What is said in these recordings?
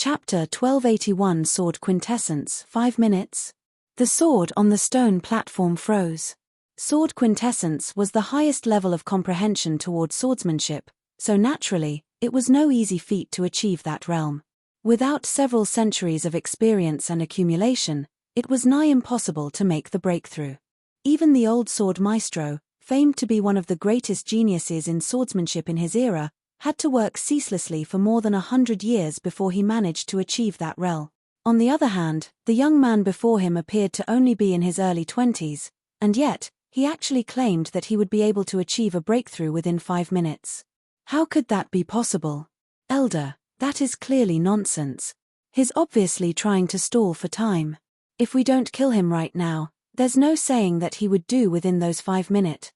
Chapter 1281 Sword Quintessence 5 minutes. The sword on the stone platform froze. Sword quintessence was the highest level of comprehension toward swordsmanship, so naturally, it was no easy feat to achieve that realm. Without several centuries of experience and accumulation, it was nigh impossible to make the breakthrough. Even the old sword maestro, famed to be one of the greatest geniuses in swordsmanship in his era, had to work ceaselessly for more than 100 years before he managed to achieve that realm. On the other hand, the young man before him appeared to only be in his early 20s, and yet, he actually claimed that he would be able to achieve a breakthrough within 5 minutes. How could that be possible? Elder, that is clearly nonsense. He's obviously trying to stall for time. If we don't kill him right now, there's no saying that he would do within those 5 minutes.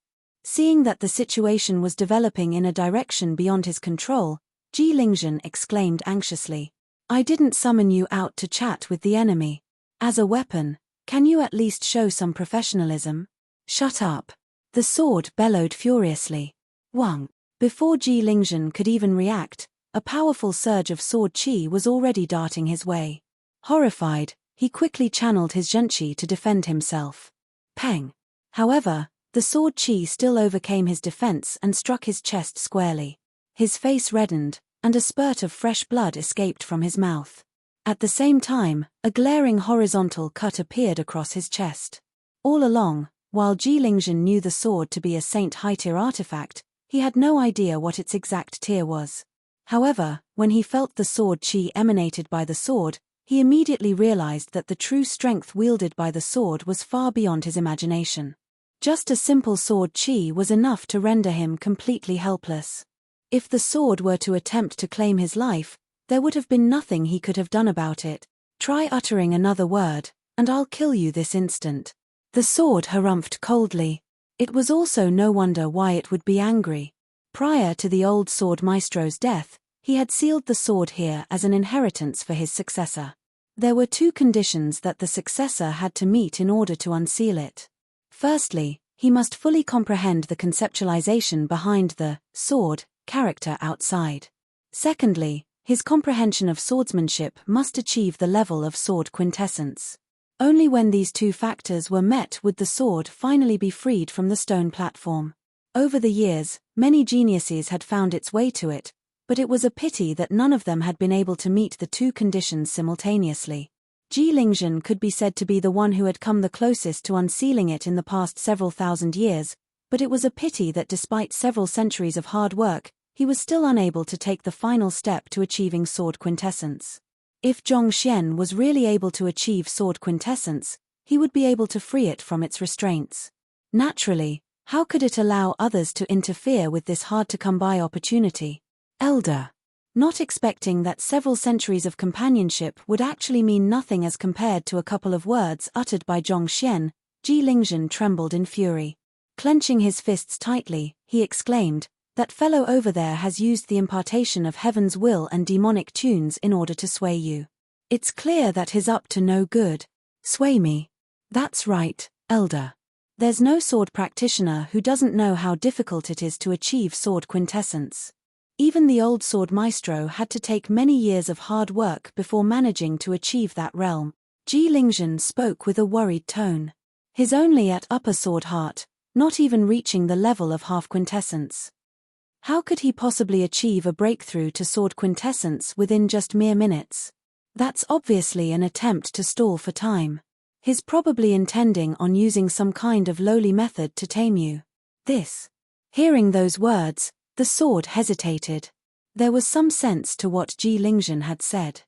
Seeing that the situation was developing in a direction beyond his control, Ji Lingzhen exclaimed anxiously. I didn't summon you out to chat with the enemy. As a weapon, can you at least show some professionalism? Shut up. The sword bellowed furiously. Wang. Before Ji Lingzhen could even react, a powerful surge of sword qi was already darting his way. Horrified, he quickly channeled his zhenqi to defend himself. Peng. However, the sword qi still overcame his defense and struck his chest squarely. His face reddened, and a spurt of fresh blood escaped from his mouth. At the same time, a glaring horizontal cut appeared across his chest. All along, while Ji Lingzhen knew the sword to be a Saint Hai-tier artifact, he had no idea what its exact tier was. However, when he felt the sword qi emanated by the sword, he immediately realized that the true strength wielded by the sword was far beyond his imagination. Just a simple sword qi was enough to render him completely helpless. If the sword were to attempt to claim his life, there would have been nothing he could have done about it. Try uttering another word, and I'll kill you this instant. The sword harumphed coldly. It was also no wonder why it would be angry. Prior to the old sword maestro's death, he had sealed the sword here as an inheritance for his successor. There were 2 conditions that the successor had to meet in order to unseal it. Firstly, he must fully comprehend the conceptualization behind the sword character outside. Secondly, his comprehension of swordsmanship must achieve the level of sword quintessence. Only when these 2 factors were met would the sword finally be freed from the stone platform. Over the years, many geniuses had found its way to it, but it was a pity that none of them had been able to meet the 2 conditions simultaneously. Ji Lingzhen could be said to be the one who had come the closest to unsealing it in the past several thousand years, but it was a pity that despite several centuries of hard work, he was still unable to take the final step to achieving sword quintessence. If Zhongxian was really able to achieve sword quintessence, he would be able to free it from its restraints. Naturally, how could it allow others to interfere with this hard-to-come-by opportunity? Elder. Not expecting that several centuries of companionship would actually mean nothing as compared to a couple of words uttered by Zhongxian, Ji Lingzhen trembled in fury. Clenching his fists tightly, he exclaimed, that fellow over there has used the impartation of heaven's will and demonic tunes in order to sway you. It's clear that he's up to no good. Sway me. That's right, Elder. There's no sword practitioner who doesn't know how difficult it is to achieve sword quintessence. Even the old sword maestro had to take many years of hard work before managing to achieve that realm. Ji Lingzhen spoke with a worried tone. His only at upper sword heart, not even reaching the level of half quintessence. How could he possibly achieve a breakthrough to sword quintessence within just mere minutes? That's obviously an attempt to stall for time. He's probably intending on using some kind of lowly method to tame you. Hearing those words, the sword hesitated. There was some sense to what Ji Lingzhen had said.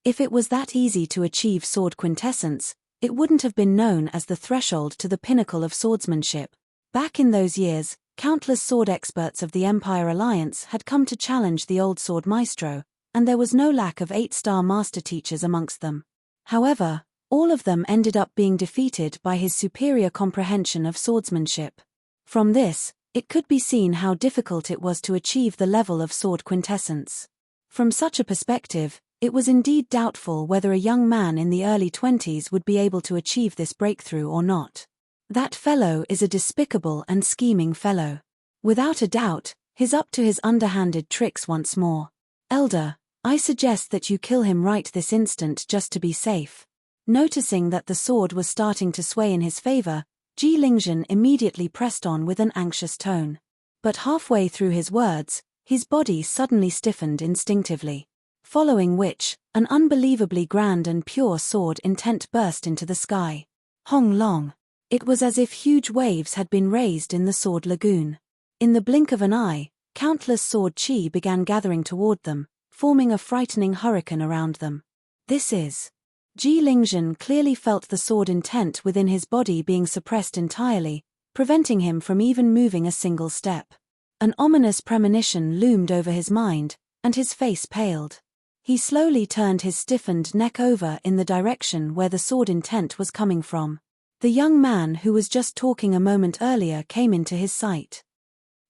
If it was that easy to achieve sword quintessence, it wouldn't have been known as the threshold to the pinnacle of swordsmanship. Back in those years, countless sword experts of the Empire Alliance had come to challenge the old sword maestro, and there was no lack of 8-star master teachers amongst them. However, all of them ended up being defeated by his superior comprehension of swordsmanship. From this, it could be seen how difficult it was to achieve the level of sword quintessence. From such a perspective, it was indeed doubtful whether a young man in the early 20s would be able to achieve this breakthrough or not. That fellow is a despicable and scheming fellow. Without a doubt, he's up to his underhanded tricks once more. Elder, I suggest that you kill him right this instant just to be safe. Noticing that the sword was starting to sway in his favor, Ji Lingzhen immediately pressed on with an anxious tone. But halfway through his words, his body suddenly stiffened instinctively. Following which, an unbelievably grand and pure sword intent burst into the sky. Hong long. It was as if huge waves had been raised in the sword lagoon. In the blink of an eye, countless sword chi began gathering toward them, forming a frightening hurricane around them. This is. Ji Lingzhen clearly felt the sword intent within his body being suppressed entirely, preventing him from even moving a single step. An ominous premonition loomed over his mind, and his face paled. He slowly turned his stiffened neck over in the direction where the sword intent was coming from. The young man who was just talking a moment earlier came into his sight.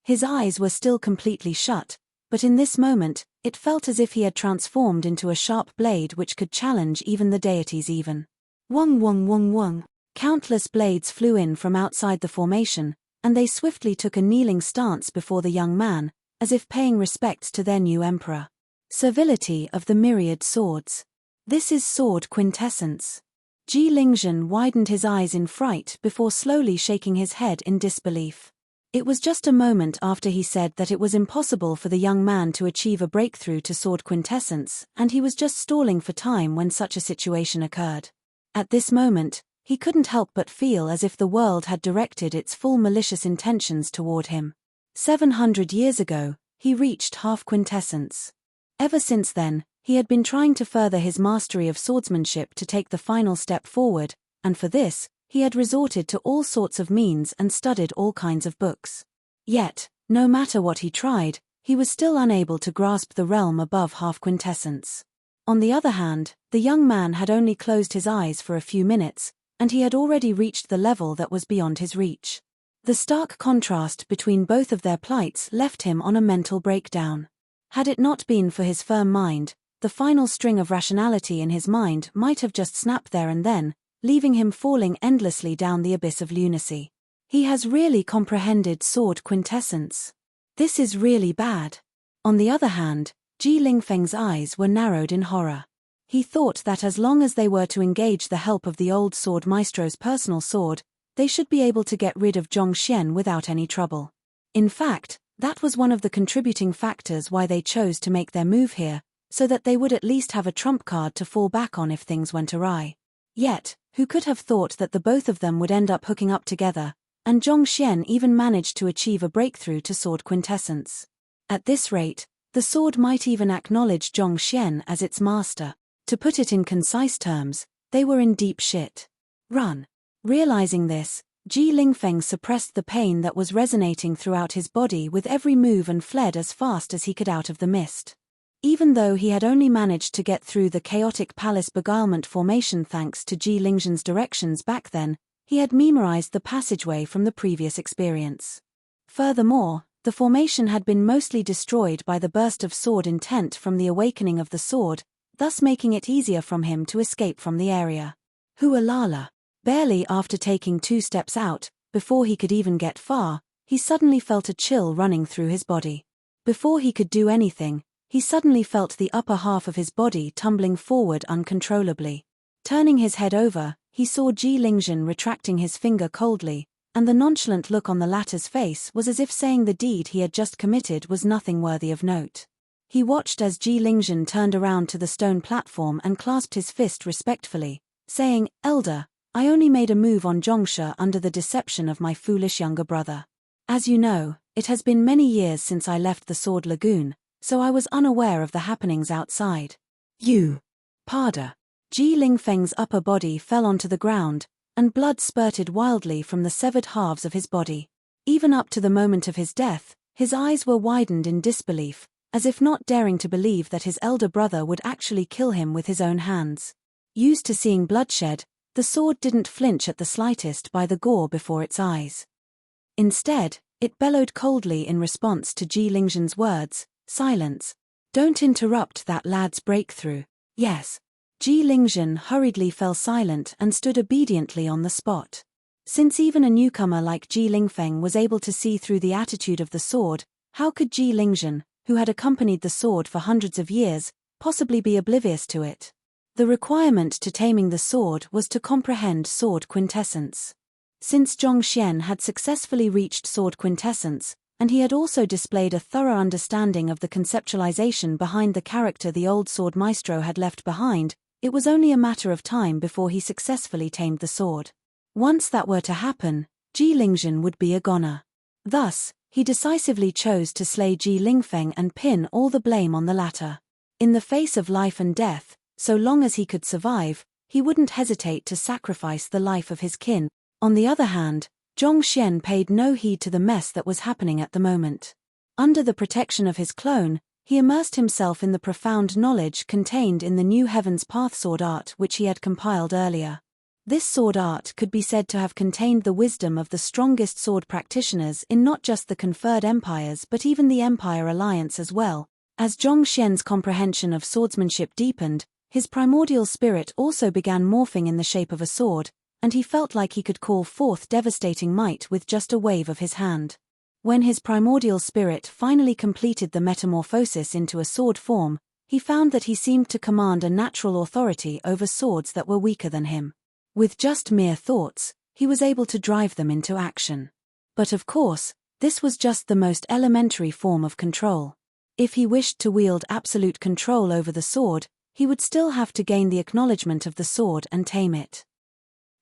His eyes were still completely shut, but in this moment, it felt as if he had transformed into a sharp blade which could challenge even the deities even. Wong wong wong wong. Countless blades flew in from outside the formation, and they swiftly took a kneeling stance before the young man, as if paying respects to their new emperor. Servility of the myriad swords. This is sword quintessence. Ji Lingzhen widened his eyes in fright before slowly shaking his head in disbelief. It was just a moment after he said that it was impossible for the young man to achieve a breakthrough to sword quintessence, and he was just stalling for time when such a situation occurred. At this moment, he couldn't help but feel as if the world had directed its full malicious intentions toward him. 700 years ago, he reached half quintessence. Ever since then, he had been trying to further his mastery of swordsmanship to take the final step forward, and for this, he had resorted to all sorts of means and studied all kinds of books. Yet, no matter what he tried, he was still unable to grasp the realm above half quintessence. On the other hand, the young man had only closed his eyes for a few minutes, and he had already reached the level that was beyond his reach. The stark contrast between both of their plights left him on a mental breakdown. Had it not been for his firm mind, the final string of rationality in his mind might have just snapped there and then, leaving him falling endlessly down the abyss of lunacy. He has really comprehended sword quintessence. This is really bad. On the other hand, Ji Lingfeng's eyes were narrowed in horror. He thought that as long as they were to engage the help of the old sword maestro's personal sword, they should be able to get rid of Zhongxian without any trouble. In fact, that was one of the contributing factors why they chose to make their move here, so that they would at least have a trump card to fall back on if things went awry. Yet, who could have thought that the both of them would end up hooking up together, and Zhongxian even managed to achieve a breakthrough to sword quintessence. At this rate, the sword might even acknowledge Zhongxian as its master. To put it in concise terms, they were in deep shit. Run. Realizing this, Ji Lingfeng suppressed the pain that was resonating throughout his body with every move and fled as fast as he could out of the mist. Even though he had only managed to get through the chaotic palace beguilement formation thanks to Ji Lingzhen's directions back then, he had memorized the passageway from the previous experience. Furthermore, the formation had been mostly destroyed by the burst of sword intent from the awakening of the sword, thus making it easier from him to escape from the area. Hualala. Barely after taking 2 steps out, before he could even get far, he suddenly felt a chill running through his body. Before he could do anything, he suddenly felt the upper half of his body tumbling forward uncontrollably. Turning his head over, he saw Ji Lingzhen retracting his finger coldly, and the nonchalant look on the latter's face was as if saying the deed he had just committed was nothing worthy of note. He watched as Ji Lingzhen turned around to the stone platform and clasped his fist respectfully, saying, "Elder, I only made a move on Zhongsha under the deception of my foolish younger brother. As you know, it has been many years since I left the Sword Lagoon, so I was unaware of the happenings outside." "You." Pada. Ji Lingfeng's upper body fell onto the ground, and blood spurted wildly from the severed halves of his body. Even up to the moment of his death, his eyes were widened in disbelief, as if not daring to believe that his elder brother would actually kill him with his own hands. Used to seeing bloodshed, the sword didn't flinch at the slightest by the gore before its eyes. Instead, it bellowed coldly in response to Ji Lingzhen's words, "Silence. Don't interrupt that lad's breakthrough." "Yes." Ji Lingzhen hurriedly fell silent and stood obediently on the spot. Since even a newcomer like Ji Lingfeng was able to see through the attitude of the sword, how could Ji Lingzhen, who had accompanied the sword for hundreds of years, possibly be oblivious to it. The requirement to taming the sword was to comprehend sword quintessence. Since Zhongxian had successfully reached sword quintessence, and he had also displayed a thorough understanding of the conceptualization behind the character the old sword maestro had left behind, it was only a matter of time before he successfully tamed the sword. Once that were to happen, Ji Lingzhen would be a goner. Thus, he decisively chose to slay Ji Lingfeng and pin all the blame on the latter. In the face of life and death, so long as he could survive, he wouldn't hesitate to sacrifice the life of his kin. On the other hand, Zhongxian paid no heed to the mess that was happening at the moment. Under the protection of his clone, he immersed himself in the profound knowledge contained in the New Heaven's Path sword art which he had compiled earlier. This sword art could be said to have contained the wisdom of the strongest sword practitioners in not just the conferred empires but even the Empire Alliance as well. As Zhongxian's comprehension of swordsmanship deepened, his primordial spirit also began morphing in the shape of a sword, and he felt like he could call forth devastating might with just a wave of his hand. When his primordial spirit finally completed the metamorphosis into a sword form, he found that he seemed to command a natural authority over swords that were weaker than him. With just mere thoughts, he was able to drive them into action. But of course, this was just the most elementary form of control. If he wished to wield absolute control over the sword, he would still have to gain the acknowledgement of the sword and tame it.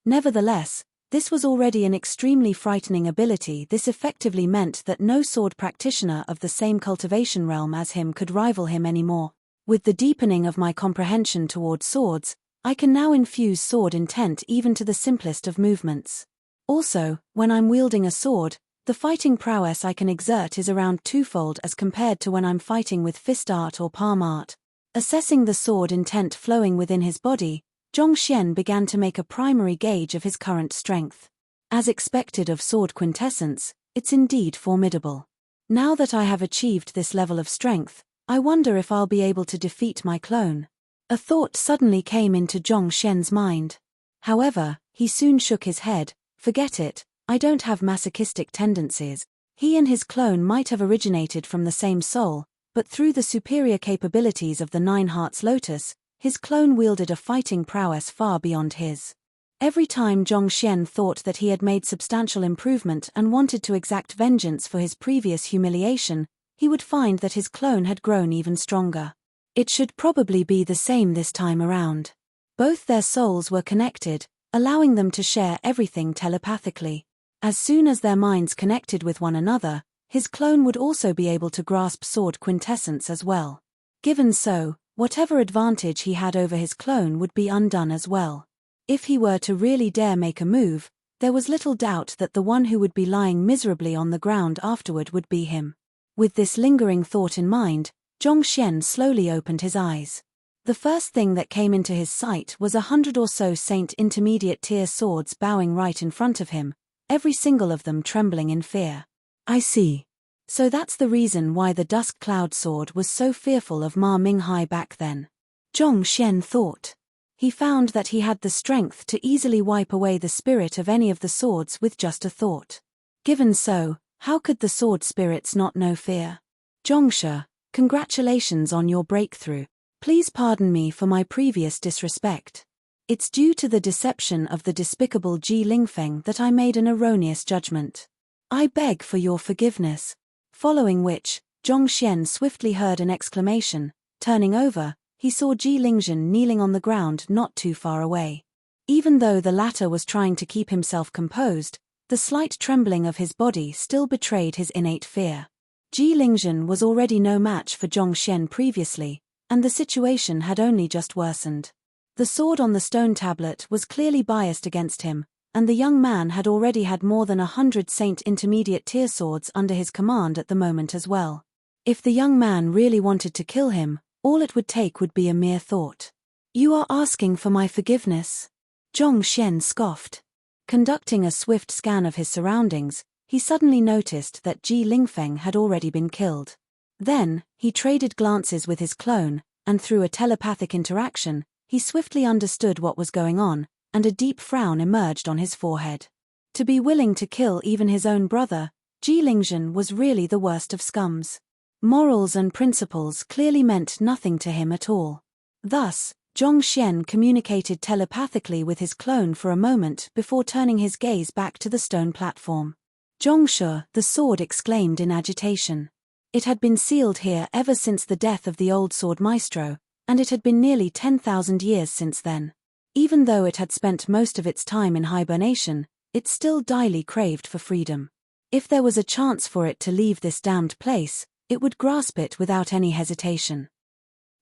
Nevertheless, this was already an extremely frightening ability. This effectively meant that no sword practitioner of the same cultivation realm as him could rival him anymore. With the deepening of my comprehension toward swords, I can now infuse sword intent even to the simplest of movements. Also, when I'm wielding a sword, the fighting prowess I can exert is around twofold as compared to when I'm fighting with fist art or palm art. Assessing the sword intent flowing within his body, Zhongxian began to make a primary gauge of his current strength. As expected of sword quintessence, it's indeed formidable. Now that I have achieved this level of strength, I wonder if I'll be able to defeat my clone. A thought suddenly came into Zhongxian's mind. However, he soon shook his head. Forget it, I don't have masochistic tendencies. He and his clone might have originated from the same soul, but through the superior capabilities of the Nine Hearts Lotus, his clone wielded a fighting prowess far beyond his. Every time Zhongxian thought that he had made substantial improvement and wanted to exact vengeance for his previous humiliation, he would find that his clone had grown even stronger. It should probably be the same this time around. Both their souls were connected, allowing them to share everything telepathically. As soon as their minds connected with one another, his clone would also be able to grasp sword quintessence as well. Given so, whatever advantage he had over his clone would be undone as well. If he were to really dare make a move, there was little doubt that the one who would be lying miserably on the ground afterward would be him. With this lingering thought in mind, Zhongxian slowly opened his eyes. The first thing that came into his sight was 100 or so Saint Intermediate tier swords bowing right in front of him, every single of them trembling in fear. I see. So that's the reason why the Dusk Cloud Sword was so fearful of Ma Minghai back then. Zhongxian thought. He found that he had the strength to easily wipe away the spirit of any of the swords with just a thought. Given so, how could the sword spirits not know fear? Zhongshe, congratulations on your breakthrough. Please pardon me for my previous disrespect. It's due to the deception of the despicable Ji Lingfeng that I made an erroneous judgment. I beg for your forgiveness. Following which, Zhongxian swiftly heard an exclamation. Turning over, he saw Ji Lingzhen kneeling on the ground not too far away. Even though the latter was trying to keep himself composed, the slight trembling of his body still betrayed his innate fear. Ji Lingzhen was already no match for Zhongxian previously, and the situation had only just worsened. The sword on the stone tablet was clearly biased against him, and the young man had already had more than 100 Saint Intermediate tier swords under his command at the moment as well. If the young man really wanted to kill him, all it would take would be a mere thought. You are asking for my forgiveness? Zhongxian scoffed. Conducting a swift scan of his surroundings, he suddenly noticed that Ji Lingfeng had already been killed. Then, he traded glances with his clone, and through a telepathic interaction, he swiftly understood what was going on, and a deep frown emerged on his forehead. To be willing to kill even his own brother, Ji Lingzhen was really the worst of scums. Morals and principles clearly meant nothing to him at all. Thus, Zhongxian communicated telepathically with his clone for a moment before turning his gaze back to the stone platform. Zhongshe, the sword, exclaimed in agitation. It had been sealed here ever since the death of the old sword maestro, and it had been nearly 10,000 years since then. Even though it had spent most of its time in hibernation, it still direly craved for freedom. If there was a chance for it to leave this damned place, it would grasp it without any hesitation.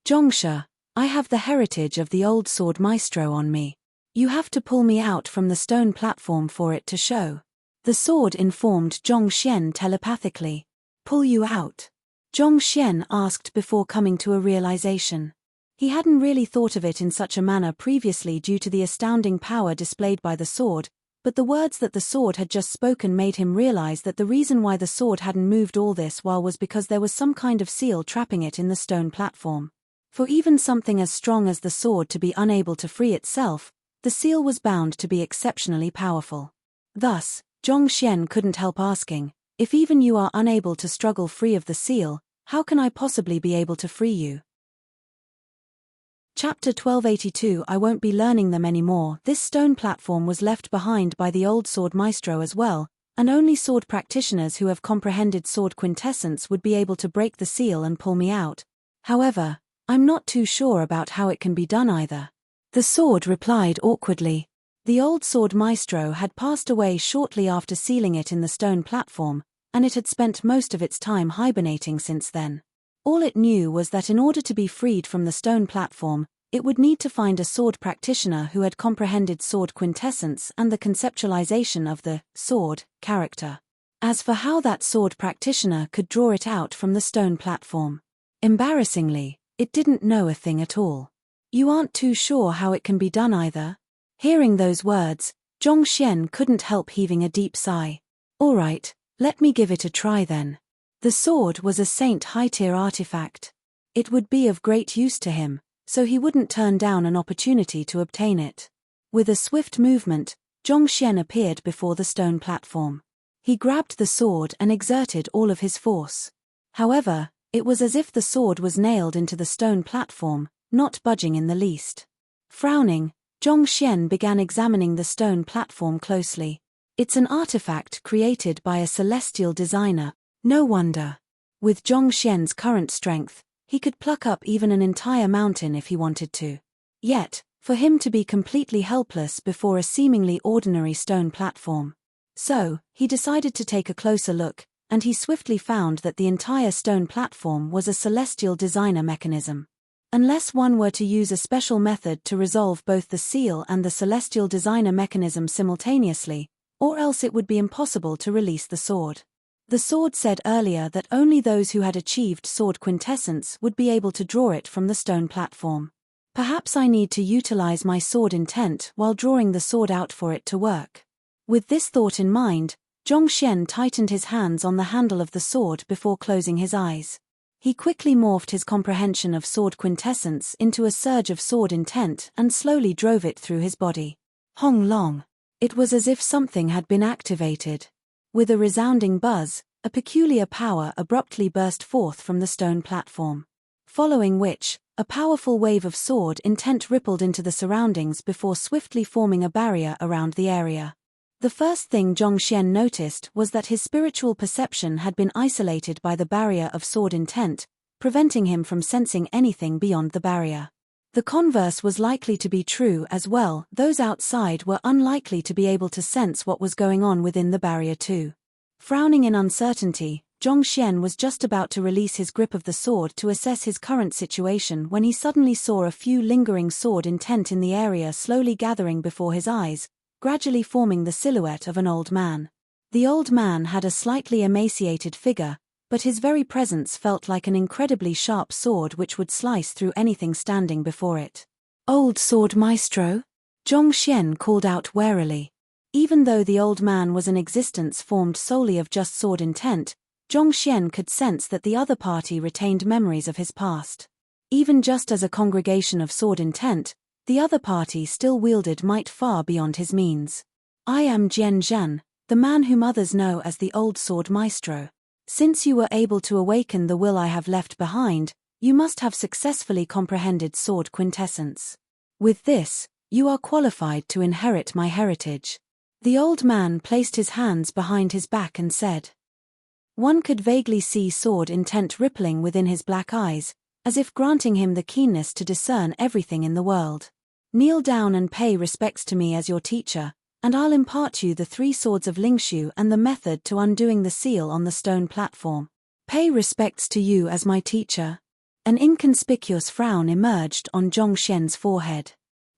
Zhongshe, I have the heritage of the old sword maestro on me. You have to pull me out from the stone platform for it to show. The sword informed Zhongxian telepathically. Pull you out? Zhongxian asked before coming to a realization. He hadn't really thought of it in such a manner previously due to the astounding power displayed by the sword, but the words that the sword had just spoken made him realize that the reason why the sword hadn't moved all this while was because there was some kind of seal trapping it in the stone platform. For even something as strong as the sword to be unable to free itself, the seal was bound to be exceptionally powerful. Thus, Zhongxian couldn't help asking, if even you are unable to struggle free of the seal, how can I possibly be able to free you? Chapter 1282. I won't be learning them anymore. This stone platform was left behind by the old sword maestro as well, and only sword practitioners who have comprehended sword quintessence would be able to break the seal and pull me out. However, I'm not too sure about how it can be done either. The sword replied awkwardly. The old sword maestro had passed away shortly after sealing it in the stone platform, and it had spent most of its time hibernating since then. All it knew was that in order to be freed from the stone platform, it would need to find a sword practitioner who had comprehended sword quintessence and the conceptualization of the sword character. As for how that sword practitioner could draw it out from the stone platform, embarrassingly, it didn't know a thing at all. You aren't too sure how it can be done either? Hearing those words, Zhongxian couldn't help heaving a deep sigh. All right, let me give it a try then. The sword was a saint high-tier artifact. It would be of great use to him, so he wouldn't turn down an opportunity to obtain it. With a swift movement, Zhongxian appeared before the stone platform. He grabbed the sword and exerted all of his force. However, it was as if the sword was nailed into the stone platform, not budging in the least. Frowning, Zhongxian began examining the stone platform closely. It's an artifact created by a celestial designer. No wonder. With Zhongxian's current strength, he could pluck up even an entire mountain if he wanted to. Yet, for him to be completely helpless before a seemingly ordinary stone platform. So, he decided to take a closer look, and he swiftly found that the entire stone platform was a celestial designer mechanism. Unless one were to use a special method to resolve both the seal and the celestial designer mechanism simultaneously, or else it would be impossible to release the sword. The sword said earlier that only those who had achieved sword quintessence would be able to draw it from the stone platform. Perhaps I need to utilize my sword intent while drawing the sword out for it to work. With this thought in mind, Zhongxian tightened his hands on the handle of the sword before closing his eyes. He quickly morphed his comprehension of sword quintessence into a surge of sword intent and slowly drove it through his body. Hong long. It was as if something had been activated. With a resounding buzz, a peculiar power abruptly burst forth from the stone platform. Following which, a powerful wave of sword intent rippled into the surroundings before swiftly forming a barrier around the area. The first thing Zhongxian noticed was that his spiritual perception had been isolated by the barrier of sword intent, preventing him from sensing anything beyond the barrier. The converse was likely to be true as well. Those outside were unlikely to be able to sense what was going on within the barrier too. Frowning in uncertainty, Zhongxian was just about to release his grip of the sword to assess his current situation when he suddenly saw a few lingering sword intent in the area slowly gathering before his eyes, gradually forming the silhouette of an old man. The old man had a slightly emaciated figure, but his very presence felt like an incredibly sharp sword which would slice through anything standing before it. Old sword maestro? Zhongxian called out warily. Even though the old man was an existence formed solely of just sword intent, Zhongxian could sense that the other party retained memories of his past. Even just as a congregation of sword intent, the other party still wielded might far beyond his means. I am Jian Zhan, the man whom others know as the old sword maestro. Since you were able to awaken the will I have left behind, you must have successfully comprehended sword quintessence. With this, you are qualified to inherit my heritage." The old man placed his hands behind his back and said. One could vaguely see sword intent rippling within his black eyes, as if granting him the keenness to discern everything in the world. "Kneel down and pay respects to me as your teacher, and I'll impart you the 3 swords of Lingshu and the method to undoing the seal on the stone platform." "Pay respects to you as my teacher?" An inconspicuous frown emerged on Zhongxian's forehead.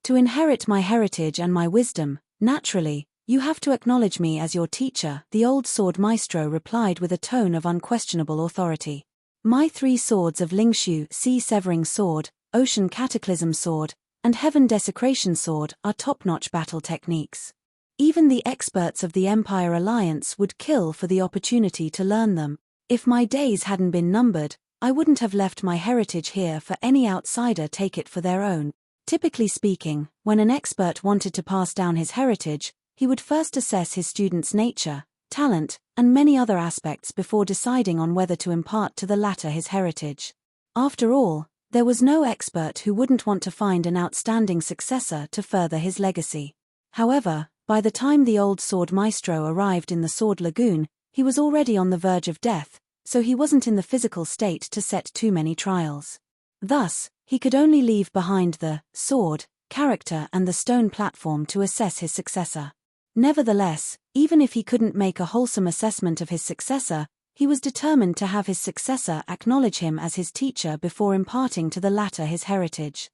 "To inherit my heritage and my wisdom, naturally, you have to acknowledge me as your teacher," the old sword maestro replied with a tone of unquestionable authority. "My 3 swords of Lingshu, Sea-Severing Sword, Ocean Cataclysm Sword, and Heaven Desecration Sword are top-notch battle techniques. Even the experts of the Empire Alliance would kill for the opportunity to learn them. If my days hadn't been numbered, I wouldn't have left my heritage here for any outsider take it for their own." Typically speaking, when an expert wanted to pass down his heritage, he would first assess his student's nature, talent, and many other aspects before deciding on whether to impart to the latter his heritage. After all, there was no expert who wouldn't want to find an outstanding successor to further his legacy. However, by the time the old sword maestro arrived in the Sword Lagoon, he was already on the verge of death, so he wasn't in the physical state to set too many trials. Thus, he could only leave behind the sword, character and the stone platform to assess his successor. Nevertheless, even if he couldn't make a wholesome assessment of his successor, he was determined to have his successor acknowledge him as his teacher before imparting to the latter his heritage.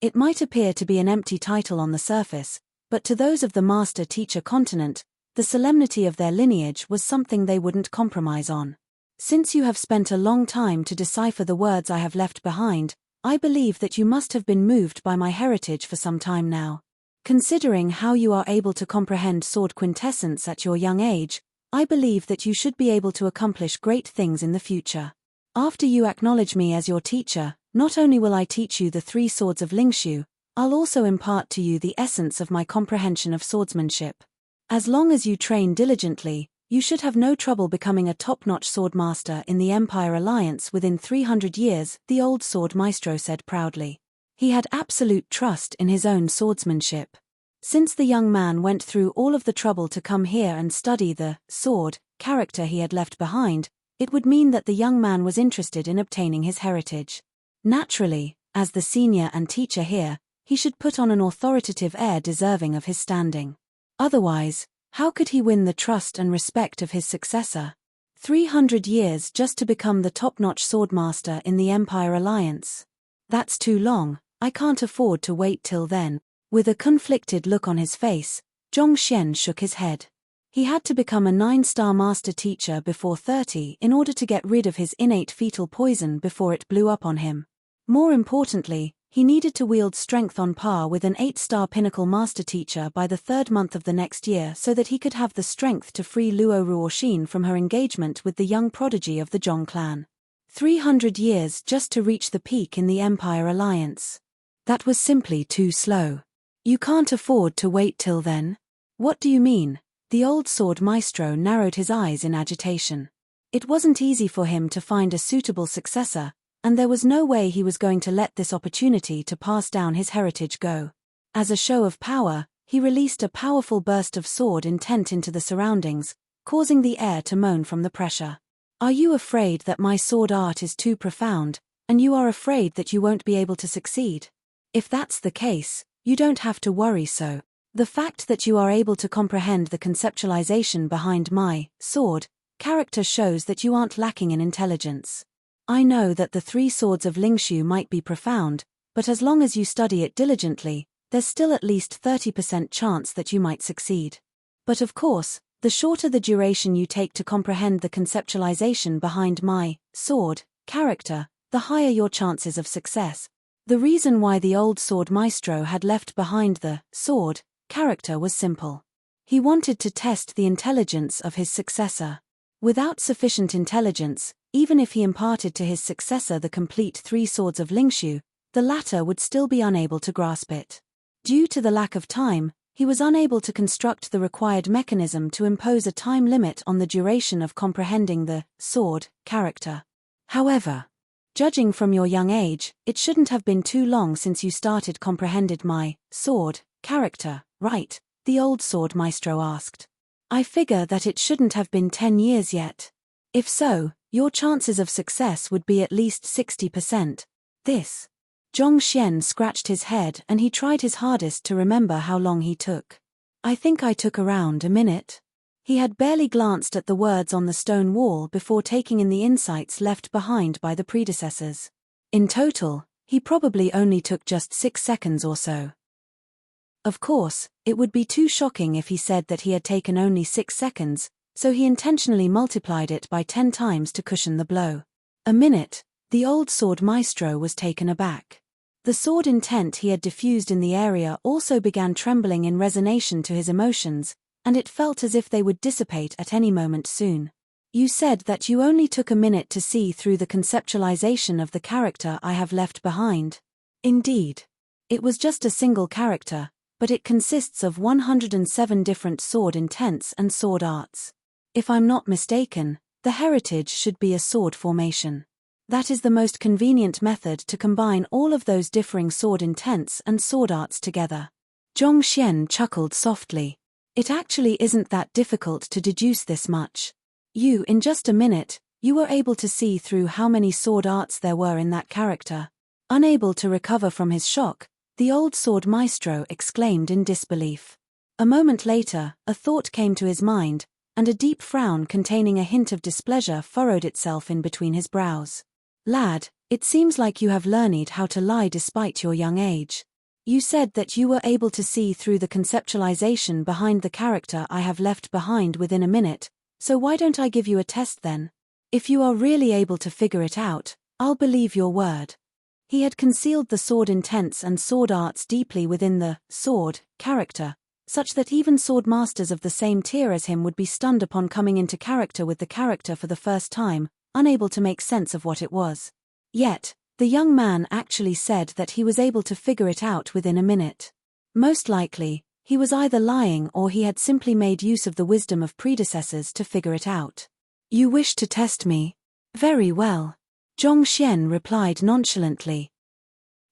It might appear to be an empty title on the surface, but to those of the master-teacher continent, the solemnity of their lineage was something they wouldn't compromise on. "Since you have spent a long time to decipher the words I have left behind, I believe that you must have been moved by my heritage for some time now. Considering how you are able to comprehend sword quintessence at your young age, I believe that you should be able to accomplish great things in the future. After you acknowledge me as your teacher, not only will I teach you the 3 swords of Lingshu, I'll also impart to you the essence of my comprehension of swordsmanship. As long as you train diligently, you should have no trouble becoming a top-notch swordmaster in the Empire Alliance within 300 years, the old sword maestro said proudly. He had absolute trust in his own swordsmanship. Since the young man went through all of the trouble to come here and study the sword character he had left behind, it would mean that the young man was interested in obtaining his heritage. Naturally, as the senior and teacher here, he should put on an authoritative air deserving of his standing. Otherwise, how could he win the trust and respect of his successor? 300 years just to become the top-notch swordmaster in the Empire Alliance. That's too long, I can't afford to wait till then. With a conflicted look on his face, Zhongxian shook his head. He had to become a 9-star master teacher before 30 in order to get rid of his innate fetal poison before it blew up on him. More importantly, he needed to wield strength on par with an 8-star pinnacle master teacher by the 3rd month of the next year so that he could have the strength to free Luo Ruoxin from her engagement with the young prodigy of the Zhong clan. 300 years just to reach the peak in the Empire Alliance. That was simply too slow. You can't afford to wait till then? What do you mean? The old sword maestro narrowed his eyes in agitation. It wasn't easy for him to find a suitable successor, and there was no way he was going to let this opportunity to pass down his heritage go. As a show of power, he released a powerful burst of sword intent into the surroundings, causing the air to moan from the pressure. Are you afraid that my sword art is too profound, and you are afraid that you won't be able to succeed? If that's the case, you don't have to worry so. The fact that you are able to comprehend the conceptualization behind my sword character shows that you aren't lacking in intelligence. I know that the 3 swords of Lingshu might be profound, but as long as you study it diligently, there's still at least 30% chance that you might succeed. But of course, the shorter the duration you take to comprehend the conceptualization behind my sword character, the higher your chances of success. The reason why the old sword maestro had left behind the sword character was simple. He wanted to test the intelligence of his successor. Without sufficient intelligence, even if he imparted to his successor the complete 3 swords of Lingshu, the latter would still be unable to grasp it. Due to the lack of time, he was unable to construct the required mechanism to impose a time limit on the duration of comprehending the sword character. However, judging from your young age, it shouldn't have been too long since you started comprehended my sword character, right? The old sword maestro asked. I figure that it shouldn't have been 10 years yet. If so, your chances of success would be at least 60%. This. Zhong Xian scratched his head and he tried his hardest to remember how long he took. I think I took around a minute. He had barely glanced at the words on the stone wall before taking in the insights left behind by the predecessors. In total, he probably only took just 6 seconds or so. Of course, it would be too shocking if he said that he had taken only 6 seconds, so he intentionally multiplied it by 10 times to cushion the blow. A minute. The old sword maestro was taken aback. The sword intent he had diffused in the area also began trembling in resonation to his emotions, and it felt as if they would dissipate at any moment soon. You said that you only took a minute to see through the conceptualization of the character I have left behind. Indeed. It was just a single character, but it consists of 107 different sword intents and sword arts. If I'm not mistaken, the heritage should be a sword formation. That is the most convenient method to combine all of those differing sword intents and sword arts together. Zhong Xian chuckled softly. It actually isn't that difficult to deduce this much. In just a minute, you were able to see through how many sword arts there were in that character. Unable to recover from his shock, the old sword maestro exclaimed in disbelief. A moment later, a thought came to his mind, and a deep frown containing a hint of displeasure furrowed itself in between his brows. Lad, it seems like you have learned how to lie despite your young age. You said that you were able to see through the conceptualization behind the character I have left behind within a minute, so why don't I give you a test then? If you are really able to figure it out, I'll believe your word. He had concealed the sword intents and sword arts deeply within the sword character, such that even sword masters of the same tier as him would be stunned upon coming into character with the character for the first time, unable to make sense of what it was. Yet, the young man actually said that he was able to figure it out within a minute. Most likely, he was either lying or he had simply made use of the wisdom of predecessors to figure it out. You wish to test me? Very well. Zhong Xian replied nonchalantly.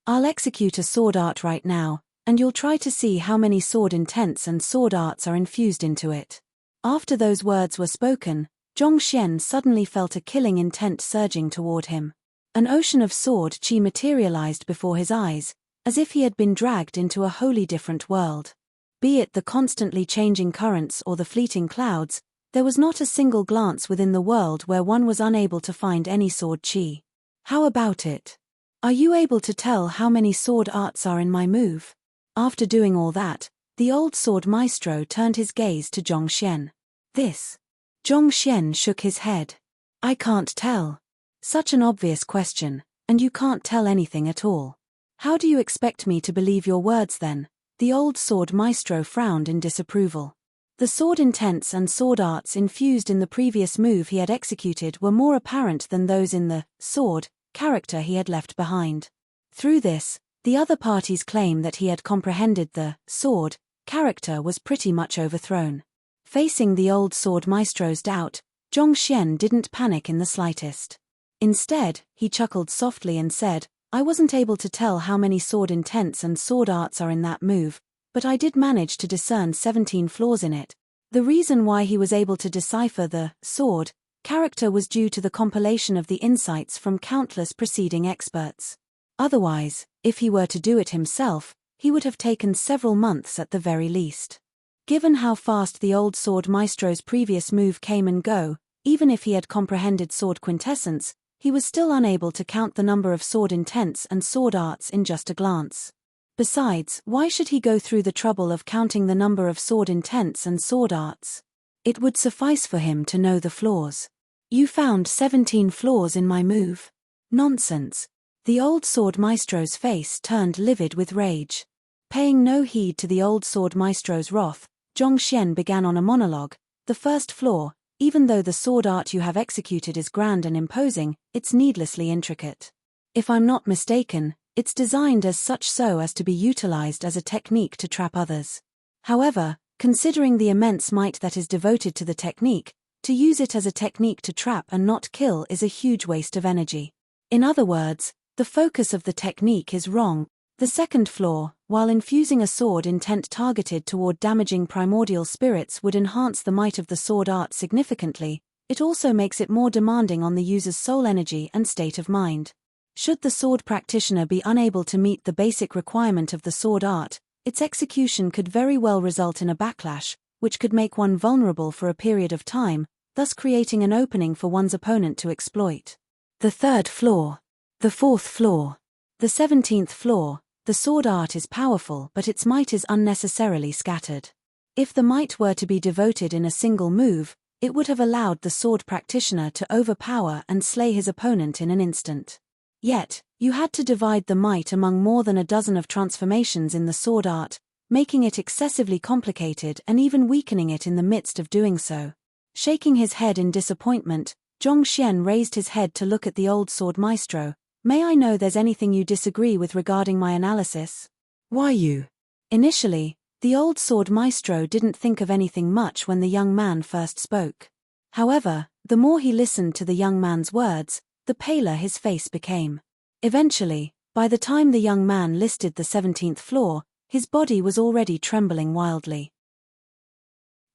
I'll execute a sword art right now, and you'll try to see how many sword intents and sword arts are infused into it. After those words were spoken, Zhong Xian suddenly felt a killing intent surging toward him. An ocean of sword chi materialized before his eyes, as if he had been dragged into a wholly different world. Be it the constantly changing currents or the fleeting clouds, there was not a single glance within the world where one was unable to find any sword chi. How about it? Are you able to tell how many sword arts are in my move? After doing all that, the old sword maestro turned his gaze to Zhong Xian. This. Zhong Xian shook his head. I can't tell. Such an obvious question, and you can't tell anything at all. How do you expect me to believe your words then? The old sword maestro frowned in disapproval. The sword intents and sword arts infused in the previous move he had executed were more apparent than those in the sword character he had left behind. Through this, the other party's claim that he had comprehended the sword character was pretty much overthrown. Facing the old sword maestro's doubt, Zhong Xian didn't panic in the slightest. Instead, he chuckled softly and said, I wasn't able to tell how many sword intents and sword arts are in that move, but I did manage to discern 17 flaws in it. The reason why he was able to decipher the sword character was due to the compilation of the insights from countless preceding experts. Otherwise, if he were to do it himself, he would have taken several months at the very least. Given how fast the old sword maestro's previous move came and go, even if he had comprehended sword quintessence, he was still unable to count the number of sword intents and sword arts in just a glance. Besides, why should he go through the trouble of counting the number of sword intents and sword arts? It would suffice for him to know the flaws. You found 17 flaws in my move. Nonsense. The old sword maestro's face turned livid with rage. Paying no heed to the old sword maestro's wrath, Zhong Xian began on a monologue. The first flaw, even though the sword art you have executed is grand and imposing, it's needlessly intricate. If I'm not mistaken, it's designed as such so as to be utilized as a technique to trap others. However, considering the immense might that is devoted to the technique, to use it as a technique to trap and not kill is a huge waste of energy. In other words, the focus of the technique is wrong. The second flaw, while infusing a sword intent targeted toward damaging primordial spirits would enhance the might of the sword art significantly, it also makes it more demanding on the user's soul energy and state of mind. Should the sword practitioner be unable to meet the basic requirement of the sword art, its execution could very well result in a backlash, which could make one vulnerable for a period of time, thus creating an opening for one's opponent to exploit. The third flaw. The fourth flaw. The 17th flaw. The sword art is powerful but its might is unnecessarily scattered. If the might were to be devoted in a single move, it would have allowed the sword practitioner to overpower and slay his opponent in an instant. Yet, you had to divide the might among more than a dozen of transformations in the sword art, making it excessively complicated and even weakening it in the midst of doing so. Shaking his head in disappointment, Zhongxian raised his head to look at the old sword maestro. May I know there's anything you disagree with regarding my analysis? Why you? Initially, the old sword maestro didn't think of anything much when the young man first spoke. However, the more he listened to the young man's words, the paler his face became. Eventually, by the time the young man listed the 17th flaw, his body was already trembling wildly.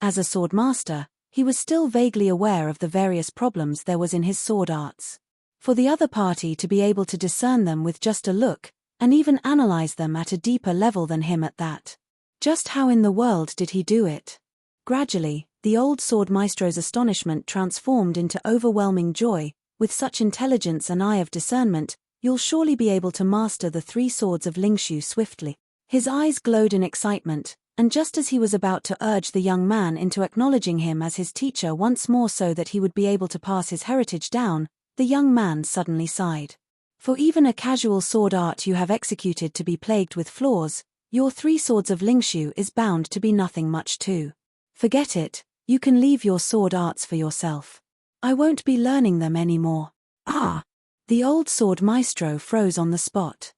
As a sword master, he was still vaguely aware of the various problems there was in his sword arts. For the other party to be able to discern them with just a look, and even analyze them at a deeper level than him at that. Just how in the world did he do it? Gradually, the old sword maestro's astonishment transformed into overwhelming joy. With such intelligence and eye of discernment, you'll surely be able to master the 3 swords of Lingshu swiftly. His eyes glowed in excitement, and just as he was about to urge the young man into acknowledging him as his teacher once more so that he would be able to pass his heritage down, the young man suddenly sighed. For even a casual sword art you have executed to be plagued with flaws, your 3 swords of Lingshu is bound to be nothing much too. Forget it, you can leave your sword arts for yourself. I won't be learning them anymore. Ah! The old sword maestro froze on the spot.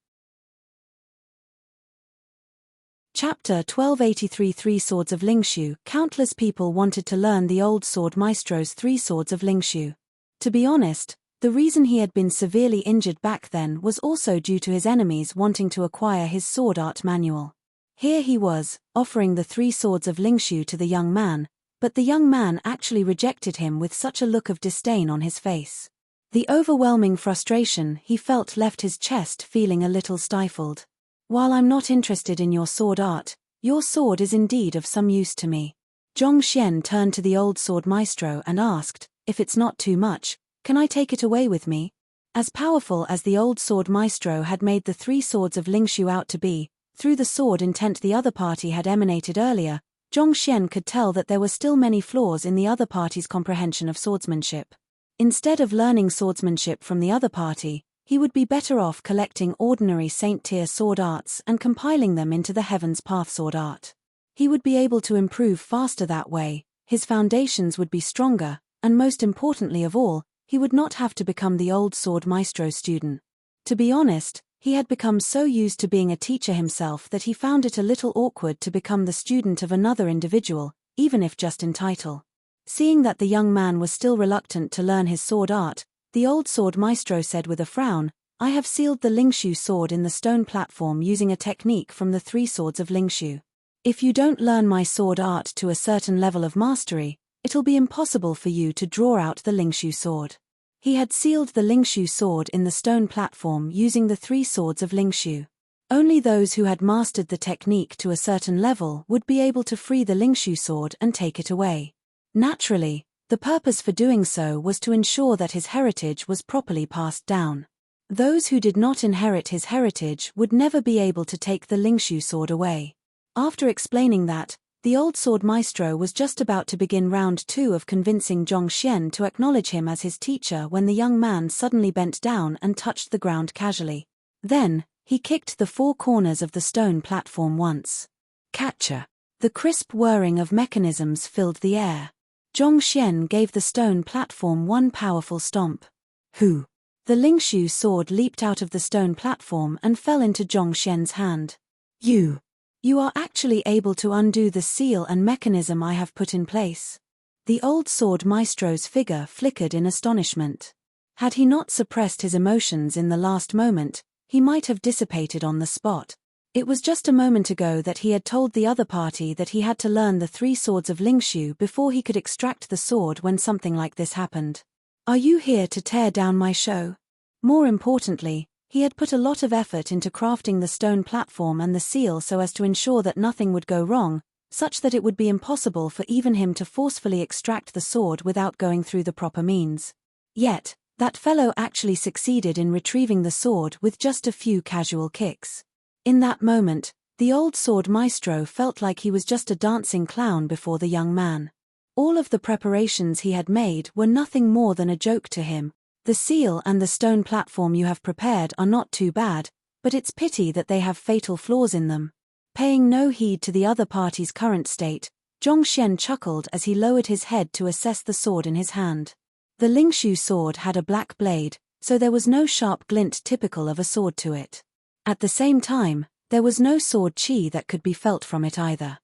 Chapter 1283 3 Swords of Lingshu. Countless people wanted to learn the old sword maestro's 3 swords of Lingshu. To be honest, the reason he had been severely injured back then was also due to his enemies wanting to acquire his sword art manual. Here he was, offering the 3 swords of Lingshu to the young man, but the young man actually rejected him with such a look of disdain on his face. The overwhelming frustration he felt left his chest feeling a little stifled. While I'm not interested in your sword art, your sword is indeed of some use to me. Zhongxian turned to the old sword maestro and asked, if it's not too much, can I take it away with me? As powerful as the old sword maestro had made the 3 swords of Lingshu out to be, through the sword intent the other party had emanated earlier, Zhongxian could tell that there were still many flaws in the other party's comprehension of swordsmanship. Instead of learning swordsmanship from the other party, he would be better off collecting ordinary saint-tier sword arts and compiling them into the Heaven's Path sword art. He would be able to improve faster that way, his foundations would be stronger, and most importantly of all, he would not have to become the old sword maestro student. To be honest, he had become so used to being a teacher himself that he found it a little awkward to become the student of another individual, even if just in title. Seeing that the young man was still reluctant to learn his sword art, the old sword maestro said with a frown, I have sealed the Lingshu sword in the stone platform using a technique from the 3 swords of Lingshu. If you don't learn my sword art to a certain level of mastery, it'll be impossible for you to draw out the Lingshu sword. He had sealed the Lingshu sword in the stone platform using the 3 swords of Lingshu. Only those who had mastered the technique to a certain level would be able to free the Lingshu sword and take it away. Naturally, the purpose for doing so was to ensure that his heritage was properly passed down. Those who did not inherit his heritage would never be able to take the Lingshu sword away. After explaining that, the old sword maestro was just about to begin round 2 of convincing Zhongxian to acknowledge him as his teacher when the young man suddenly bent down and touched the ground casually. Then, he kicked the 4 corners of the stone platform once. Catcher! The crisp whirring of mechanisms filled the air. Zhongxian gave the stone platform one powerful stomp. Hoo! The Lingshu sword leaped out of the stone platform and fell into Zhongxian's hand. You! You are actually able to undo the seal and mechanism I have put in place." The old sword maestro's figure flickered in astonishment. Had he not suppressed his emotions in the last moment, he might have dissipated on the spot. It was just a moment ago that he had told the other party that he had to learn the 3 swords of Lingshu before he could extract the sword when something like this happened. "Are you here to tear down my show?" More importantly, he had put a lot of effort into crafting the stone platform and the seal so as to ensure that nothing would go wrong, such that it would be impossible for even him to forcefully extract the sword without going through the proper means. Yet, that fellow actually succeeded in retrieving the sword with just a few casual kicks. In that moment, the old sword maestro felt like he was just a dancing clown before the young man. All of the preparations he had made were nothing more than a joke to him. "The seal and the stone platform you have prepared are not too bad, but it's pity that they have fatal flaws in them." Paying no heed to the other party's current state, Zhongxian chuckled as he lowered his head to assess the sword in his hand. The Lingshu sword had a black blade, so there was no sharp glint typical of a sword to it. At the same time, there was no sword qi that could be felt from it either.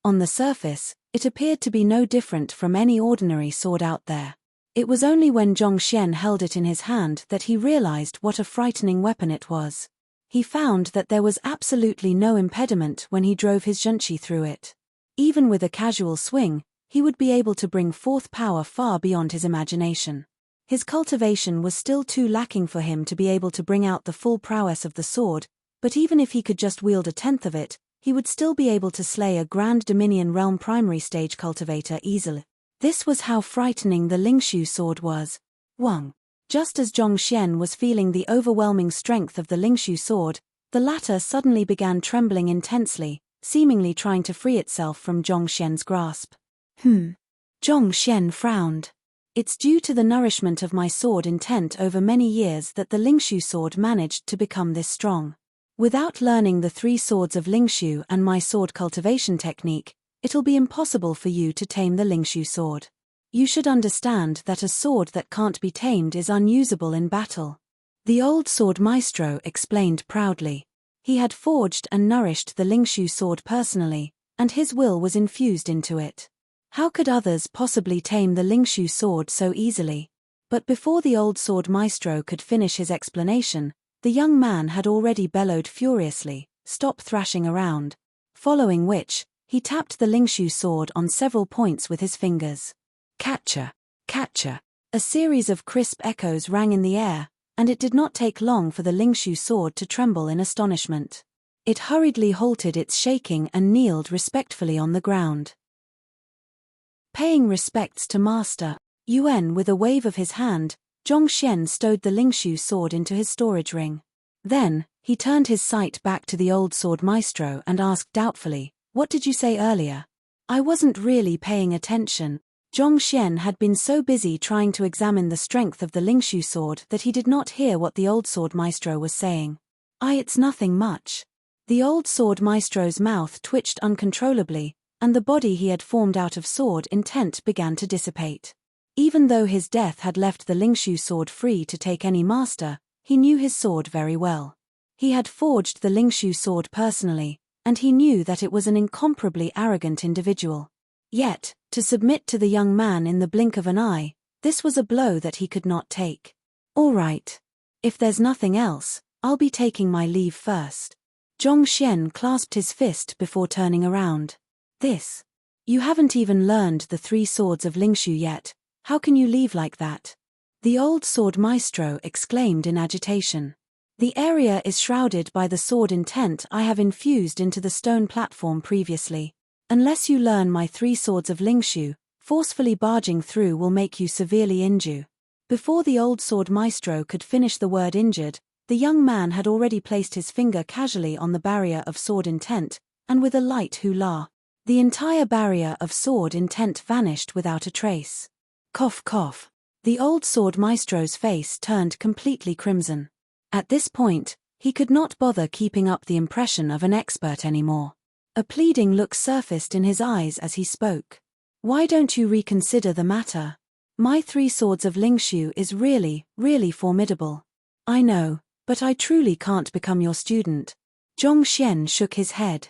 On the surface, it appeared to be no different from any ordinary sword out there. It was only when Zhongxian held it in his hand that he realized what a frightening weapon it was. He found that there was absolutely no impediment when he drove his zhenqi through it. Even with a casual swing, he would be able to bring forth power far beyond his imagination. His cultivation was still too lacking for him to be able to bring out the full prowess of the sword, but even if he could just wield a tenth of it, he would still be able to slay a Grand Dominion Realm primary stage cultivator easily. This was how frightening the Lingshu sword was. Wang. Just as Zhongxian was feeling the overwhelming strength of the Lingshu sword, the latter suddenly began trembling intensely, seemingly trying to free itself from Zhongxian's grasp. Zhongxian frowned. "It's due to the nourishment of my sword intent over many years that the Lingshu sword managed to become this strong. Without learning the 3 swords of Lingshu and my sword cultivation technique, it'll be impossible for you to tame the Lingshu sword. You should understand that a sword that can't be tamed is unusable in battle." The old sword maestro explained proudly. He had forged and nourished the Lingshu sword personally, and his will was infused into it. How could others possibly tame the Lingshu sword so easily? But before the old sword maestro could finish his explanation, the young man had already bellowed furiously, "Stop thrashing around." Following which, he tapped the Lingshu sword on several points with his fingers. Catcha, catcha. A series of crisp echoes rang in the air, and it did not take long for the Lingshu sword to tremble in astonishment. It hurriedly halted its shaking and kneeled respectfully on the ground. Paying respects to Master Yuan with a wave of his hand, Zhongxian stowed the Lingshu sword into his storage ring. Then, he turned his sight back to the old sword maestro and asked doubtfully, "What did you say earlier?" "I wasn't really paying attention." Zhongxian had been so busy trying to examine the strength of the Lingshu sword that he did not hear what the old sword maestro was saying. It's nothing much." The old sword maestro's mouth twitched uncontrollably, and the body he had formed out of sword intent began to dissipate. Even though his death had left the Lingshu sword free to take any master, he knew his sword very well. He had forged the Lingshu sword personally, and he knew that it was an incomparably arrogant individual. Yet, to submit to the young man in the blink of an eye, this was a blow that he could not take. "All right. If there's nothing else, I'll be taking my leave first." Zhongxian clasped his fist before turning around. You haven't even learned the 3 swords of Lingshu yet, how can you leave like that?" The old sword maestro exclaimed in agitation. "The area is shrouded by the sword intent I have infused into the stone platform previously. Unless you learn my 3 swords of Lingshu, forcefully barging through will make you severely injured." Before the old sword maestro could finish the word injured, the young man had already placed his finger casually on the barrier of sword intent, and with a light hula, the entire barrier of sword intent vanished without a trace. Cough cough. The old sword maestro's face turned completely crimson. At this point, he could not bother keeping up the impression of an expert anymore. A pleading look surfaced in his eyes as he spoke. "Why don't you reconsider the matter? My 3 swords of Lingshu is really, really formidable. I know, but I truly can't become your student." Zhongxian shook his head.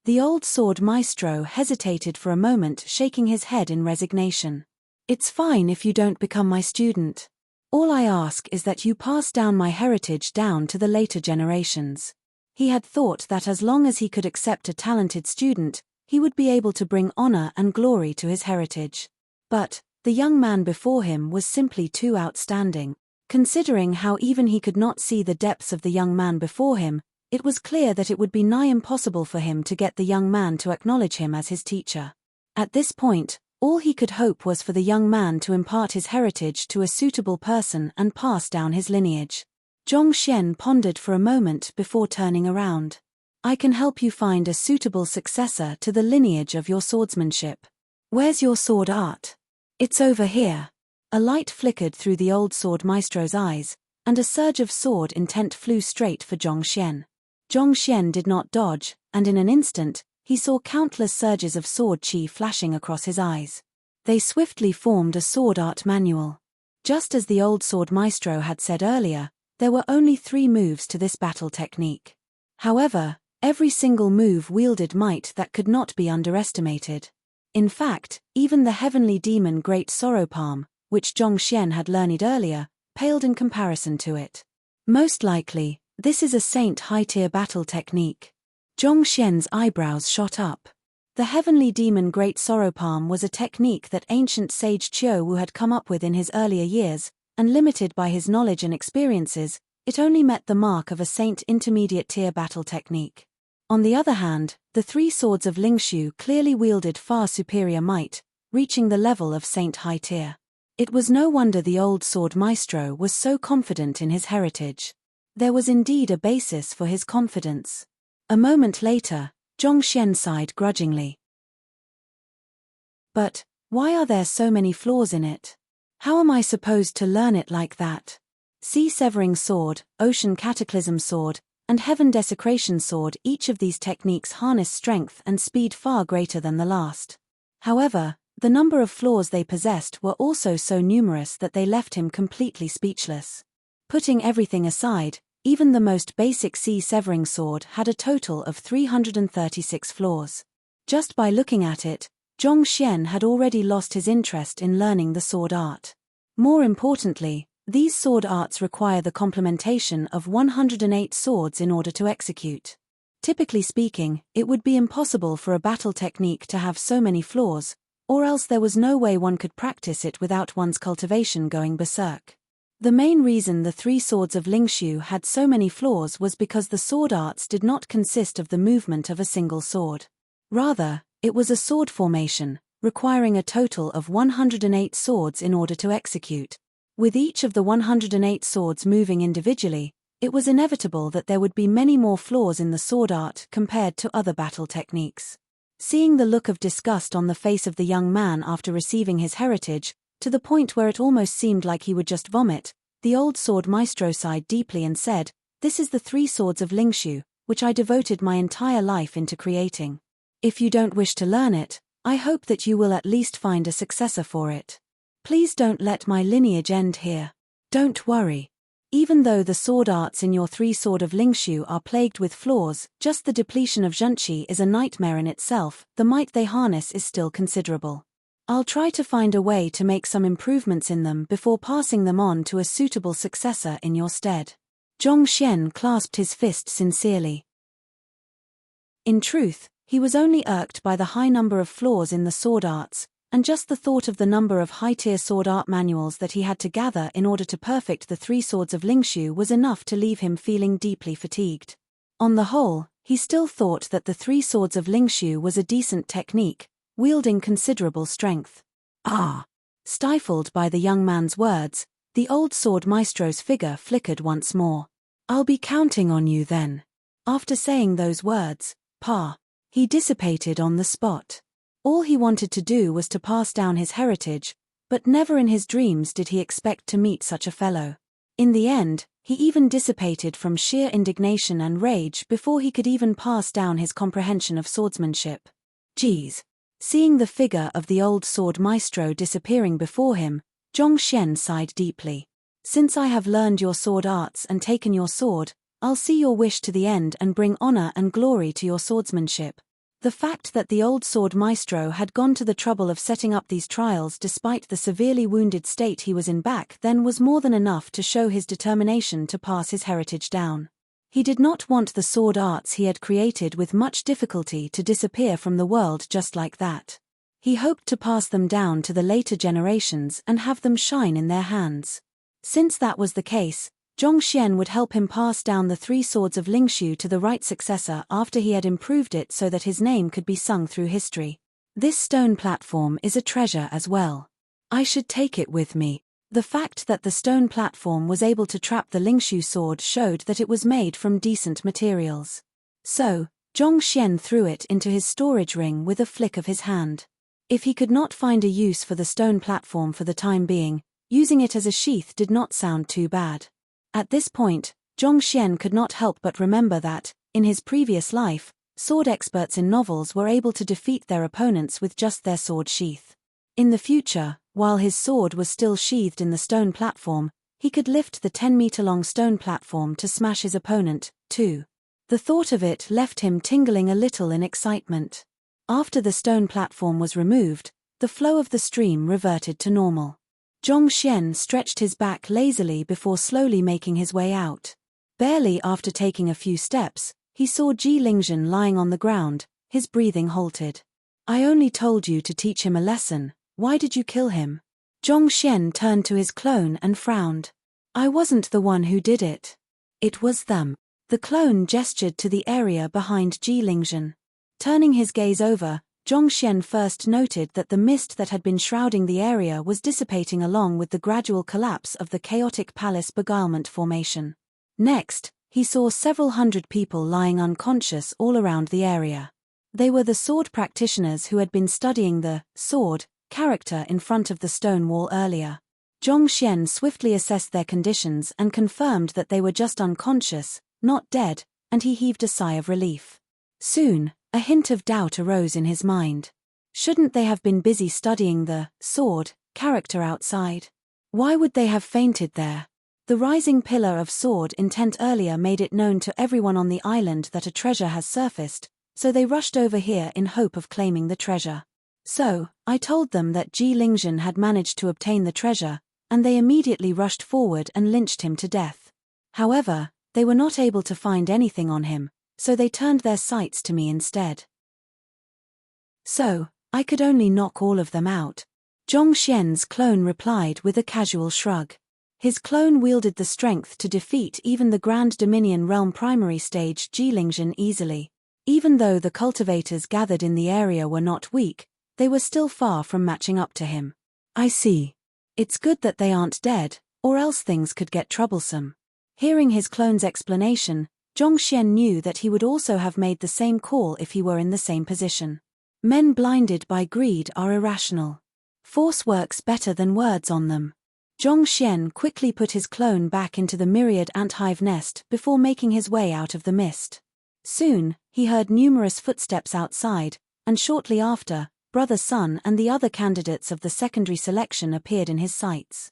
The old sword maestro hesitated for a moment, shaking his head in resignation. It's fine if you don't become my student. All I ask is that you pass down my heritage down to the later generations. He had thought that as long as he could accept a talented student, he would be able to bring honor and glory to his heritage. But the young man before him was simply too outstanding. Considering how even he could not see the depths of the young man before him, it was clear that it would be nigh impossible for him to get the young man to acknowledge him as his teacher. At this point, all he could hope was for the young man to impart his heritage to a suitable person and pass down his lineage. Zhongxian pondered for a moment before turning around. I can help you find a suitable successor to the lineage of your swordsmanship. Where's your sword art? It's over here. A light flickered through the old sword maestro's eyes, and a surge of sword intent flew straight for Zhongxian. Zhongxian did not dodge, and in an instant, he saw countless surges of sword chi flashing across his eyes. They swiftly formed a sword art manual. Just as the old sword maestro had said earlier, there were only 3 moves to this battle technique. However, every single move wielded might that could not be underestimated. In fact, even the heavenly demon Great Sorrow Palm, which Zhongxian had learned earlier, paled in comparison to it. Most likely, this is a saint high-tier battle technique. Zhongxian's eyebrows shot up. The heavenly demon Great Sorrow Palm was a technique that ancient sage Qiu Wu had come up with in his earlier years, and limited by his knowledge and experiences, it only met the mark of a saint intermediate-tier battle technique. On the other hand, the 3 swords of Lingshu clearly wielded far superior might, reaching the level of saint high tier. It was no wonder the old sword maestro was so confident in his heritage. There was indeed a basis for his confidence. A moment later, Zhongxian sighed grudgingly. But why are there so many flaws in it? How am I supposed to learn it like that? Sea-severing sword, ocean cataclysm sword, and heaven desecration sword, each of these techniques harness strength and speed far greater than the last. However, the number of flaws they possessed were also so numerous that they left him completely speechless. Putting everything aside, even the most basic sea-severing sword had a total of 336 flaws. Just by looking at it, Zhongxian had already lost his interest in learning the sword art. More importantly, these sword arts require the complementation of 108 swords in order to execute. Typically speaking, it would be impossible for a battle technique to have so many flaws, or else there was no way one could practice it without one's cultivation going berserk. The main reason the 3 swords of Lingshu had so many flaws was because the sword arts did not consist of the movement of a single sword. Rather, it was a sword formation, requiring a total of 108 swords in order to execute. With each of the 108 swords moving individually, it was inevitable that there would be many more flaws in the sword art compared to other battle techniques. Seeing the look of disgust on the face of the young man after receiving his heritage, to the point where it almost seemed like he would just vomit, the old sword maestro sighed deeply and said, "This is the 3 swords of Lingshu, which I devoted my entire life into creating. If you don't wish to learn it, I hope that you will at least find a successor for it. Please don't let my lineage end here. Don't worry. Even though the sword arts in your 3 sword of Lingshu are plagued with flaws, just the depletion of Zhenqi is a nightmare in itself, the might they harness is still considerable. I'll try to find a way to make some improvements in them before passing them on to a suitable successor in your stead." Zhongxian clasped his fist sincerely. In truth, he was only irked by the high number of flaws in the sword arts, and just the thought of the number of high-tier sword art manuals that he had to gather in order to perfect the 3 swords of Lingshu was enough to leave him feeling deeply fatigued. On the whole, he still thought that the 3 swords of Lingshu was a decent technique, wielding considerable strength. Ah! Stifled by the young man's words, the old sword maestro's figure flickered once more. "I'll be counting on you then." After saying those words, he dissipated on the spot. All he wanted to do was to pass down his heritage, but never in his dreams did he expect to meet such a fellow. In the end, he even dissipated from sheer indignation and rage before he could even pass down his comprehension of swordsmanship. Geez. Seeing the figure of the old sword maestro disappearing before him, Zhongxian sighed deeply. "Since I have learned your sword arts and taken your sword, I'll see your wish to the end and bring honor and glory to your swordsmanship. The fact that the old sword maestro had gone to the trouble of setting up these trials despite the severely wounded state he was in back then was more than enough to show his determination to pass his heritage down. He did not want the sword arts he had created with much difficulty to disappear from the world just like that. He hoped to pass them down to the later generations and have them shine in their hands. Since that was the case, Zhongxian would help him pass down the 3 swords of Lingshu to the right successor after he had improved it so that his name could be sung through history. This stone platform is a treasure as well. I should take it with me. The fact that the stone platform was able to trap the Lingshu sword showed that it was made from decent materials. So, Zhongxian threw it into his storage ring with a flick of his hand. If he could not find a use for the stone platform for the time being, using it as a sheath did not sound too bad. At this point, Zhongxian could not help but remember that, in his previous life, sword experts in novels were able to defeat their opponents with just their sword sheath. In the future, while his sword was still sheathed in the stone platform, he could lift the 10-meter-long stone platform to smash his opponent, too. The thought of it left him tingling a little in excitement. After the stone platform was removed, the flow of the stream reverted to normal. Zhongxian stretched his back lazily before slowly making his way out. Barely after taking a few steps, he saw Ji Lingzhen lying on the ground, his breathing halted. I only told you to teach him a lesson, why did you kill him? Zhongxian turned to his clone and frowned. I wasn't the one who did it. It was them. The clone gestured to the area behind Ji Lingzhen. Turning his gaze over, Zhongxian first noted that the mist that had been shrouding the area was dissipating along with the gradual collapse of the chaotic palace beguilement formation. Next, he saw several hundred people lying unconscious all around the area. They were the sword practitioners who had been studying the sword character in front of the stone wall earlier. Zhongxian swiftly assessed their conditions and confirmed that they were just unconscious, not dead, and he heaved a sigh of relief. Soon, a hint of doubt arose in his mind. Shouldn't they have been busy studying the sword character outside? Why would they have fainted there? The rising pillar of sword intent earlier made it known to everyone on the island that a treasure has surfaced, so they rushed over here in hope of claiming the treasure. So, I told them that Ji Lingzhen had managed to obtain the treasure, and they immediately rushed forward and lynched him to death. However, they were not able to find anything on him, so they turned their sights to me instead. So, I could only knock all of them out. Zhongxian's clone replied with a casual shrug. His clone wielded the strength to defeat even the Grand Dominion Realm primary stage Ji Lingzhen easily. Even though the cultivators gathered in the area were not weak, they were still far from matching up to him. I see. It's good that they aren't dead, or else things could get troublesome. Hearing his clone's explanation, Zhongxian knew that he would also have made the same call if he were in the same position. Men blinded by greed are irrational. Force works better than words on them. Zhongxian quickly put his clone back into the myriad ant-hive nest before making his way out of the mist. Soon, he heard numerous footsteps outside, and shortly after, Brother Sun and the other candidates of the secondary selection appeared in his sights.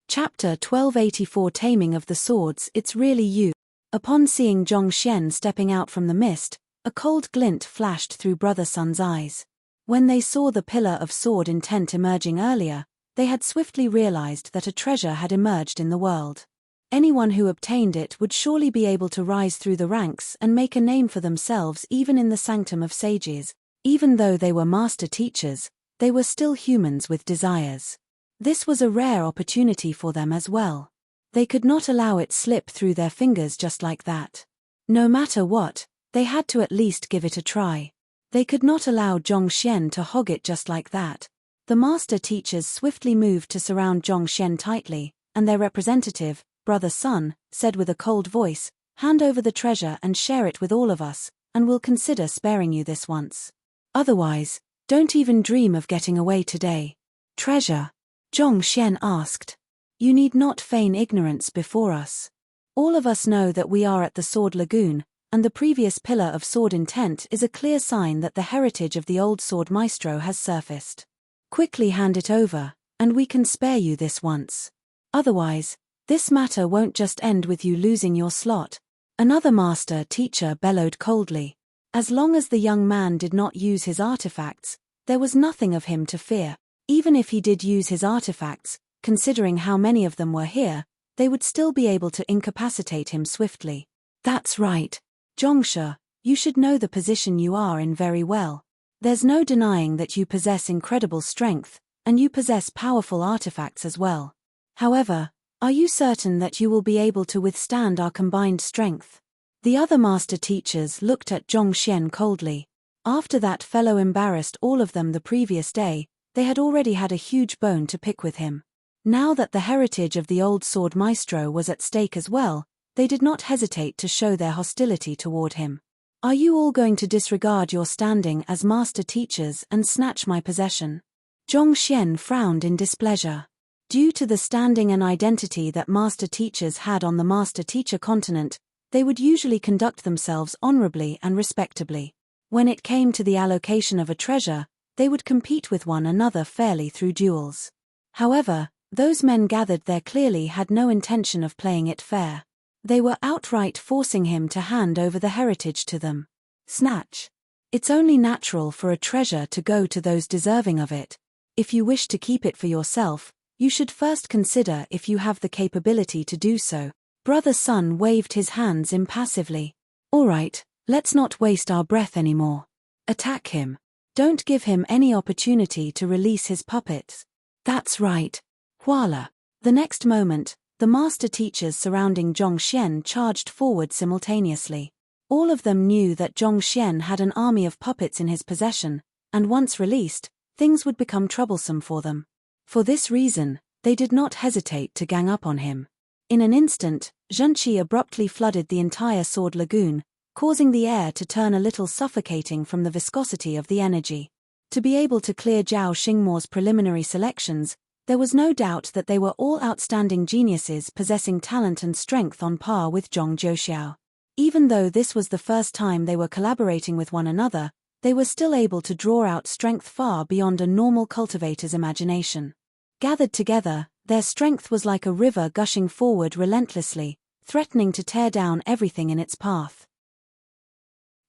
Chapter 1284 Taming of the Swords. It's really you. Upon seeing Zhongxian stepping out from the mist, a cold glint flashed through Brother Sun's eyes. When they saw the pillar of sword intent emerging earlier, they had swiftly realized that a treasure had emerged in the world. Anyone who obtained it would surely be able to rise through the ranks and make a name for themselves even in the sanctum of sages. Even though they were master teachers, they were still humans with desires. This was a rare opportunity for them as well. They could not allow it slip through their fingers just like that. No matter what, they had to at least give it a try. They could not allow Zhongxian to hog it just like that. The master teachers swiftly moved to surround Zhongxian tightly, and their representative, Brother Sun, said with a cold voice, "Hand over the treasure and share it with all of us, and we'll consider sparing you this once. Otherwise, don't even dream of getting away today." "Treasure?" Zhongxian asked. "You need not feign ignorance before us. All of us know that we are at the Sword Lagoon, and the previous pillar of sword intent is a clear sign that the heritage of the old sword maestro has surfaced. Quickly hand it over, and we can spare you this once. Otherwise, This matter won't just end with you losing your slot. Another master teacher bellowed coldly. As long as the young man did not use his artifacts, there was nothing of him to fear. Even if he did use his artifacts, considering how many of them were here, they would still be able to incapacitate him swiftly. That's right. Zhongshe, you should know the position you are in very well. There's no denying that you possess incredible strength, and you possess powerful artifacts as well. However, are you certain that you will be able to withstand our combined strength? The other master teachers looked at Zhongxian coldly. After that fellow embarrassed all of them the previous day, they had already had a huge bone to pick with him. Now that the heritage of the old sword maestro was at stake as well, they did not hesitate to show their hostility toward him. Are you all going to disregard your standing as master teachers and snatch my possession? Zhongxian frowned in displeasure. Due to the standing and identity that master teachers had on the master teacher continent, they would usually conduct themselves honorably and respectably. When it came to the allocation of a treasure, they would compete with one another fairly through duels. However, those men gathered there clearly had no intention of playing it fair. They were outright forcing him to hand over the heritage to them. Snatch. It's only natural for a treasure to go to those deserving of it. If you wish to keep it for yourself, you should first consider if you have the capability to do so. Brother Sun waved his hands impassively. All right, let's not waste our breath anymore. Attack him. Don't give him any opportunity to release his puppets. That's right. Voila. The next moment, the master teachers surrounding Zhongxian charged forward simultaneously. All of them knew that Zhongxian had an army of puppets in his possession, and once released, things would become troublesome for them. For this reason, they did not hesitate to gang up on him. In an instant, Zhenqi abruptly flooded the entire sword lagoon, causing the air to turn a little suffocating from the viscosity of the energy. To be able to clear Zhao Xingmo's preliminary selections, there was no doubt that they were all outstanding geniuses possessing talent and strength on par with Zhong Zhouxiao. Even though this was the first time they were collaborating with one another, they were still able to draw out strength far beyond a normal cultivator's imagination. Gathered together, their strength was like a river gushing forward relentlessly, threatening to tear down everything in its path.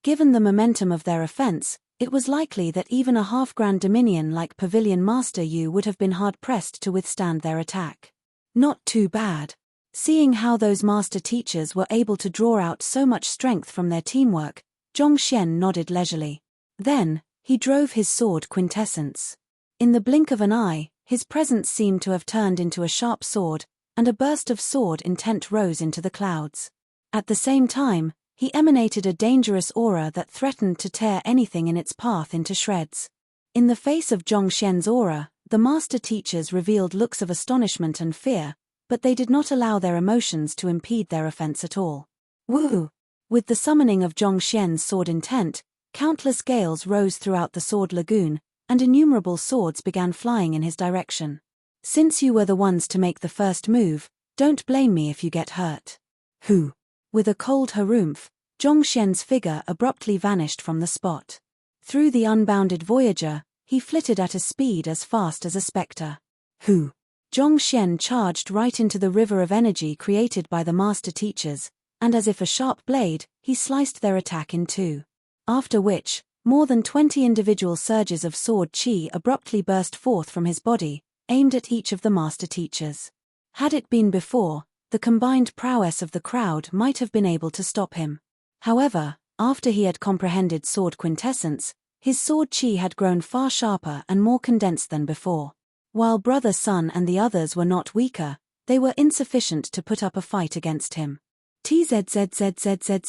Given the momentum of their offense, it was likely that even a half-grand dominion like Pavilion Master Yu would have been hard-pressed to withstand their attack. Not too bad. Seeing how those master teachers were able to draw out so much strength from their teamwork, Zhongxian nodded leisurely. Then, he drove his sword quintessence. In the blink of an eye, his presence seemed to have turned into a sharp sword, and a burst of sword intent rose into the clouds. At the same time, he emanated a dangerous aura that threatened to tear anything in its path into shreds. In the face of Zhongxian's aura, the master teachers revealed looks of astonishment and fear, but they did not allow their emotions to impede their offense at all. Woo! With the summoning of Zhongxian's sword intent, countless gales rose throughout the sword lagoon, and innumerable swords began flying in his direction. Since you were the ones to make the first move, don't blame me if you get hurt. Who? With a cold harumph, Zhongxian's figure abruptly vanished from the spot. Through the unbounded Voyager, he flitted at a speed as fast as a spectre. Who? Zhongxian charged right into the river of energy created by the master teachers, and as if a sharp blade, he sliced their attack in two. After which, more than 20 individual surges of sword chi abruptly burst forth from his body, aimed at each of the master teachers. Had it been before, the combined prowess of the crowd might have been able to stop him. However, after he had comprehended sword quintessence, his sword chi had grown far sharper and more condensed than before. While Brother Sun and the others were not weaker, they were insufficient to put up a fight against him. Tzzzzzzzzzzzz.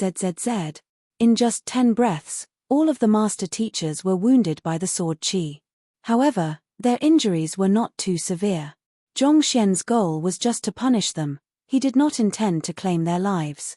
In just 10 breaths, all of the master teachers were wounded by the sword chi. However, their injuries were not too severe. Zhongxian's goal was just to punish them. He did not intend to claim their lives.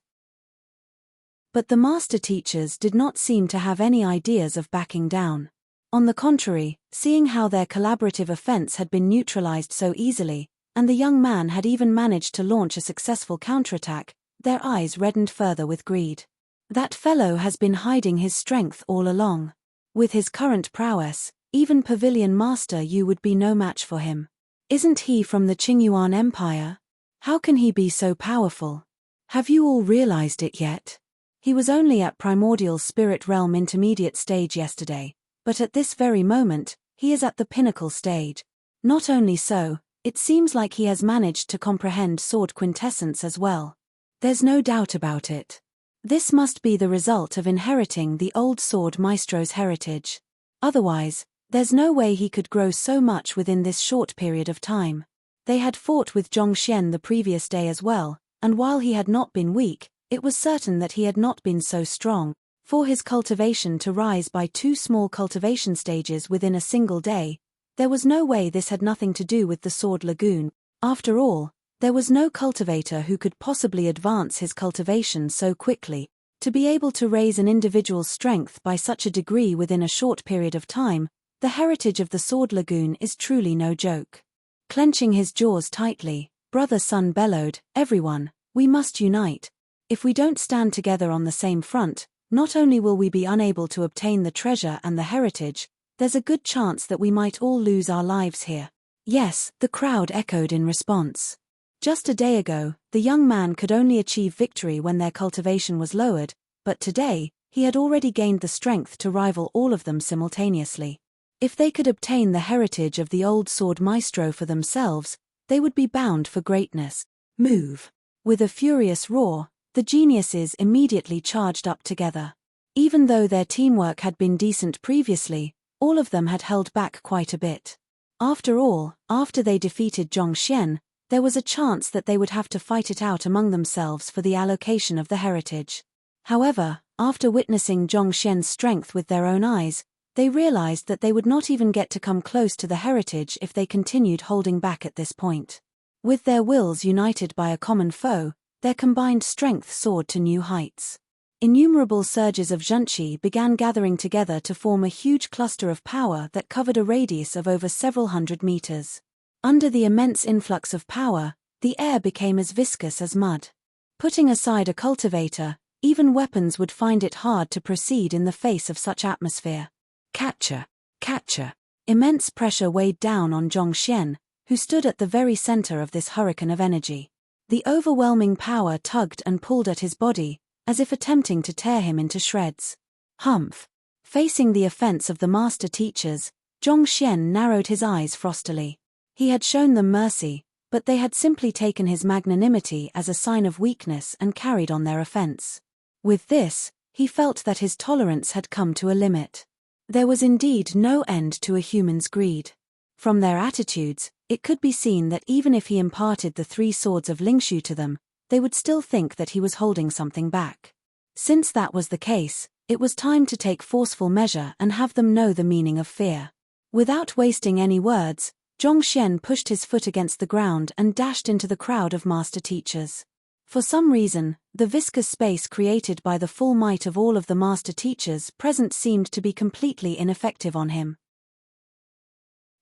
But the master teachers did not seem to have any ideas of backing down. On the contrary, seeing how their collaborative offense had been neutralized so easily, and the young man had even managed to launch a successful counterattack, their eyes reddened further with greed. That fellow has been hiding his strength all along. With his current prowess, even Pavilion Master Yu would be no match for him. Isn't he from the Qingyuan Empire? How can he be so powerful? Have you all realized it yet? He was only at primordial spirit realm intermediate stage yesterday, but at this very moment, he is at the pinnacle stage. Not only so, it seems like he has managed to comprehend sword quintessence as well. There's no doubt about it. This must be the result of inheriting the old sword maestro's heritage. Otherwise, there's no way he could grow so much within this short period of time. They had fought with Zhongxian the previous day as well, and while he had not been weak, it was certain that he had not been so strong. For his cultivation to rise by 2 small cultivation stages within a single day, there was no way this had nothing to do with the Sword Lagoon. After all, there was no cultivator who could possibly advance his cultivation so quickly. To be able to raise an individual's strength by such a degree within a short period of time, the heritage of the Sword Lagoon is truly no joke. Clenching his jaws tightly, Brother Sun bellowed, "Everyone, we must unite. If we don't stand together on the same front, not only will we be unable to obtain the treasure and the heritage, there's a good chance that we might all lose our lives here." Yes, the crowd echoed in response. Just a day ago, the young man could only achieve victory when their cultivation was lowered, but today, he had already gained the strength to rival all of them simultaneously. If they could obtain the heritage of the old sword maestro for themselves, they would be bound for greatness. Move! With a furious roar, the geniuses immediately charged up together. Even though their teamwork had been decent previously, all of them had held back quite a bit. After all, after they defeated Zhongxian, there was a chance that they would have to fight it out among themselves for the allocation of the heritage. However, after witnessing Zhongxian's strength with their own eyes, they realized that they would not even get to come close to the heritage if they continued holding back at this point. With their wills united by a common foe, their combined strength soared to new heights. Innumerable surges of zhenqi began gathering together to form a huge cluster of power that covered a radius of over several hundred meters. Under the immense influx of power, the air became as viscous as mud. Putting aside a cultivator, even weapons would find it hard to proceed in the face of such atmosphere. Catcher! Catcher! Immense pressure weighed down on Zhongxian, who stood at the very center of this hurricane of energy. The overwhelming power tugged and pulled at his body, as if attempting to tear him into shreds. Humph! Facing the offense of the master teachers, Zhongxian narrowed his eyes frostily. He had shown them mercy, but they had simply taken his magnanimity as a sign of weakness and carried on their offense. With this, he felt that his tolerance had come to a limit. There was indeed no end to a human's greed. From their attitudes, it could be seen that even if he imparted the 3 swords of Lingshu to them, they would still think that he was holding something back. Since that was the case, it was time to take forceful measure and have them know the meaning of fear. Without wasting any words, Zhongxian pushed his foot against the ground and dashed into the crowd of master teachers. For some reason, the viscous space created by the full might of all of the master teachers present seemed to be completely ineffective on him.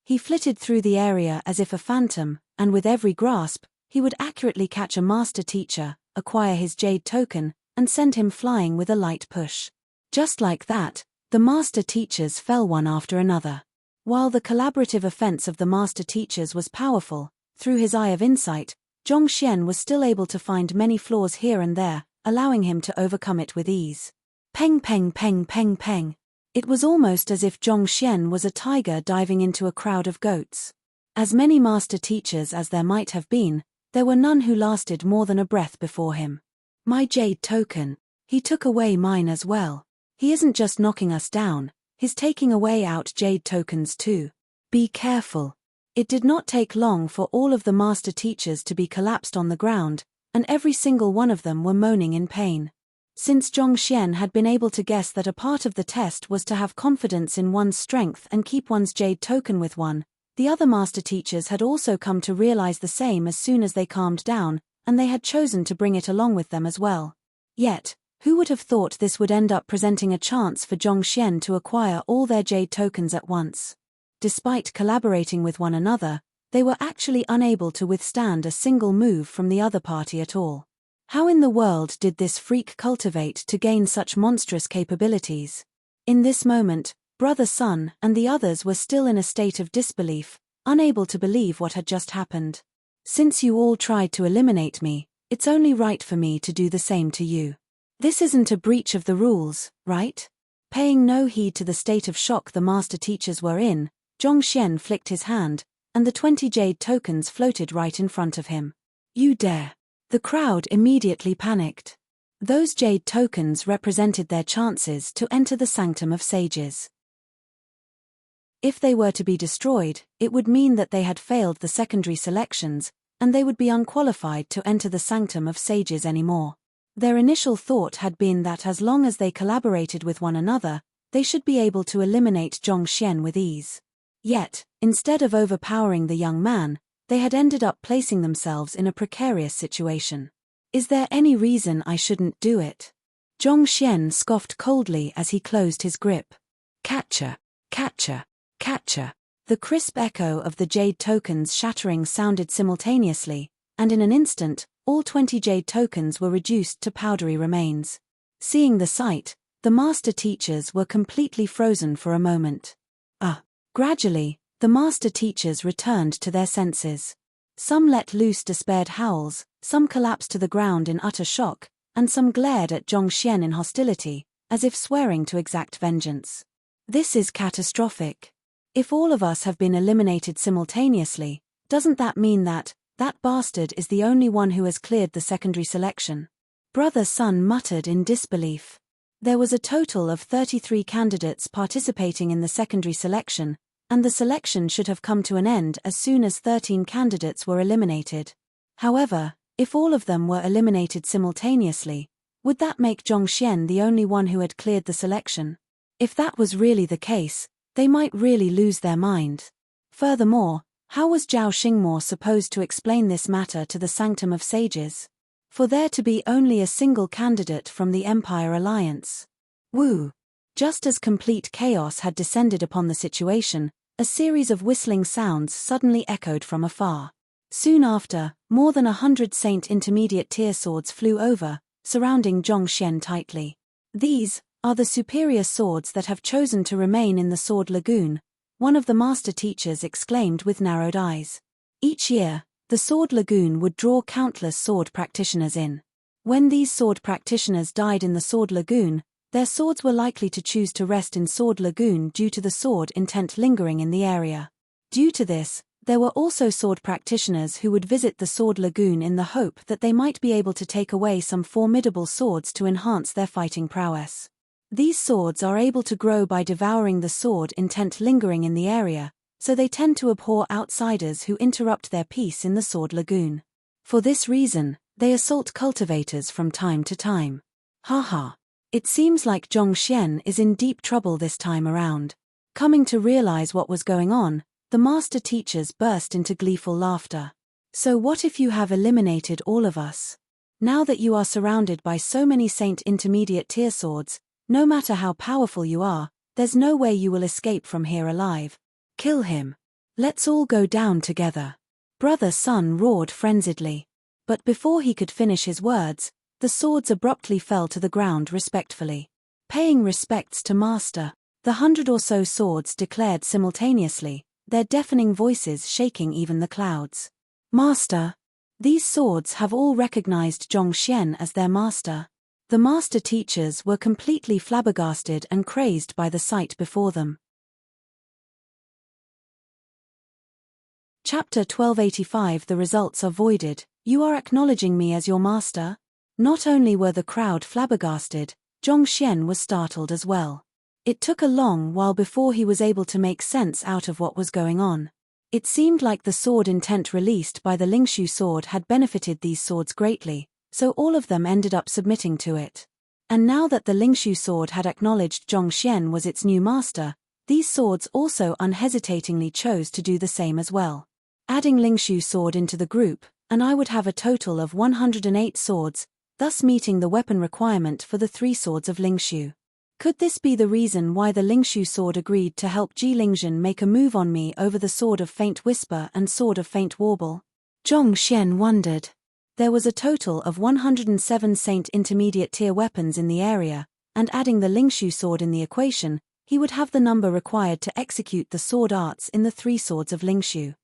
He flitted through the area as if a phantom, and with every grasp, he would accurately catch a master teacher, acquire his jade token, and send him flying with a light push. Just like that, the master teachers fell one after another. While the collaborative offense of the master teachers was powerful, through his eye of insight, Zhongxian was still able to find many flaws here and there, allowing him to overcome it with ease. Peng peng peng peng peng. It was almost as if Zhongxian was a tiger diving into a crowd of goats. As many master teachers as there might have been, there were none who lasted more than a breath before him. My jade token. He took away mine as well. He isn't just knocking us down, he's taking away out jade tokens too. Be careful. It did not take long for all of the master teachers to be collapsed on the ground, and every single one of them were moaning in pain. Since Zhongxian had been able to guess that a part of the test was to have confidence in one's strength and keep one's jade token with one, the other master teachers had also come to realize the same as soon as they calmed down, and they had chosen to bring it along with them as well. Yet, who would have thought this would end up presenting a chance for Zhongxian to acquire all their jade tokens at once? Despite collaborating with one another, they were actually unable to withstand a single move from the other party at all. How in the world did this freak cultivate to gain such monstrous capabilities? In this moment, Brother Sun and the others were still in a state of disbelief, unable to believe what had just happened. Since you all tried to eliminate me, it's only right for me to do the same to you. This isn't a breach of the rules, right? Paying no heed to the state of shock the master teachers were in, Zhongxian flicked his hand, and the 20 jade tokens floated right in front of him. You dare! The crowd immediately panicked. Those jade tokens represented their chances to enter the Sanctum of Sages. If they were to be destroyed, it would mean that they had failed the secondary selections, and they would be unqualified to enter the Sanctum of Sages anymore. Their initial thought had been that as long as they collaborated with one another, they should be able to eliminate Zhongxian with ease. Yet, instead of overpowering the young man, they had ended up placing themselves in a precarious situation. Is there any reason I shouldn't do it? Zhongxian scoffed coldly as he closed his grip. Catcher, catcher, catcher. The crisp echo of the jade tokens shattering sounded simultaneously, and in an instant, all 20 jade tokens were reduced to powdery remains. Seeing the sight, the master teachers were completely frozen for a moment. Gradually, the master teachers returned to their senses. Some let loose despaired howls, some collapsed to the ground in utter shock, and some glared at Zhongxian in hostility, as if swearing to exact vengeance. This is catastrophic. If all of us have been eliminated simultaneously, doesn't that mean that bastard is the only one who has cleared the secondary selection? Brother Sun muttered in disbelief. There was a total of 33 candidates participating in the secondary selection, and the selection should have come to an end as soon as 13 candidates were eliminated. However, if all of them were eliminated simultaneously, would that make Zhongxian the only one who had cleared the selection? If that was really the case, they might really lose their mind. Furthermore, how was Zhao Xingmo supposed to explain this matter to the Sanctum of Sages? For there to be only a single candidate from the Empire Alliance. Woo! Just as complete chaos had descended upon the situation, a series of whistling sounds suddenly echoed from afar. Soon after, more than 100 Saint Intermediate tier swords flew over, surrounding Zhongxian tightly. These are the superior swords that have chosen to remain in the Sword Lagoon, one of the master teachers exclaimed with narrowed eyes. Each year, the Sword Lagoon would draw countless sword practitioners in. When these sword practitioners died in the Sword Lagoon, their swords were likely to choose to rest in Sword Lagoon due to the sword intent lingering in the area. Due to this, there were also sword practitioners who would visit the Sword Lagoon in the hope that they might be able to take away some formidable swords to enhance their fighting prowess. These swords are able to grow by devouring the sword intent lingering in the area, so they tend to abhor outsiders who interrupt their peace in the Sword Lagoon. For this reason, they assault cultivators from time to time. Haha. It seems like Zhongxian is in deep trouble this time around. Coming to realize what was going on, the master teachers burst into gleeful laughter. So what if you have eliminated all of us? Now that you are surrounded by so many Saint Intermediate tier swords, no matter how powerful you are, there's no way you will escape from here alive. Kill him. Let's all go down together. Brother Sun roared frenziedly. But before he could finish his words, the swords abruptly fell to the ground respectfully. Paying respects to Master, the 100 or so swords declared simultaneously, their deafening voices shaking even the clouds. Master! These swords have all recognized Zhongxian as their master. The master teachers were completely flabbergasted and crazed by the sight before them. Chapter 1285. The results are voided. You are acknowledging me as your master? Not only were the crowd flabbergasted, Zhongxian was startled as well. It took a long while before he was able to make sense out of what was going on. It seemed like the sword intent released by the Lingshu sword had benefited these swords greatly, so all of them ended up submitting to it. And now that the Lingshu sword had acknowledged Zhongxian was its new master, these swords also unhesitatingly chose to do the same as well. Adding Lingshu sword into the group, and I would have a total of 108 swords, thus meeting the weapon requirement for the 3 swords of Lingshu. Could this be the reason why the Lingshu sword agreed to help Ji Lingzhen make a move on me over the Sword of Faint Whisper and Sword of Faint Warble? Zhongxian wondered. There was a total of 107 Saint Intermediate tier weapons in the area, and adding the Lingshu sword in the equation, he would have the number required to execute the sword arts in the 3 swords of Lingshu.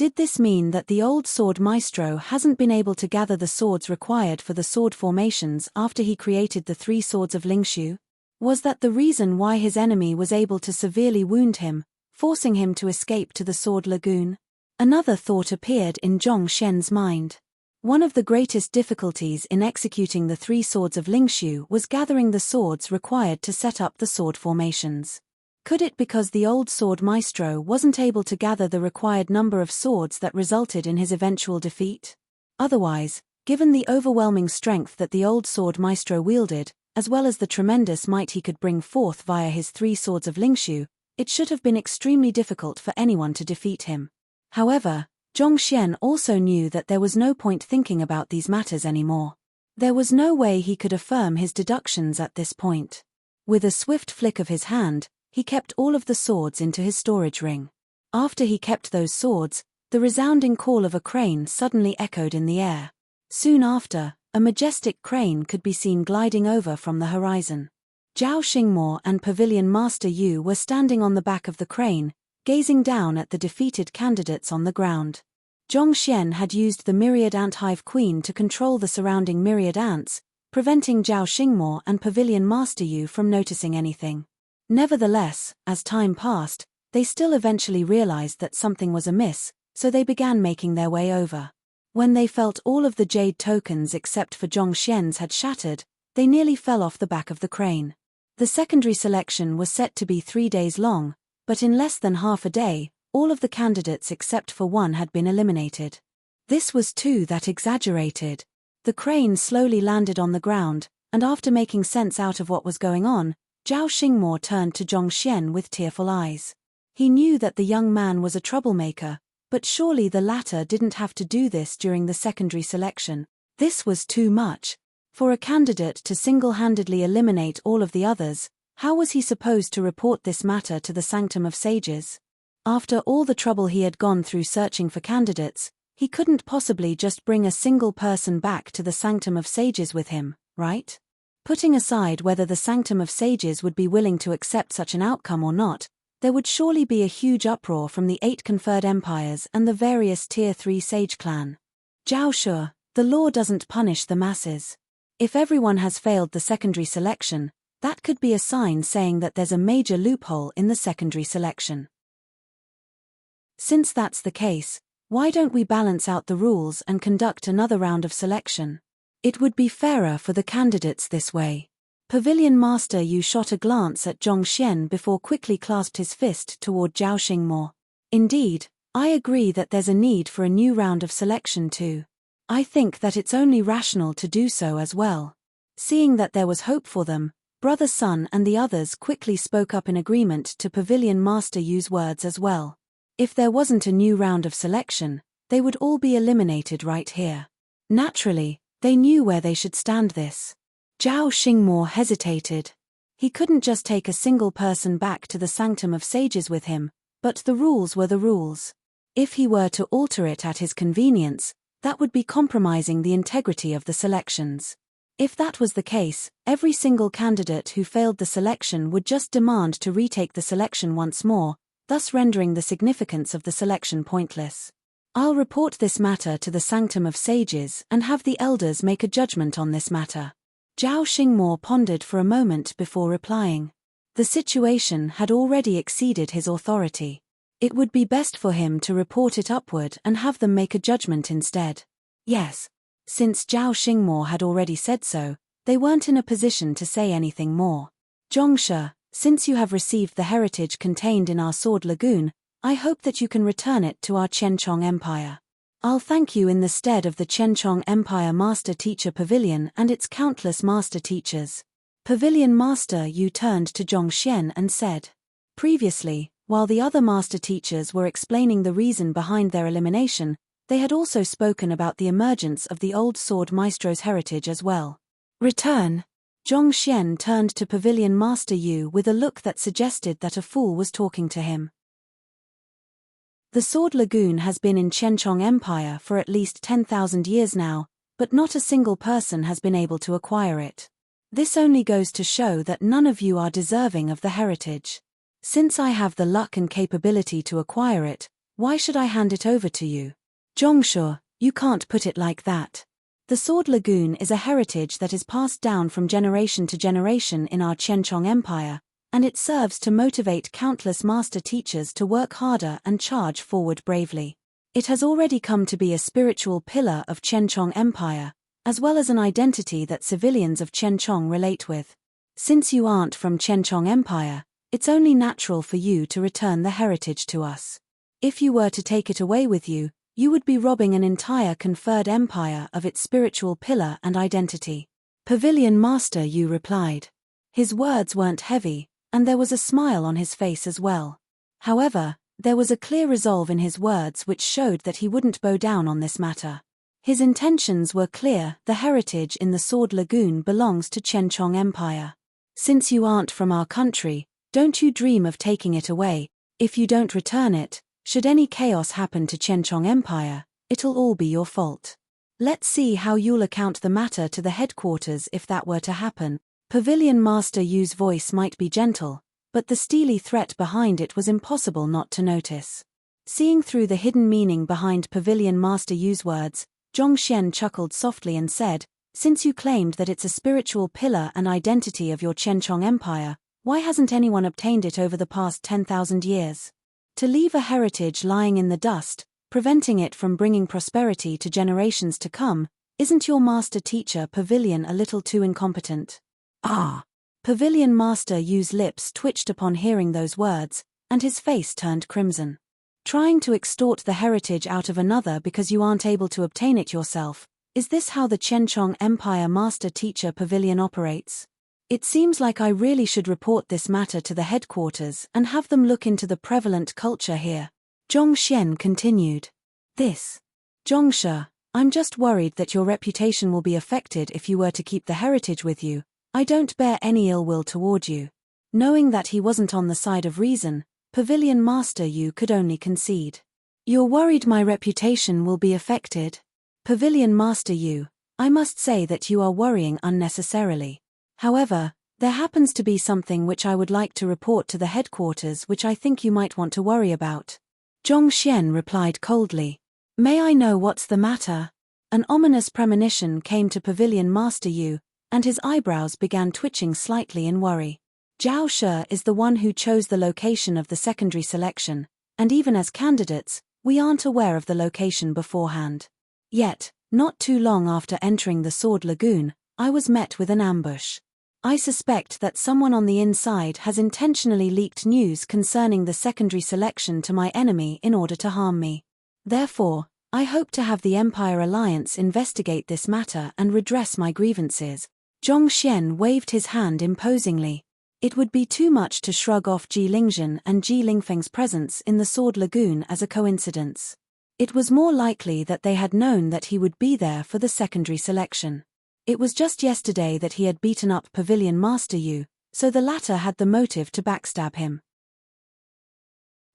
Did this mean that the old sword maestro hasn't been able to gather the swords required for the sword formations after he created the 3 swords of Lingshu? Was that the reason why his enemy was able to severely wound him, forcing him to escape to the sword lagoon? Another thought appeared in Zhong Xian's mind. One of the greatest difficulties in executing the 3 swords of Lingshu was gathering the swords required to set up the sword formations. Could it be because the old sword maestro wasn't able to gather the required number of swords that resulted in his eventual defeat? Otherwise, given the overwhelming strength that the old sword maestro wielded, as well as the tremendous might he could bring forth via his 3 swords of Lingshu, it should have been extremely difficult for anyone to defeat him. However, Zhong Xian also knew that there was no point thinking about these matters anymore. There was no way he could affirm his deductions at this point. With a swift flick of his hand, he kept all of the swords into his storage ring. After he kept those swords, the resounding call of a crane suddenly echoed in the air. Soon after, a majestic crane could be seen gliding over from the horizon. Zhao Xingmo and Pavilion Master Yu were standing on the back of the crane, gazing down at the defeated candidates on the ground. Zhong Xian had used the myriad ant hive queen to control the surrounding myriad ants, preventing Zhao Xingmo and Pavilion Master Yu from noticing anything. Nevertheless, as time passed, they still eventually realized that something was amiss, so they began making their way over. When they felt all of the jade tokens except for Zhong Xian's had shattered, they nearly fell off the back of the crane. The secondary selection was set to be 3 days long, but in less than half a day, all of the candidates except for one had been eliminated. This was too that exaggerated. The crane slowly landed on the ground, and after making sense out of what was going on, Zhao Xingmo turned to Zhong Xian with tearful eyes. He knew that the young man was a troublemaker, but surely the latter didn't have to do this during the secondary selection. This was too much. For a candidate to single-handedly eliminate all of the others, how was he supposed to report this matter to the Sanctum of Sages? After all the trouble he had gone through searching for candidates, he couldn't possibly just bring a single person back to the Sanctum of Sages with him, right? Putting aside whether the Sanctum of Sages would be willing to accept such an outcome or not, there would surely be a huge uproar from the 8 conferred empires and the various Tier 3 sage clan. Zhao Shu, the law doesn't punish the masses. If everyone has failed the secondary selection, that could be a sign saying that there's a major loophole in the secondary selection. Since that's the case, why don't we balance out the rules and conduct another round of selection? It would be fairer for the candidates this way. Pavilion Master Yu shot a glance at Zhong Xian before quickly clasped his fist toward Zhao Xingmo. Indeed, I agree that there's a need for a new round of selection too. I think that it's only rational to do so as well. Seeing that there was hope for them, Brother Sun and the others quickly spoke up in agreement to Pavilion Master Yu's words as well. If there wasn't a new round of selection, they would all be eliminated right here. Naturally, they knew where they should stand this. Zhao Xingmo hesitated. He couldn't just take a single person back to the Sanctum of Sages with him, but the rules were the rules. If he were to alter it at his convenience, that would be compromising the integrity of the selections. If that was the case, every single candidate who failed the selection would just demand to retake the selection once more, thus rendering the significance of the selection pointless. I'll report this matter to the Sanctum of Sages and have the elders make a judgment on this matter. Zhao Xingmo pondered for a moment before replying. The situation had already exceeded his authority. It would be best for him to report it upward and have them make a judgment instead. Yes. Since Zhao Xingmo had already said so, they weren't in a position to say anything more. Zhongshe, since you have received the heritage contained in our Sword Lagoon, I hope that you can return it to our Qianchong Empire. I'll thank you in the stead of the Qianchong Empire Master Teacher Pavilion and its countless master teachers. Pavilion Master Yu turned to Zhong Xian and said. Previously, while the other master teachers were explaining the reason behind their elimination, they had also spoken about the emergence of the old sword maestro's heritage as well. Return. Zhong Xian turned to Pavilion Master Yu with a look that suggested that a fool was talking to him. The Sword Lagoon has been in Qianchong Empire for at least 10,000 years now, but not a single person has been able to acquire it. This only goes to show that none of you are deserving of the heritage. Since I have the luck and capability to acquire it, Why should I hand it over to you? Zhongshe, you can't put it like that. The Sword Lagoon is a heritage that is passed down from generation to generation in our Qianchong Empire, and it serves to motivate countless master teachers to work harder and charge forward bravely. It has already come to be a spiritual pillar of Qianchong Empire, as well as an identity that civilians of Qianchong relate with. Since you aren't from Qianchong Empire, it's only natural for you to return the heritage to us. If you were to take it away with you, you would be robbing an entire conferred empire of its spiritual pillar and identity. Pavilion Master Yu replied. His words weren't heavy, and there was a smile on his face as well. However, there was a clear resolve in his words which showed that he wouldn't bow down on this matter. His intentions were clear: the heritage in the Sword Lagoon belongs to Qianchong Empire. Since you aren't from our country, don't you dream of taking it away. If you don't return it, should any chaos happen to Qianchong Empire, it'll all be your fault. Let's see how you'll account the matter to the headquarters if that were to happen. Pavilion Master Yu's voice might be gentle, but the steely threat behind it was impossible not to notice. Seeing through the hidden meaning behind Pavilion Master Yu's words, Zhongshen chuckled softly and said, "Since you claimed that it's a spiritual pillar and identity of your Qianchong Empire, why hasn't anyone obtained it over the past 10,000 years? To leave a heritage lying in the dust, preventing it from bringing prosperity to generations to come, isn't your master teacher Pavilion a little too incompetent?" Ah! Pavilion Master Yu's lips twitched upon hearing those words, and his face turned crimson. Trying to extort the heritage out of another because you aren't able to obtain it yourself, is this how the Qianchong Empire Master Teacher Pavilion operates? It seems like I really should report this matter to the headquarters and have them look into the prevalent culture here. Zhongshen continued. Zhongshe, I'm just worried that your reputation will be affected if you were to keep the heritage with you. I don't bear any ill will toward you. Knowing that he wasn't on the side of reason, Pavilion Master Yu could only concede. You're worried my reputation will be affected? Pavilion Master Yu, I must say that you are worrying unnecessarily. However, there happens to be something which I would like to report to the headquarters which I think you might want to worry about. Zhongshen replied coldly. May I know what's the matter? An ominous premonition came to Pavilion Master Yu, and his eyebrows began twitching slightly in worry. Zhao Shi is the one who chose the location of the secondary selection, and even as candidates, we aren't aware of the location beforehand. Yet, not too long after entering the Sword Lagoon, I was met with an ambush. I suspect that someone on the inside has intentionally leaked news concerning the secondary selection to my enemy in order to harm me. Therefore, I hope to have the Empire Alliance investigate this matter and redress my grievances. Zhongshen waved his hand imposingly. It would be too much to shrug off Ji Lingjun and Ji Lingfeng's presence in the Sword Lagoon as a coincidence. It was more likely that they had known that he would be there for the secondary selection. It was just yesterday that he had beaten up Pavilion Master Yu, so the latter had the motive to backstab him.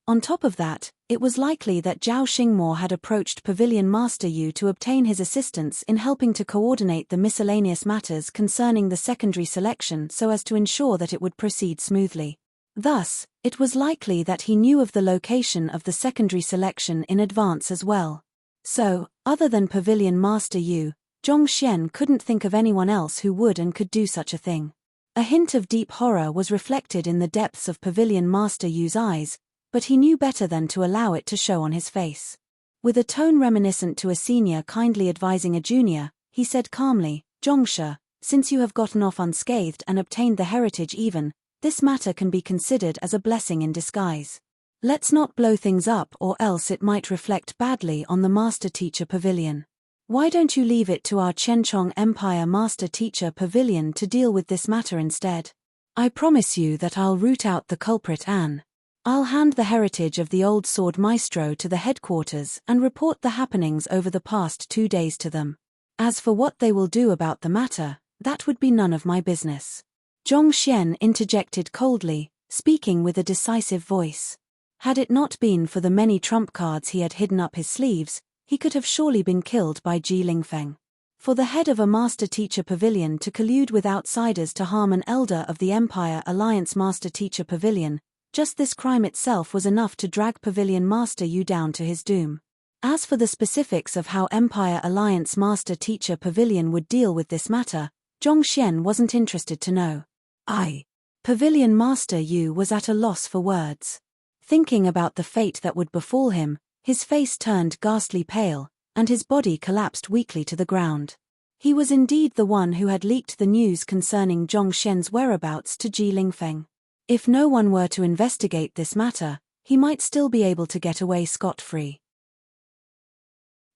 On top of that, it was likely that Zhao Xingmo had approached Pavilion Master Yu to obtain his assistance in helping to coordinate the miscellaneous matters concerning the secondary selection so as to ensure that it would proceed smoothly. Thus, it was likely that he knew of the location of the secondary selection in advance as well. So, other than Pavilion Master Yu, Zhongshen couldn't think of anyone else who would and could do such a thing. A hint of deep horror was reflected in the depths of Pavilion Master Yu's eyes, but he knew better than to allow it to show on his face. With a tone reminiscent to a senior kindly advising a junior, he said calmly, Zhongshe, since you have gotten off unscathed and obtained the heritage even, this matter can be considered as a blessing in disguise. Let's not blow things up or else it might reflect badly on the Master Teacher Pavilion. Why don't you leave it to our Qianchong Empire Master Teacher Pavilion to deal with this matter instead? I promise you that I'll root out the culprit and I'll hand the heritage of the old sword maestro to the headquarters and report the happenings over the past 2 days to them. As for what they will do about the matter, that would be none of my business. Zhongshen interjected coldly, speaking with a decisive voice. Had it not been for the many trump cards he had hidden up his sleeves, he could have surely been killed by Ji Lingfeng. For the head of a Master Teacher Pavilion to collude with outsiders to harm an elder of the Empire Alliance Master Teacher Pavilion, just this crime itself was enough to drag Pavilion Master Yu down to his doom. As for the specifics of how Empire Alliance Master Teacher Pavilion would deal with this matter, Zhongxian wasn't interested to know. Pavilion Master Yu was at a loss for words. Thinking about the fate that would befall him, his face turned ghastly pale, and his body collapsed weakly to the ground. He was indeed the one who had leaked the news concerning Zhongxian's whereabouts to Ji Lingfeng. If no one were to investigate this matter, he might still be able to get away scot-free.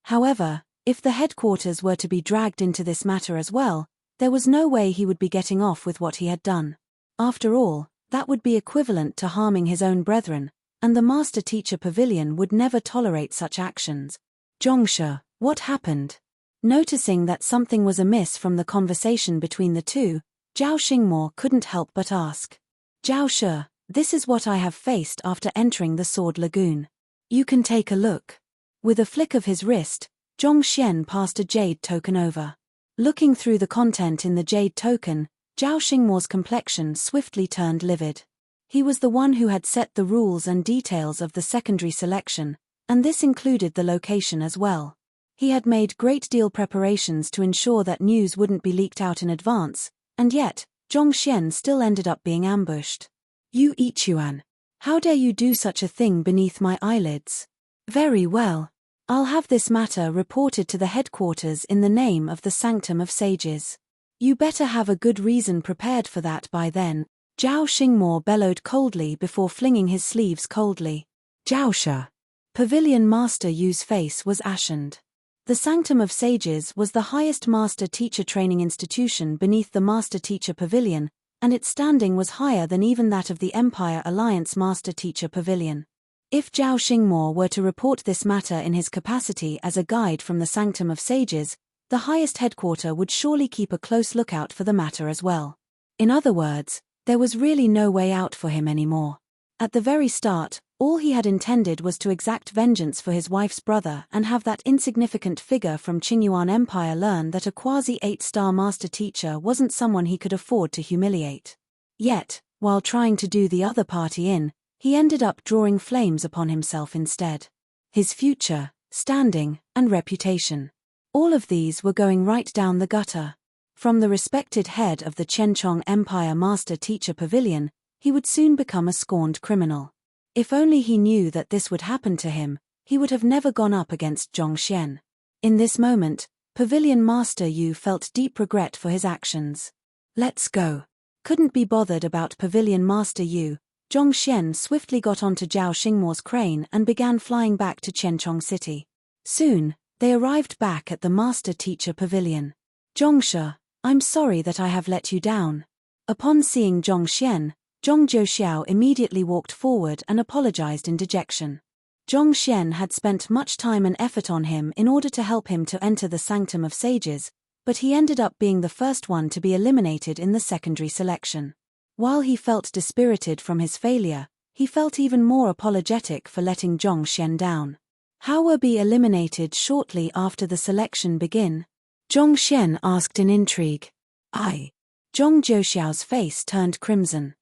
However, if the headquarters were to be dragged into this matter as well, there was no way he would be getting off with what he had done. After all, that would be equivalent to harming his own brethren, and the Master Teacher Pavilion would never tolerate such actions. Zhongshe, what happened? Noticing that something was amiss from the conversation between the two, Zhao Xingmo couldn't help but ask. Zhao Shi, this is what I have faced after entering the Sword Lagoon. You can take a look. With a flick of his wrist, Zhongxian passed a jade token over. Looking through the content in the jade token, Zhao Xingmo's complexion swiftly turned livid. He was the one who had set the rules and details of the secondary selection, and this included the location as well. He had made great deal preparations to ensure that news wouldn't be leaked out in advance, and yet, Zhongxian still ended up being ambushed. You Ichuan. How dare you do such a thing beneath my eyelids? Very well. I'll have this matter reported to the headquarters in the name of the Sanctum of Sages. You better have a good reason prepared for that by then. Zhao Xingmo bellowed coldly before flinging his sleeves coldly. Zhao Shi. Pavilion Master Yu's face was ashened. The Sanctum of Sages was the highest master-teacher training institution beneath the Master Teacher Pavilion, and its standing was higher than even that of the Empire Alliance Master Teacher Pavilion. If Zhao Xingmo were to report this matter in his capacity as a guide from the Sanctum of Sages, the highest headquarter would surely keep a close lookout for the matter as well. In other words, there was really no way out for him anymore. At the very start, all he had intended was to exact vengeance for his wife's brother and have that insignificant figure from Qingyuan Empire learn that a quasi-8-star master teacher wasn't someone he could afford to humiliate. Yet, while trying to do the other party in, he ended up drawing flames upon himself instead. His future, standing, and reputation. All of these were going right down the gutter. From the respected head of the Chenchong Empire Master Teacher Pavilion, he would soon become a scorned criminal. If only he knew that this would happen to him, he would have never gone up against Zhongxian. In this moment, Pavilion Master Yu felt deep regret for his actions. Let's go. Couldn't be bothered about Pavilion Master Yu, Zhongxian swiftly got onto Zhao Xingmo's crane and began flying back to Chenchong City. Soon, they arrived back at the Master Teacher Pavilion. Zhongshe, I'm sorry that I have let you down. Upon seeing Zhongxian, Zhong Jiuxiao immediately walked forward and apologized in dejection. Zhongxian had spent much time and effort on him in order to help him to enter the Sanctum of Sages, but he ended up being the first one to be eliminated in the secondary selection. While he felt dispirited from his failure, he felt even more apologetic for letting Zhongxian down. How were be eliminated shortly after the selection begin? Zhongxian asked in intrigue. Zhong Jiuxiao's face turned crimson.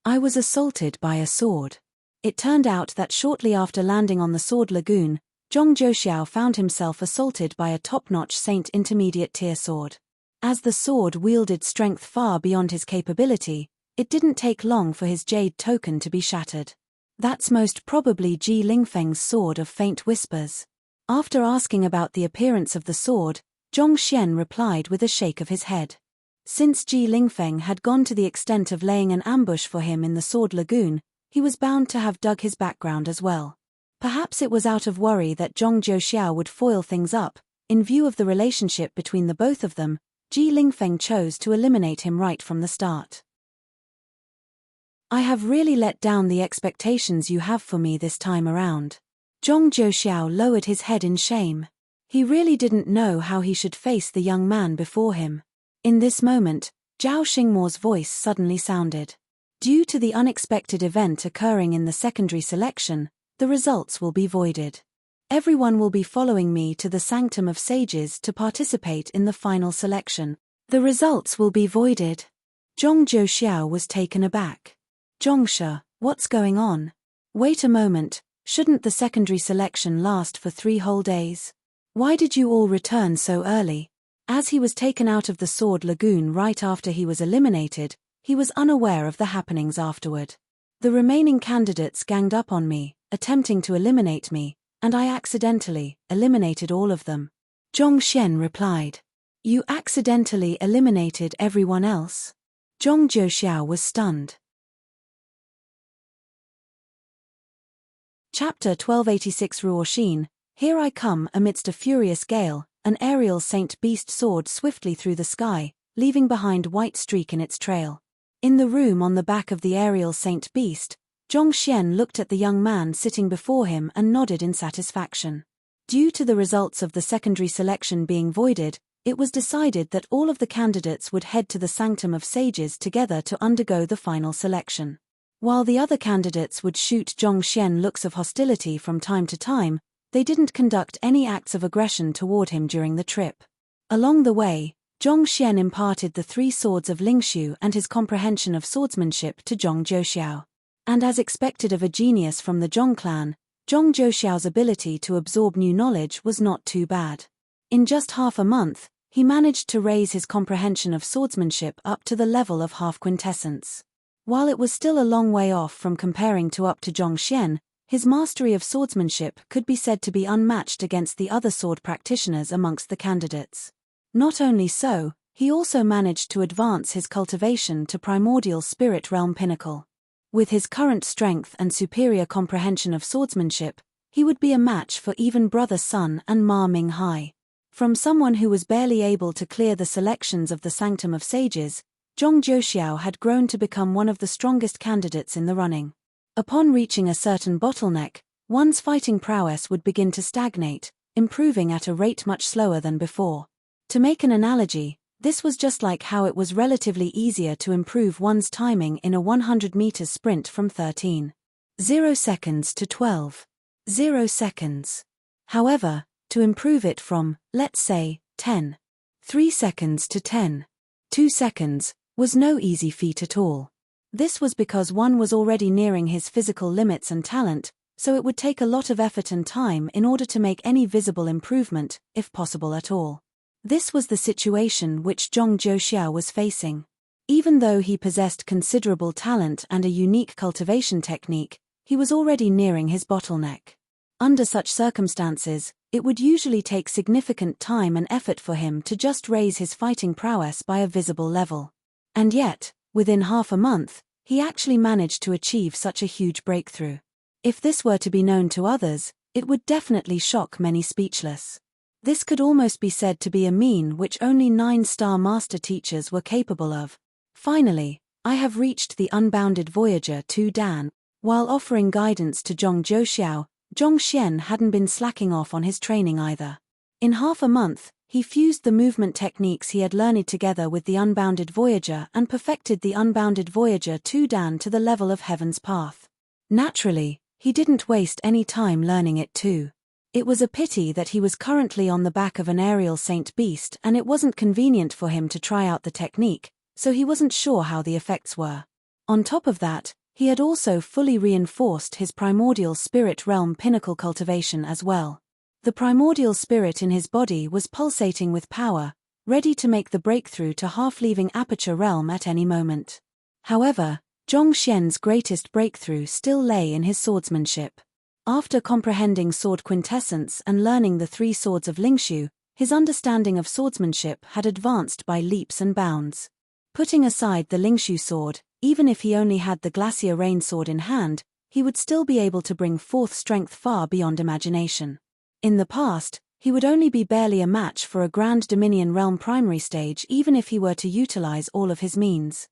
I was assaulted by a sword. It turned out that shortly after landing on the Sword Lagoon, Zhong Jiuxiao found himself assaulted by a top-notch Saint Intermediate tier sword. As the sword wielded strength far beyond his capability, it didn't take long for his jade token to be shattered. That's most probably Ji Lingfeng's sword of faint whispers. After asking about the appearance of the sword, Zhongxian replied with a shake of his head. Since Ji Lingfeng had gone to the extent of laying an ambush for him in the Sword Lagoon, he was bound to have dug his background as well. Perhaps it was out of worry that Zhong Jiuxiao would foil things up. In view of the relationship between the both of them, Ji Lingfeng chose to eliminate him right from the start. I have really let down the expectations you have for me this time around. Zhong Jiuxiao lowered his head in shame. He really didn't know how he should face the young man before him. In this moment, Zhao Xingmo's voice suddenly sounded. Due to the unexpected event occurring in the secondary selection, the results will be voided. Everyone will be following me to the Sanctum of Sages to participate in the final selection. The results will be voided. Zhong Jiuxiao was taken aback. Zhongshe, What's going on? Wait a moment, shouldn't the secondary selection last for 3 whole days? Why did you all return so early? As he was taken out of the Sword Lagoon right after he was eliminated, he was unaware of the happenings afterward. The remaining candidates ganged up on me, attempting to eliminate me, and I accidentally eliminated all of them. Zhong Xian replied. You accidentally eliminated everyone else? Zhong Jiuxiao was stunned. Chapter 1286 Ruoxin. Here I come amidst a furious gale, an aerial saint beast soared swiftly through the sky, leaving behind white streak in its trail. In the room on the back of the aerial saint beast, Zhong Xian looked at the young man sitting before him and nodded in satisfaction. Due to the results of the secondary selection being voided, it was decided that all of the candidates would head to the Sanctum of Sages together to undergo the final selection. While the other candidates would shoot Zhong Xian looks of hostility from time to time, they didn't conduct any acts of aggression toward him during the trip. Along the way, Zhong Xian imparted the 3 swords of Lingshu and his comprehension of swordsmanship to Zhong Jiuxiao. And as expected of a genius from the Zhong clan, Zhong Jiuxiao's ability to absorb new knowledge was not too bad. In just half a month, he managed to raise his comprehension of swordsmanship up to the level of half quintessence. While it was still a long way off from comparing to up to Zhong Xian, his mastery of swordsmanship could be said to be unmatched against the other sword practitioners amongst the candidates. Not only so, he also managed to advance his cultivation to primordial spirit realm pinnacle. With his current strength and superior comprehension of swordsmanship, he would be a match for even Brother Sun and Ma Ming Hai. From someone who was barely able to clear the selections of the Sanctum of Sages, Zhong Jiuxiao had grown to become one of the strongest candidates in the running. Upon reaching a certain bottleneck, one's fighting prowess would begin to stagnate, improving at a rate much slower than before. To make an analogy, this was just like how it was relatively easier to improve one's timing in a 100 meters sprint from 13.0 seconds to 12.0 seconds. However, to improve it from, let's say, 10.3 seconds to 10.2 seconds, was no easy feat at all. This was because one was already nearing his physical limits and talent, so it would take a lot of effort and time in order to make any visible improvement, if possible at all. This was the situation which Zhong Jiuxiao was facing. Even though he possessed considerable talent and a unique cultivation technique, he was already nearing his bottleneck. Under such circumstances, it would usually take significant time and effort for him to just raise his fighting prowess by a visible level. And yet, within half a month, he actually managed to achieve such a huge breakthrough. If this were to be known to others, it would definitely shock many speechless. This could almost be said to be a mean which only 9-star master teachers were capable of. Finally, I have reached the unbounded Voyager 2 Dan. While offering guidance to Zhong Jiuxiao, Zhong Xian hadn't been slacking off on his training either. In half a month, he fused the movement techniques he had learned together with the unbounded Voyager and perfected the unbounded Voyager 2 Dan to the level of Heaven's Path. Naturally, he didn't waste any time learning it too. It was a pity that he was currently on the back of an aerial saint beast and it wasn't convenient for him to try out the technique, so he wasn't sure how the effects were. On top of that, he had also fully reinforced his primordial spirit realm pinnacle cultivation as well. The primordial spirit in his body was pulsating with power, ready to make the breakthrough to half-leaving aperture realm at any moment. However, Zhong Xian's greatest breakthrough still lay in his swordsmanship. After comprehending sword quintessence and learning the 3 swords of Lingshu, his understanding of swordsmanship had advanced by leaps and bounds. Putting aside the Lingshu sword, even if he only had the Glacier Rain sword in hand, he would still be able to bring forth strength far beyond imagination. In the past, he would only be barely a match for a Grand Dominion Realm primary stage even if he were to utilize all of his means.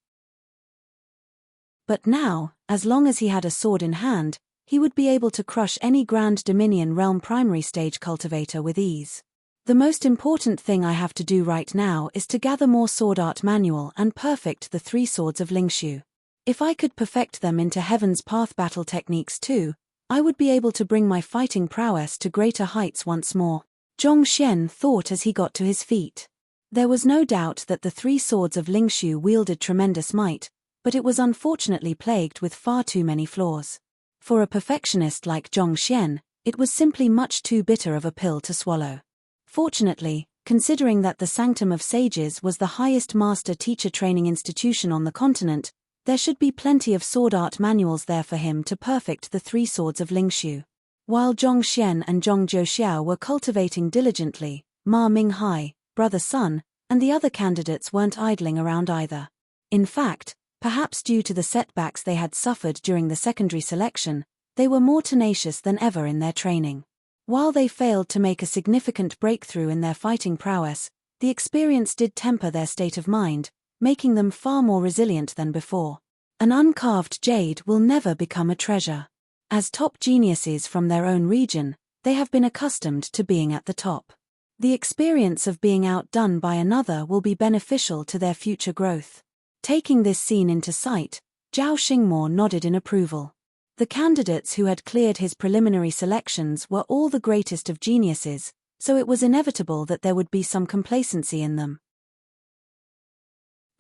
But now, as long as he had a sword in hand, he would be able to crush any Grand Dominion Realm primary stage cultivator with ease. The most important thing I have to do right now is to gather more sword art manual and perfect the 3 swords of Lingshu. If I could perfect them into Heaven's Path battle techniques too, I would be able to bring my fighting prowess to greater heights once more. Zhong Xian thought as he got to his feet. There was no doubt that the 3 swords of Lingshu wielded tremendous might, but it was unfortunately plagued with far too many flaws. For a perfectionist like Zhong Xian, it was simply much too bitter of a pill to swallow. Fortunately, considering that the Sanctum of Sages was the highest master-teacher training institution on the continent, there should be plenty of sword art manuals there for him to perfect the 3 swords of Lingshu. While Zhong Xian and Zhong Zhouxiao were cultivating diligently, Ma Minghai, brother Sun, and the other candidates weren't idling around either. In fact, perhaps due to the setbacks they had suffered during the secondary selection, they were more tenacious than ever in their training. While they failed to make a significant breakthrough in their fighting prowess, the experience did temper their state of mind, making them far more resilient than before. An uncarved jade will never become a treasure. As top geniuses from their own region, they have been accustomed to being at the top. The experience of being outdone by another will be beneficial to their future growth. Taking this scene into sight, Zhao Xingmo nodded in approval. The candidates who had cleared his preliminary selections were all the greatest of geniuses, so it was inevitable that there would be some complacency in them.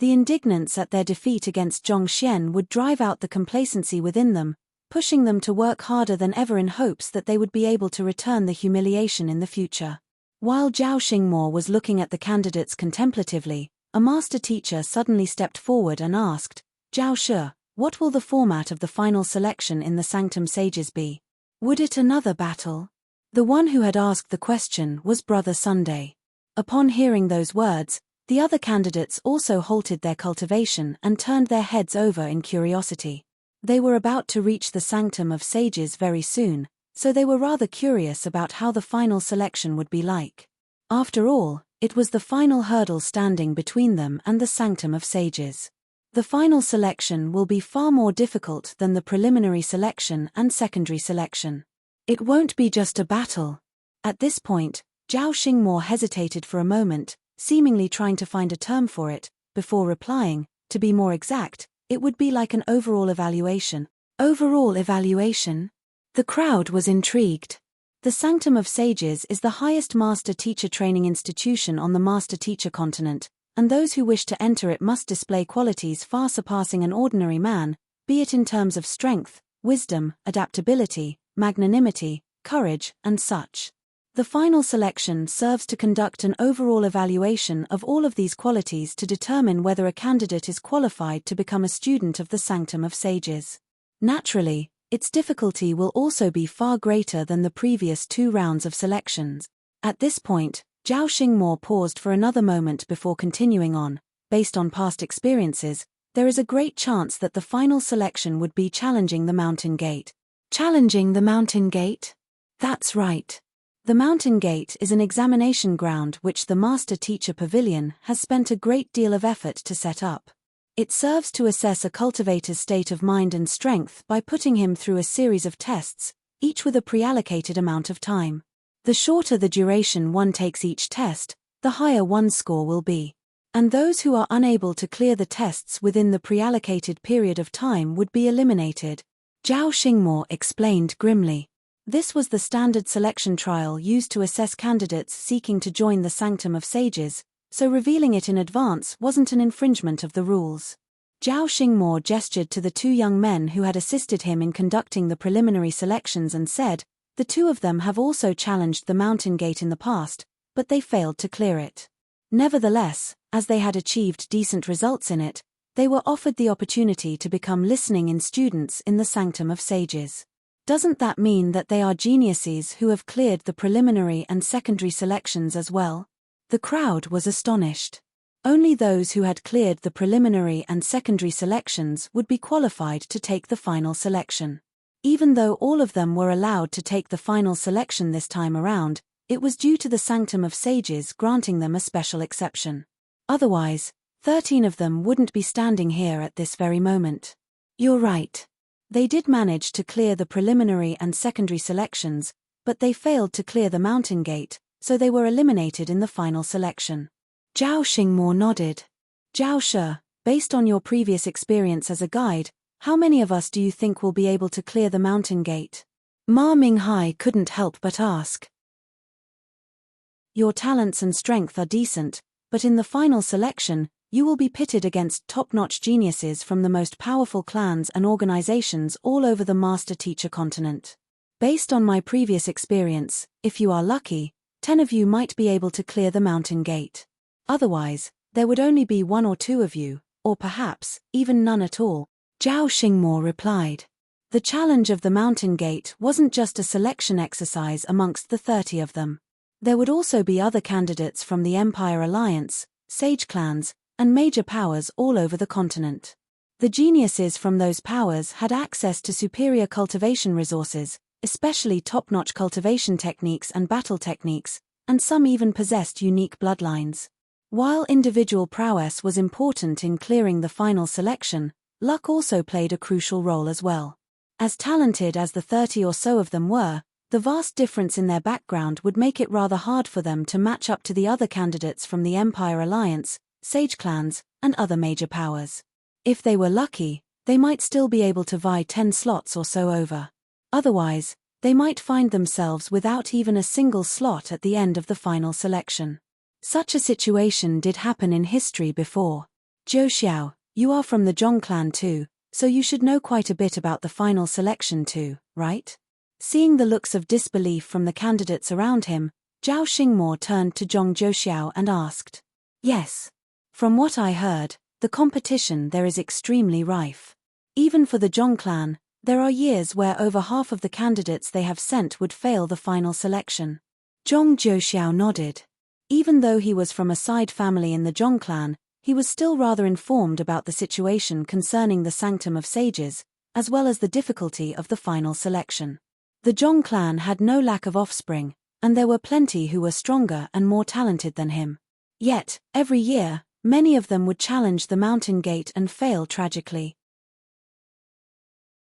The indignance at their defeat against Zhong Xian would drive out the complacency within them, pushing them to work harder than ever in hopes that they would be able to return the humiliation in the future. While Zhao Xingmo was looking at the candidates contemplatively, a master teacher suddenly stepped forward and asked, "Zhao Shi, what will the format of the final selection in the Sanctum Sages be? Would it another battle?" The one who had asked the question was Brother Sunday. Upon hearing those words, the other candidates also halted their cultivation and turned their heads over in curiosity. They were about to reach the Sanctum of Sages very soon, so they were rather curious about how the final selection would be like. After all, it was the final hurdle standing between them and the Sanctum of Sages. The final selection will be far more difficult than the preliminary selection and secondary selection. It won't be just a battle. At this point, Zhao Xingmo hesitated for a moment, seemingly trying to find a term for it, before replying, to be more exact, it would be like an overall evaluation. Overall evaluation? The crowd was intrigued. The Sanctum of Sages is the highest master-teacher training institution on the master-teacher continent, and those who wish to enter it must display qualities far surpassing an ordinary man, be it in terms of strength, wisdom, adaptability, magnanimity, courage, and such. The final selection serves to conduct an overall evaluation of all of these qualities to determine whether a candidate is qualified to become a student of the Sanctum of Sages. Naturally, its difficulty will also be far greater than the previous 2 rounds of selections. At this point, Zhao Xingmo paused for another moment before continuing on. Based on past experiences, there is a great chance that the final selection would be challenging the Mountain Gate. Challenging the Mountain Gate? That's right. The Mountain Gate is an examination ground which the Master Teacher Pavilion has spent a great deal of effort to set up. It serves to assess a cultivator's state of mind and strength by putting him through a series of tests, each with a pre-allocated amount of time. The shorter the duration one takes each test, the higher one's score will be. And those who are unable to clear the tests within the pre-allocated period of time would be eliminated. Zhao Xingmo explained grimly. This was the standard selection trial used to assess candidates seeking to join the Sanctum of Sages, so revealing it in advance wasn't an infringement of the rules. Zhao Xingmo gestured to the 2 young men who had assisted him in conducting the preliminary selections and said, "The 2 of them have also challenged the Mountain Gate in the past, but they failed to clear it. Nevertheless, as they had achieved decent results in it, they were offered the opportunity to become listening-in students in the Sanctum of Sages. Doesn't that mean that they are geniuses who have cleared the preliminary and secondary selections as well?" The crowd was astonished. Only those who had cleared the preliminary and secondary selections would be qualified to take the final selection. Even though all of them were allowed to take the final selection this time around, it was due to the Sanctum of Sages granting them a special exception. Otherwise, 13 of them wouldn't be standing here at this very moment. You're right. They did manage to clear the preliminary and secondary selections, but they failed to clear the Mountain Gate, so they were eliminated in the final selection. Zhao Xingmo nodded. Zhao Shi, based on your previous experience as a guide, how many of us do you think will be able to clear the Mountain Gate? Ma Minghai couldn't help but ask. Your talents and strength are decent, but in the final selection, You will be pitted against top-notch geniuses from the most powerful clans and organizations all over the master-teacher continent. Based on my previous experience, if you are lucky, 10 of you might be able to clear the mountain gate. Otherwise, there would only be 1 or 2 of you, or perhaps, even none at all, Zhao Xingmo replied. The challenge of the mountain gate wasn't just a selection exercise amongst the 30 of them. There would also be other candidates from the Empire Alliance, sage clans, and major powers all over the continent. The geniuses from those powers had access to superior cultivation resources, especially top-notch cultivation techniques and battle techniques, and some even possessed unique bloodlines. While individual prowess was important in clearing the final selection, luck also played a crucial role as well. As talented as the 30 or so of them were, the vast difference in their background would make it rather hard for them to match up to the other candidates from the Empire Alliance, sage clans, and other major powers. If they were lucky, they might still be able to vie 10 slots or so over. Otherwise, they might find themselves without even a single slot at the end of the final selection. Such a situation did happen in history before. Zhou Xiao, you are from the Zhong clan too, so you should know quite a bit about the final selection too, right? Seeing the looks of disbelief from the candidates around him, Zhao Xingmo turned to Zhong Zhouxiao and asked. Yes. From what I heard, the competition there is extremely rife. Even for the Zhong clan, there are years where over half of the candidates they have sent would fail the final selection. Zhong Zhouxiao nodded. Even though he was from a side family in the Zhong clan, he was still rather informed about the situation concerning the Sanctum of Sages, as well as the difficulty of the final selection. The Zhong clan had no lack of offspring, and there were plenty who were stronger and more talented than him. Yet, every year, many of them would challenge the mountain gate and fail tragically.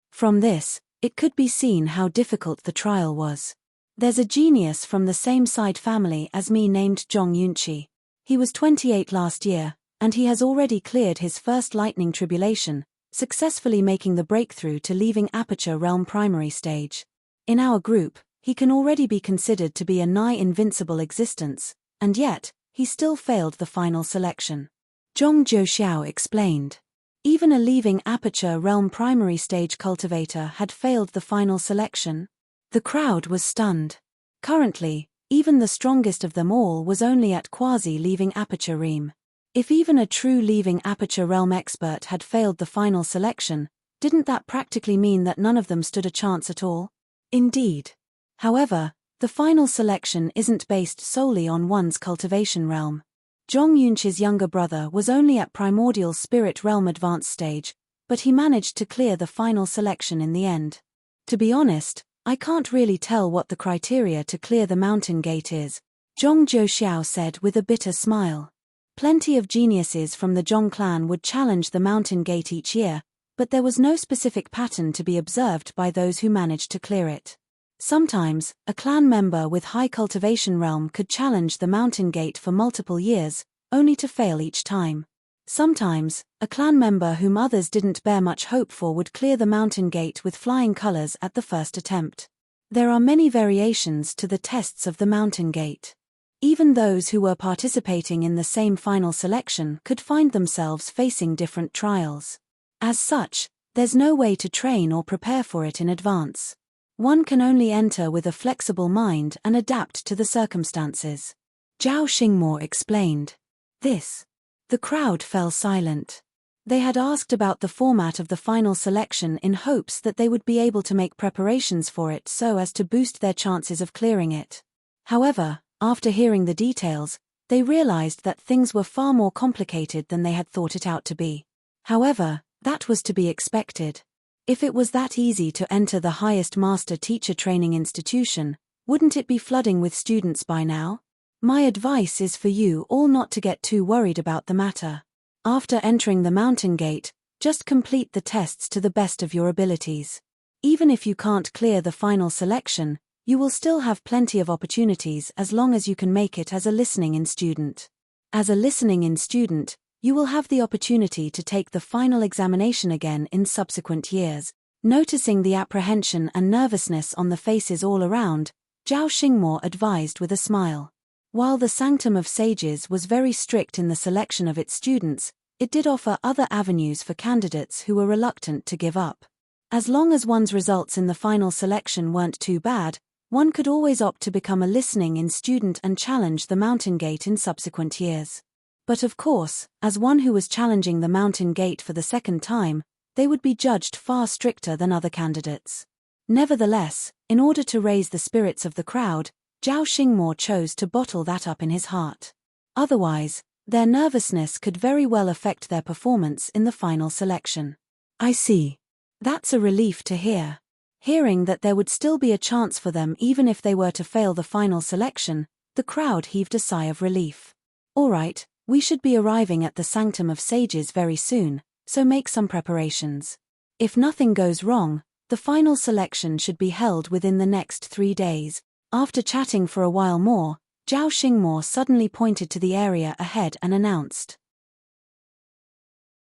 From this, it could be seen how difficult the trial was. There's a genius from the same side family as me named Zhong Yunqi. He was 28 last year, and he has already cleared his first lightning tribulation, successfully making the breakthrough to leaving Aperture Realm primary stage. In our group, he can already be considered to be a nigh invincible existence, and yet, he still failed the final selection. Zhong Zhouxiao explained. Even a leaving Aperture Realm primary stage cultivator had failed the final selection. The crowd was stunned. Currently, even the strongest of them all was only at quasi-leaving Aperture Realm. If even a true leaving Aperture Realm expert had failed the final selection, didn't that practically mean that none of them stood a chance at all? Indeed. However, the final selection isn't based solely on one's cultivation realm. Zhong Yunqi's younger brother was only at Primordial Spirit Realm advanced stage, but he managed to clear the final selection in the end. To be honest, I can't really tell what the criteria to clear the mountain gate is, Zhong Zhouxiao said with a bitter smile. Plenty of geniuses from the Zhong clan would challenge the mountain gate each year, but there was no specific pattern to be observed by those who managed to clear it. Sometimes, a clan member with high cultivation realm could challenge the mountain gate for multiple years, only to fail each time. Sometimes, a clan member whom others didn't bear much hope for would clear the mountain gate with flying colors at the first attempt. There are many variations to the tests of the mountain gate. Even those who were participating in the same final selection could find themselves facing different trials. As such, there's no way to train or prepare for it in advance. One can only enter with a flexible mind and adapt to the circumstances. Zhao Xingmo explained. The crowd fell silent. They had asked about the format of the final selection in hopes that they would be able to make preparations for it so as to boost their chances of clearing it. However, after hearing the details, they realized that things were far more complicated than they had thought it out to be. However, that was to be expected. If it was that easy to enter the highest master-teacher training institution, wouldn't it be flooding with students by now? My advice is for you all not to get too worried about the matter. After entering the mountain gate, just complete the tests to the best of your abilities. Even if you can't clear the final selection, you will still have plenty of opportunities as long as you can make it as a listening-in student. As a listening-in student, you will have the opportunity to take the final examination again in subsequent years. Noticing the apprehension and nervousness on the faces all around, Zhao Xingmo advised with a smile. While the Sanctum of Sages was very strict in the selection of its students, it did offer other avenues for candidates who were reluctant to give up. As long as one's results in the final selection weren't too bad, one could always opt to become a listening-in student and challenge the Mountain Gate in subsequent years. But of course, as one who was challenging the Mountain Gate for the second time, they would be judged far stricter than other candidates. Nevertheless, in order to raise the spirits of the crowd, Zhao Xingmo chose to bottle that up in his heart. Otherwise, their nervousness could very well affect their performance in the final selection. I see. That's a relief to hear. Hearing that there would still be a chance for them even if they were to fail the final selection, the crowd heaved a sigh of relief. All right, we should be arriving at the Sanctum of Sages very soon, so make some preparations. If nothing goes wrong, the final selection should be held within the next 3 days. After chatting for a while more, Zhao Xingmo suddenly pointed to the area ahead and announced.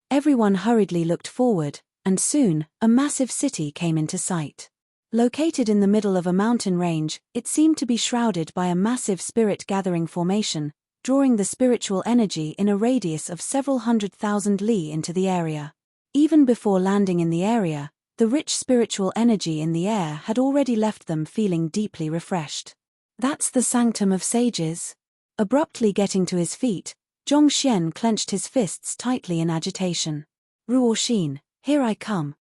Everyone hurriedly looked forward, and soon, a massive city came into sight. Located in the middle of a mountain range, it seemed to be shrouded by a massive spirit-gathering formation, drawing the spiritual energy in a radius of several 100,000 li into the area. Even before landing in the area, the rich spiritual energy in the air had already left them feeling deeply refreshed. That's the Sanctum of Sages. Abruptly getting to his feet, Zhongxian clenched his fists tightly in agitation. Ruoxin, here I come.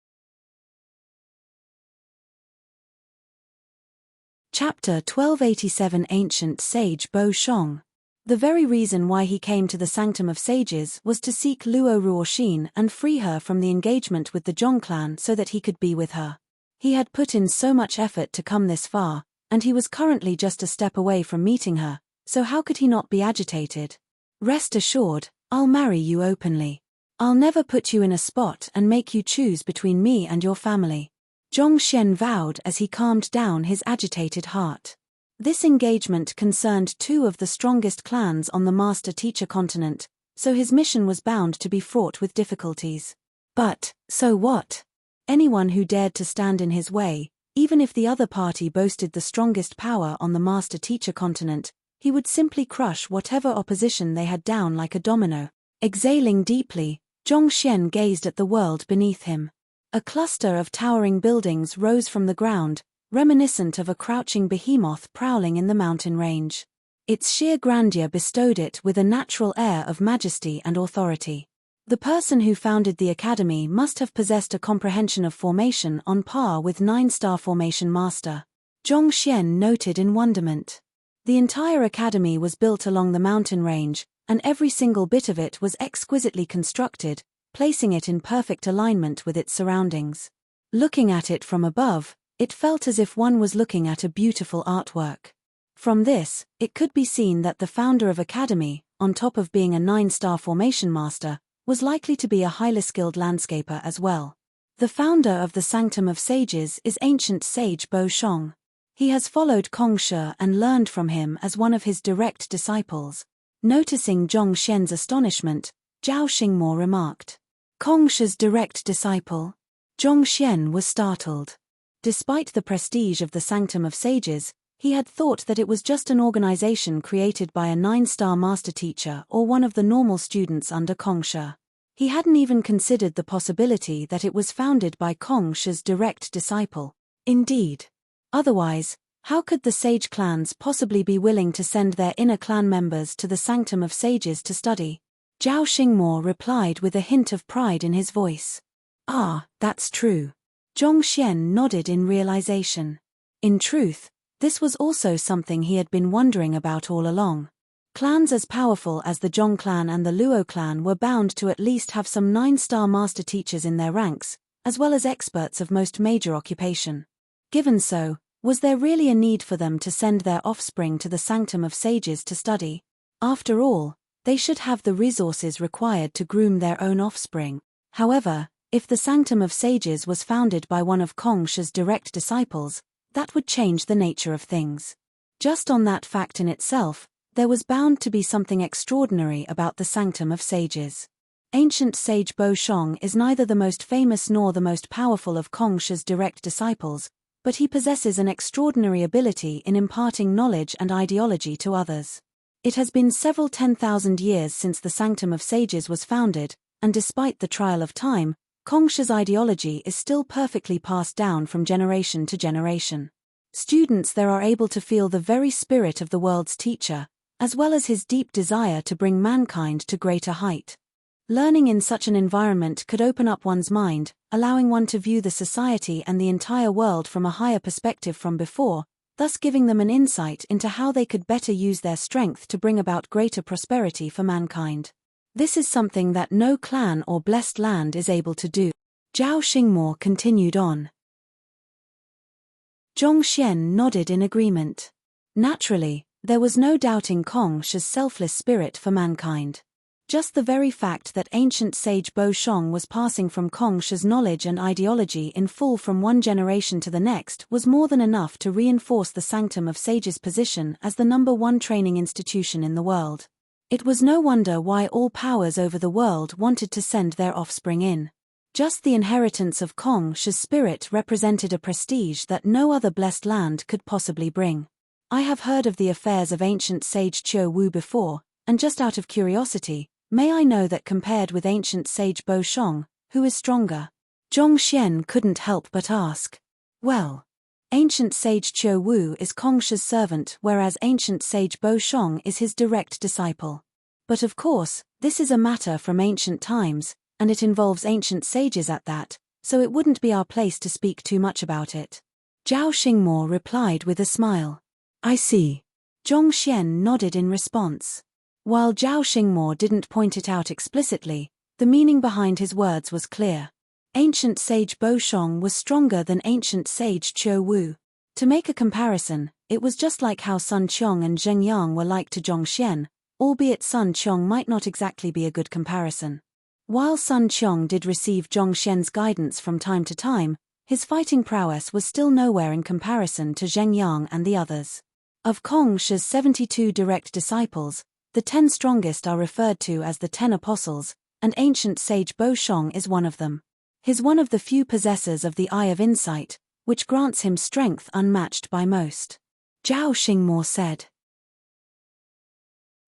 Chapter 1287 Ancient Sage Bo Shong. The very reason why he came to the Sanctum of Sages was to seek Luo Ruoxin and free her from the engagement with the Zhong clan so that he could be with her. He had put in so much effort to come this far, and he was currently just a step away from meeting her, so how could he not be agitated? Rest assured, I'll marry you openly. I'll never put you in a spot and make you choose between me and your family. Zhongxian vowed as he calmed down his agitated heart. This engagement concerned 2 of the strongest clans on the master-teacher continent, so his mission was bound to be fraught with difficulties. But, so what? Anyone who dared to stand in his way, even if the other party boasted the strongest power on the master-teacher continent, he would simply crush whatever opposition they had down like a domino. Exhaling deeply, Zhongxian gazed at the world beneath him. A cluster of towering buildings rose from the ground, reminiscent of a crouching behemoth prowling in the mountain range. Its sheer grandeur bestowed it with a natural air of majesty and authority. The person who founded the academy must have possessed a comprehension of formation on par with 9-star formation master. Zhongxian noted in wonderment. The entire academy was built along the mountain range, and every single bit of it was exquisitely constructed, placing it in perfect alignment with its surroundings. Looking at it from above, it felt as if one was looking at a beautiful artwork. From this, it could be seen that the founder of Academy, on top of being a 9-star formation master, was likely to be a highly skilled landscaper as well. The founder of the Sanctum of Sages is ancient sage Bo Shong. He has followed Kong Shi and learned from him as one of his direct disciples. Noticing Zhongxian's astonishment, Zhao Xingmo remarked, Kong Shi's direct disciple? Zhongxian was startled. Despite the prestige of the Sanctum of Sages, he had thought that it was just an organization created by a 9-star master teacher or one of the normal students under Kong Shi. He hadn't even considered the possibility that it was founded by Kong Shi's direct disciple. Indeed. Otherwise, how could the sage clans possibly be willing to send their inner clan members to the Sanctum of Sages to study? Zhao Xingmo replied with a hint of pride in his voice. Ah, that's true. Zhongxian nodded in realization. In truth, this was also something he had been wondering about all along. Clans as powerful as the Zhong clan and the Luo clan were bound to at least have some 9-star master teachers in their ranks, as well as experts of most major occupation. Given so, was there really a need for them to send their offspring to the Sanctum of Sages to study? After all, they should have the resources required to groom their own offspring. However, if the Sanctum of Sages was founded by one of Kong Shi's direct disciples, that would change the nature of things. Just on that fact in itself, there was bound to be something extraordinary about the Sanctum of Sages. Ancient sage Bo Shong is neither the most famous nor the most powerful of Kong Shi's direct disciples, but he possesses an extraordinary ability in imparting knowledge and ideology to others. It has been several 10,000 years since the Sanctum of Sages was founded, and despite the trial of time, Kongsha's ideology is still perfectly passed down from generation to generation. Students there are able to feel the very spirit of the world's teacher, as well as his deep desire to bring mankind to greater height. Learning in such an environment could open up one's mind, allowing one to view the society and the entire world from a higher perspective from before, thus giving them an insight into how they could better use their strength to bring about greater prosperity for mankind. This is something that no clan or blessed land is able to do. Zhao Xingmo continued on. Zhongxian nodded in agreement. Naturally, there was no doubting Kongsha's selfless spirit for mankind. Just the very fact that ancient sage Bo Shong was passing from Kongsha's knowledge and ideology in full from one generation to the next was more than enough to reinforce the Sanctum of Sages' position as the #1 training institution in the world. It was no wonder why all powers over the world wanted to send their offspring in. Just the inheritance of Kongsha's spirit represented a prestige that no other blessed land could possibly bring. I have heard of the affairs of ancient sage Qiu Wu before, and just out of curiosity, may I know that compared with ancient sage Bo Shong, who is stronger? Zhongxian couldn't help but ask. Well, ancient sage Qiu Wu is Kongsha's servant whereas ancient sage Bo Shong is his direct disciple. But of course, this is a matter from ancient times, and it involves ancient sages at that, so it wouldn't be our place to speak too much about it. Zhao Xingmo replied with a smile. I see. Zhongxian nodded in response. While Zhao Xingmo didn't point it out explicitly, the meaning behind his words was clear. Ancient sage Bo Shong was stronger than ancient sage Qiu Wu. To make a comparison, it was just like how Sun Qiong and Zheng Yang were like to Zhongxian, albeit Sun Qiong might not exactly be a good comparison. While Sun Qiong did receive Zhongxian's guidance from time to time, his fighting prowess was still nowhere in comparison to Zheng Yang and the others. Of Kongsha's 72 direct disciples, the 10 strongest are referred to as the 10 apostles, and ancient sage Bo Shong is one of them. He's one of the few possessors of the Eye of Insight, which grants him strength unmatched by most. Zhao Xingmo said.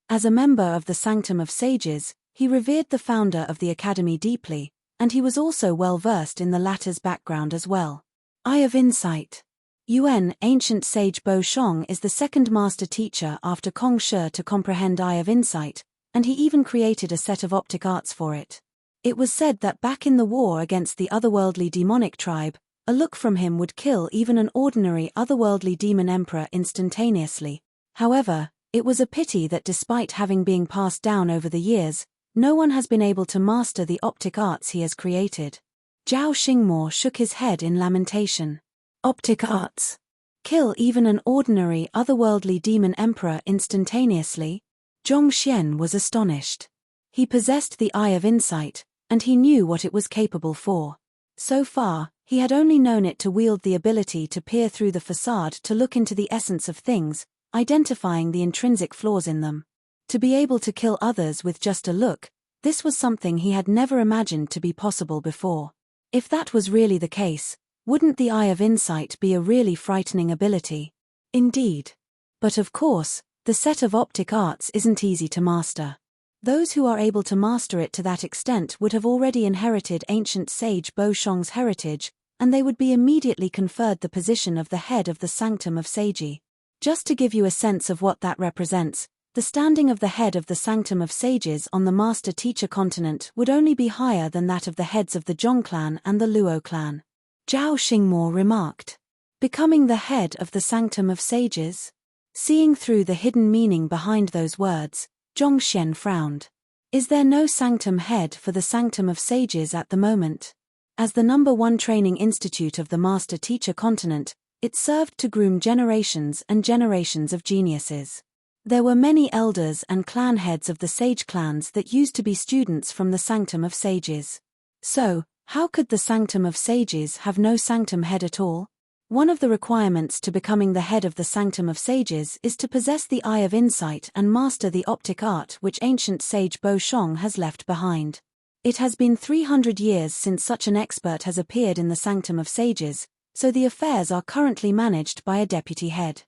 As a member of the Sanctum of Sages, he revered the founder of the academy deeply, and he was also well versed in the latter's background as well. Eye of Insight. Yuan, ancient sage Bo Shong is the second master teacher after Kongsha to comprehend Eye of Insight, and he even created a set of optic arts for it. It was said that back in the war against the otherworldly demonic tribe, a look from him would kill even an ordinary otherworldly demon emperor instantaneously. However, it was a pity that despite having been passed down over the years, no one has been able to master the optic arts he has created. Zhao Xingmo shook his head in lamentation. Optic arts. Kill even an ordinary otherworldly demon emperor instantaneously? Zhongxian was astonished. He possessed the Eye of Insight, and he knew what it was capable for. So far, he had only known it to wield the ability to peer through the facade to look into the essence of things, identifying the intrinsic flaws in them. To be able to kill others with just a look, this was something he had never imagined to be possible before. If that was really the case, wouldn't the Eye of Insight be a really frightening ability? Indeed. But of course, the set of optic arts isn't easy to master. Those who are able to master it to that extent would have already inherited ancient sage Bo Shong's heritage, and they would be immediately conferred the position of the head of the Sanctum of Sage. Just to give you a sense of what that represents, the standing of the head of the Sanctum of Sages on the Master-Teacher continent would only be higher than that of the heads of the Zhong clan and the Luo clan. Zhao Xingmo remarked. Becoming the head of the Sanctum of Sages? Seeing through the hidden meaning behind those words, Zhongxian frowned. Is there no sanctum head for the Sanctum of Sages at the moment? As the #1 training institute of the Master-Teacher continent, it served to groom generations and generations of geniuses. There were many elders and clan heads of the sage clans that used to be students from the Sanctum of Sages. So, how could the Sanctum of Sages have no sanctum head at all? One of the requirements to becoming the head of the Sanctum of Sages is to possess the Eye of Insight and master the optic art which ancient sage Bo Shong has left behind. It has been 300 years since such an expert has appeared in the Sanctum of Sages, so the affairs are currently managed by a deputy head.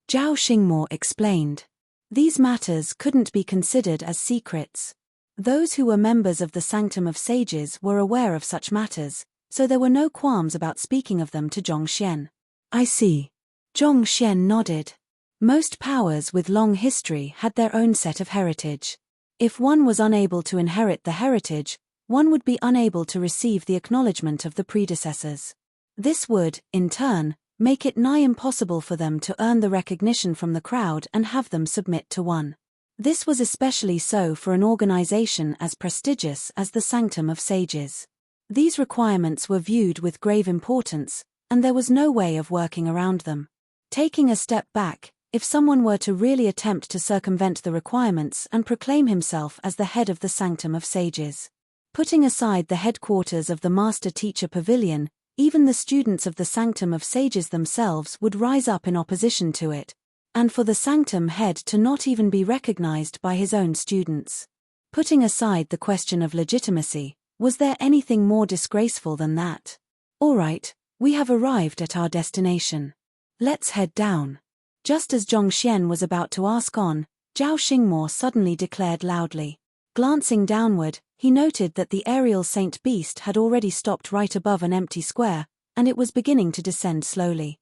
Zhao Xingmo explained. These matters couldn't be considered as secrets. Those who were members of the Sanctum of Sages were aware of such matters, so there were no qualms about speaking of them to Zhongxian. I see. Zhongxian nodded. Most powers with long history had their own set of heritage. If one was unable to inherit the heritage, one would be unable to receive the acknowledgement of the predecessors. This would, in turn, make it nigh impossible for them to earn the recognition from the crowd and have them submit to one. This was especially so for an organization as prestigious as the Sanctum of Sages. These requirements were viewed with grave importance, and there was no way of working around them. Taking a step back, if someone were to really attempt to circumvent the requirements and proclaim himself as the head of the Sanctum of Sages, putting aside the headquarters of the Master-Teacher Pavilion, even the students of the Sanctum of Sages themselves would rise up in opposition to it, and for the Sanctum head to not even be recognized by his own students. Putting aside the question of legitimacy, was there anything more disgraceful than that? All right, we have arrived at our destination. Let's head down. Just as Zhongxian was about to ask on, Zhao Xingmo suddenly declared loudly. Glancing downward, he noted that the aerial Saint Beast had already stopped right above an empty square, and it was beginning to descend slowly.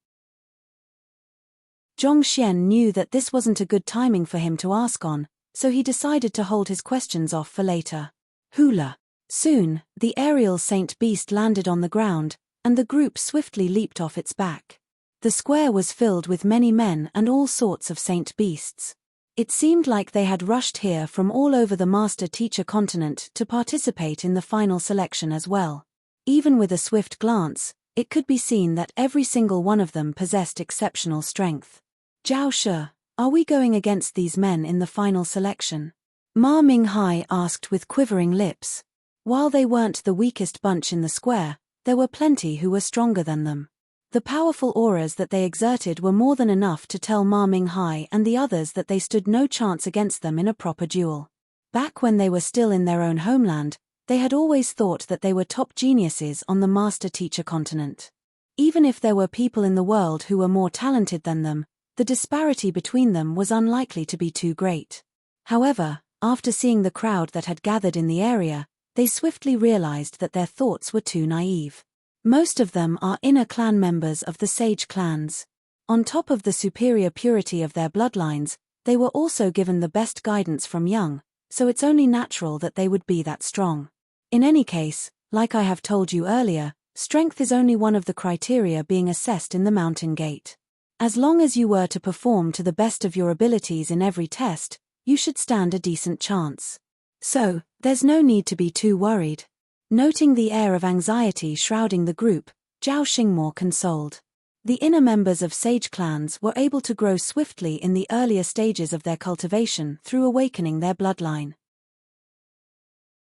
Zhongxian knew that this wasn't a good timing for him to ask on, so he decided to hold his questions off for later. Hula. Soon, the aerial Saint Beast landed on the ground, and the group swiftly leaped off its back. The square was filled with many men and all sorts of Saint Beasts. It seemed like they had rushed here from all over the Master-Teacher continent to participate in the final selection as well. Even with a swift glance, it could be seen that every single one of them possessed exceptional strength. Zhao Shi, are we going against these men in the final selection? Ma Minghai asked with quivering lips. While they weren't the weakest bunch in the square, there were plenty who were stronger than them. The powerful auras that they exerted were more than enough to tell Ma Minghai and the others that they stood no chance against them in a proper duel. Back when they were still in their own homeland, they had always thought that they were top geniuses on the Master-Teacher continent. Even if there were people in the world who were more talented than them, the disparity between them was unlikely to be too great. However, after seeing the crowd that had gathered in the area, they swiftly realized that their thoughts were too naive. Most of them are inner clan members of the sage clans. On top of the superior purity of their bloodlines, they were also given the best guidance from young, so it's only natural that they would be that strong. In any case, like I have told you earlier, strength is only one of the criteria being assessed in the Mountain Gate. As long as you were to perform to the best of your abilities in every test, you should stand a decent chance. So, there's no need to be too worried. Noting the air of anxiety shrouding the group, Zhao Xingmo consoled. The inner members of sage clans were able to grow swiftly in the earlier stages of their cultivation through awakening their bloodline.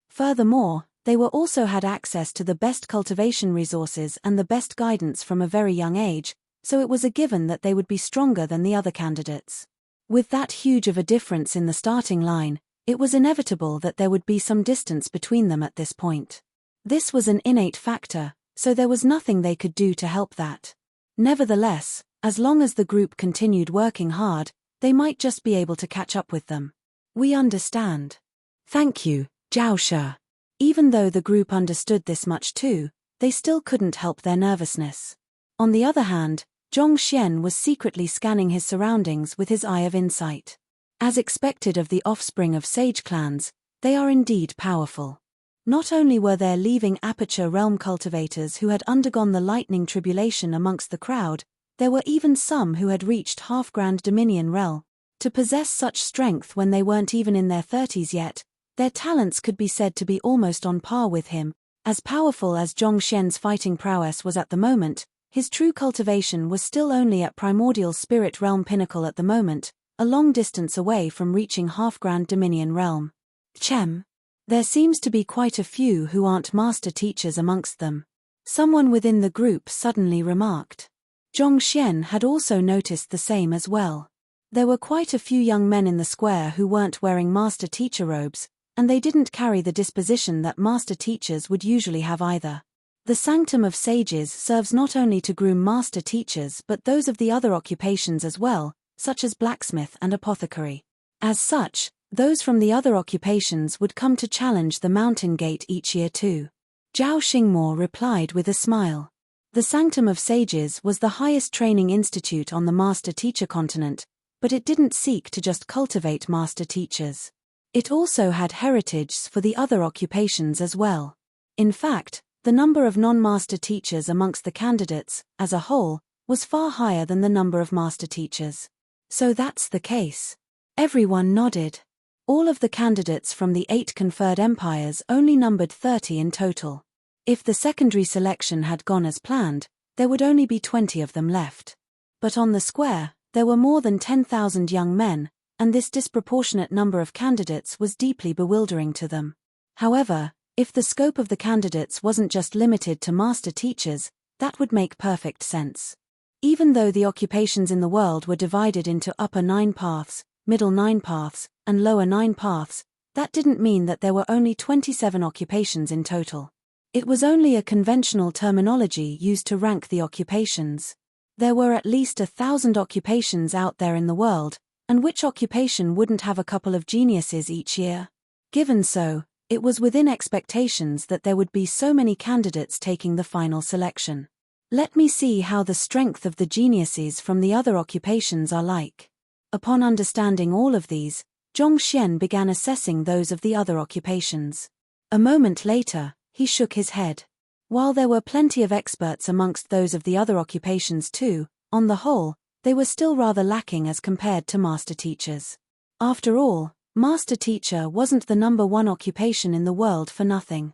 Furthermore, they were also had access to the best cultivation resources and the best guidance from a very young age, so it was a given that they would be stronger than the other candidates. With that huge of a difference in the starting line, it was inevitable that there would be some distance between them at this point. This was an innate factor, so there was nothing they could do to help that. Nevertheless, as long as the group continued working hard, they might just be able to catch up with them. We understand. Thank you, Zhao Shi. Even though the group understood this much too, they still couldn't help their nervousness. On the other hand, Zhongxian was secretly scanning his surroundings with his eye of insight. As expected of the offspring of sage clans, they are indeed powerful. Not only were there leaving aperture realm cultivators who had undergone the lightning tribulation amongst the crowd, there were even some who had reached half-grand dominion realm. To possess such strength when they weren't even in their 30s yet, their talents could be said to be almost on par with him. As powerful as Zhongxian's fighting prowess was at the moment, his true cultivation was still only at primordial spirit realm pinnacle at the moment, a long distance away from reaching half-grand dominion realm. Chem. There seems to be quite a few who aren't master teachers amongst them. Someone within the group suddenly remarked. Zhongxian had also noticed the same as well. There were quite a few young men in the square who weren't wearing master teacher robes, and they didn't carry the disposition that master teachers would usually have either. The Sanctum of Sages serves not only to groom master teachers but those of the other occupations as well, such as blacksmith and apothecary. As such, Those from the other occupations would come to challenge the mountain gate each year too. Zhao Xingmo replied with a smile. The Sanctum of Sages was the highest training institute on the master-teacher continent, but it didn't seek to just cultivate master teachers. It also had heritages for the other occupations as well. In fact, the number of non-master teachers amongst the candidates, as a whole, was far higher than the number of master teachers. So that's the case. Everyone nodded. All of the candidates from the 8 conferred empires only numbered 30 in total. If the secondary selection had gone as planned, there would only be 20 of them left. But on the square, there were more than 10,000 young men, and this disproportionate number of candidates was deeply bewildering to them. However, if the scope of the candidates wasn't just limited to master teachers, that would make perfect sense. Even though the occupations in the world were divided into upper 9 paths, middle 9 paths, and lower 9 paths, that didn't mean that there were only 27 occupations in total. It was only a conventional terminology used to rank the occupations. There were at least 1,000 occupations out there in the world, and which occupation wouldn't have a couple of geniuses each year? Given so, it was within expectations that there would be so many candidates taking the final selection. Let me see how the strength of the geniuses from the other occupations are like. Upon understanding all of these, Zhongxian began assessing those of the other occupations. A moment later, he shook his head. While there were plenty of experts amongst those of the other occupations too, on the whole, they were still rather lacking as compared to master teachers. After all, master teacher wasn't the number 1 occupation in the world for nothing.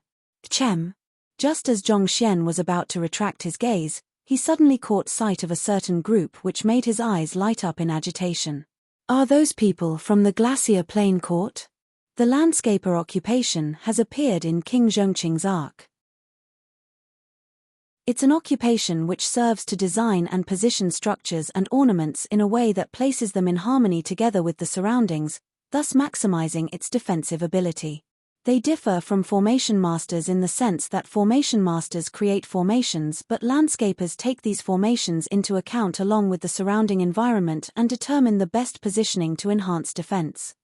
Chem. Just as Zhongxian was about to retract his gaze, he suddenly caught sight of a certain group which made his eyes light up in agitation. Are those people from the Glacier Plain Court? The landscaper occupation has appeared in King Zhongqing's arc. It's an occupation which serves to design and position structures and ornaments in a way that places them in harmony together with the surroundings, thus maximizing its defensive ability. They differ from formation masters in the sense that formation masters create formations, but landscapers take these formations into account along with the surrounding environment and determine the best positioning to enhance defense.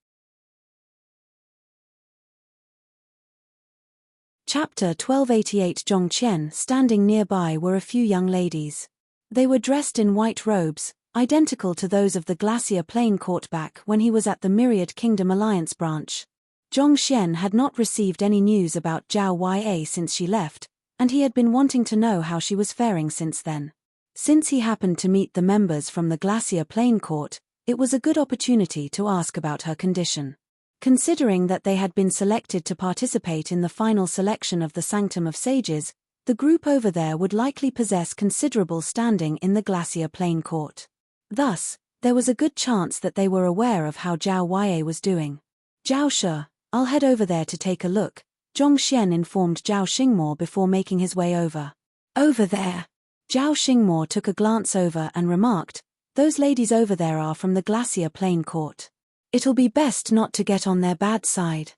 Chapter 1288. Zhongqian. Standing nearby were a few young ladies. They were dressed in white robes, identical to those of the Glacier Plain Court back when he was at the Myriad Kingdom Alliance branch. Zhongxian had not received any news about Zhao Ya since she left, and he had been wanting to know how she was faring since then. Since he happened to meet the members from the Glacier Plain Court, it was a good opportunity to ask about her condition. Considering that they had been selected to participate in the final selection of the Sanctum of Sages, the group over there would likely possess considerable standing in the Glacier Plain Court. Thus, there was a good chance that they were aware of how Zhao Ya was doing. Zhao Shi, I'll head over there to take a look, Zhongxian informed Zhao Xingmo before making his way over. Over there? Zhao Xingmo took a glance over and remarked, those ladies over there are from the Glacier Plain Court. It'll be best not to get on their bad side.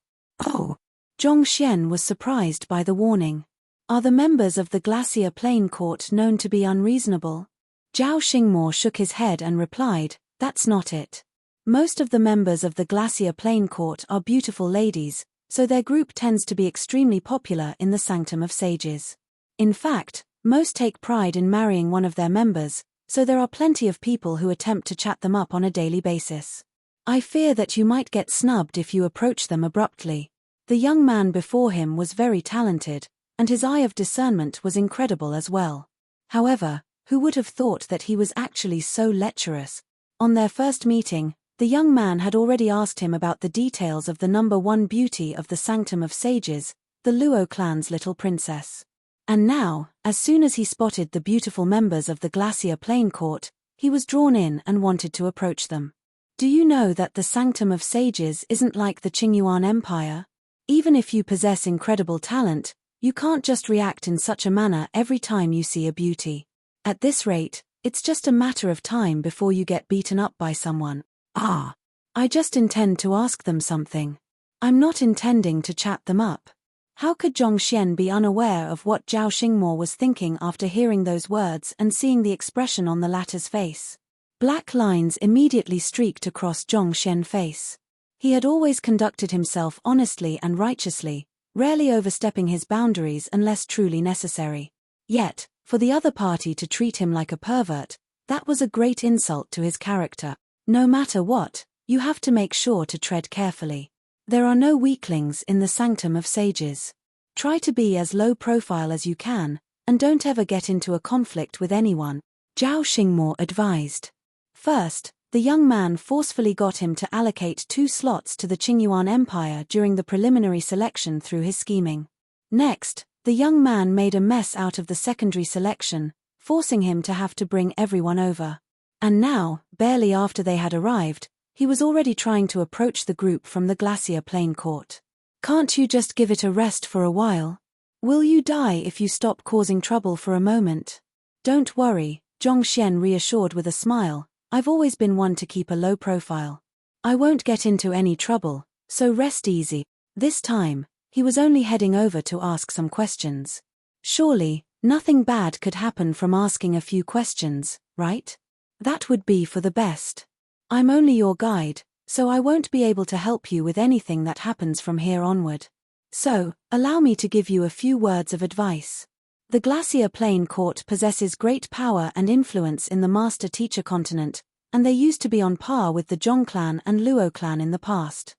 Oh. Zhongxian was surprised by the warning. Are the members of the Glacier Plain Court known to be unreasonable? Zhao Xingmo shook his head and replied, that's not it. Most of the members of the Glacier Plain Court are beautiful ladies, so their group tends to be extremely popular in the Sanctum of Sages. In fact, most take pride in marrying one of their members, so there are plenty of people who attempt to chat them up on a daily basis. I fear that you might get snubbed if you approach them abruptly. The young man before him was very talented, and his eye of discernment was incredible as well. However, who would have thought that he was actually so lecherous? On their first meeting, the young man had already asked him about the details of the number 1 beauty of the Sanctum of Sages, the Luo clan's little princess. And now, as soon as he spotted the beautiful members of the Glacier Plain Court, he was drawn in and wanted to approach them. Do you know that the Sanctum of Sages isn't like the Qingyuan Empire? Even if you possess incredible talent, you can't just react in such a manner every time you see a beauty. At this rate, it's just a matter of time before you get beaten up by someone. Ah. I just intend to ask them something. I'm not intending to chat them up. How could Zhongxian be unaware of what Zhao Xingmo was thinking after hearing those words and seeing the expression on the latter's face? Black lines immediately streaked across Zhongxian's face. He had always conducted himself honestly and righteously, rarely overstepping his boundaries unless truly necessary. Yet, for the other party to treat him like a pervert, that was a great insult to his character. No matter what, you have to make sure to tread carefully. There are no weaklings in the sanctum of sages. Try to be as low profile as you can, and don't ever get into a conflict with anyone, Zhao Xingmo advised. First, the young man forcefully got him to allocate 2 slots to the Qingyuan Empire during the preliminary selection through his scheming. Next, the young man made a mess out of the secondary selection, forcing him to have to bring everyone over. And now, barely after they had arrived, he was already trying to approach the group from the Glacier Plain Court. Can't you just give it a rest for a while? Will you die if you stop causing trouble for a moment? Don't worry, Zhong Xian reassured with a smile, I've always been one to keep a low profile. I won't get into any trouble, so rest easy. This time, he was only heading over to ask some questions. Surely, nothing bad could happen from asking a few questions, right? That would be for the best. I'm only your guide, so I won't be able to help you with anything that happens from here onward. So, allow me to give you a few words of advice. The Glacier Plain Court possesses great power and influence in the master-teacher continent, and they used to be on par with the Zhong clan and Luo clan in the past.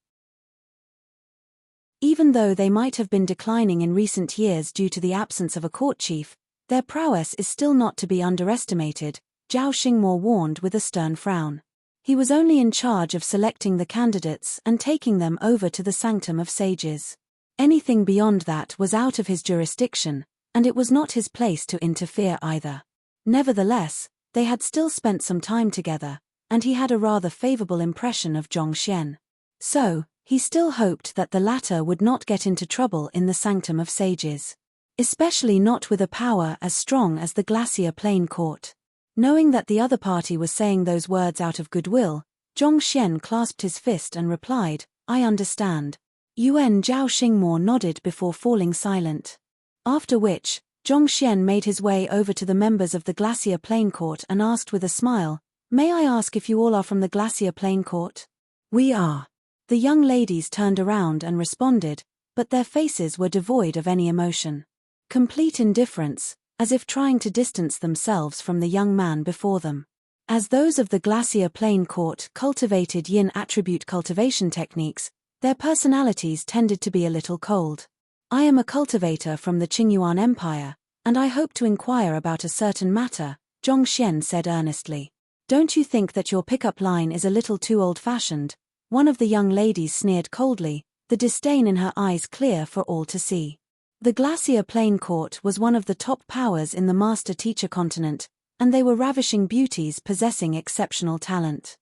Even though they might have been declining in recent years due to the absence of a court chief, their prowess is still not to be underestimated, Zhao Xingmo warned with a stern frown. He was only in charge of selecting the candidates and taking them over to the Sanctum of Sages. Anything beyond that was out of his jurisdiction, and it was not his place to interfere either. Nevertheless, they had still spent some time together, and he had a rather favorable impression of Zhong Xian. So, he still hoped that the latter would not get into trouble in the Sanctum of Sages. Especially not with a power as strong as the Glacier Plain Court. Knowing that the other party was saying those words out of goodwill, Zhong Xian clasped his fist and replied, I understand. Yuan Zhao Xingmo nodded before falling silent. After which, Zhong Xian made his way over to the members of the Glacier Plain Court and asked with a smile, May I ask if you all are from the Glacier Plain Court? We are. The young ladies turned around and responded, but their faces were devoid of any emotion. Complete indifference, as if trying to distance themselves from the young man before them. As those of the Glacier Plain Court cultivated yin attribute cultivation techniques, their personalities tended to be a little cold. I am a cultivator from the Qingyuan Empire, and I hope to inquire about a certain matter, Zhong Xian said earnestly. Don't you think that your pickup line is a little too old-fashioned? One of the young ladies sneered coldly, the disdain in her eyes clear for all to see. The Glacier Plain Court was one of the top powers in the master-teacher continent, and they were ravishing beauties possessing exceptional talent.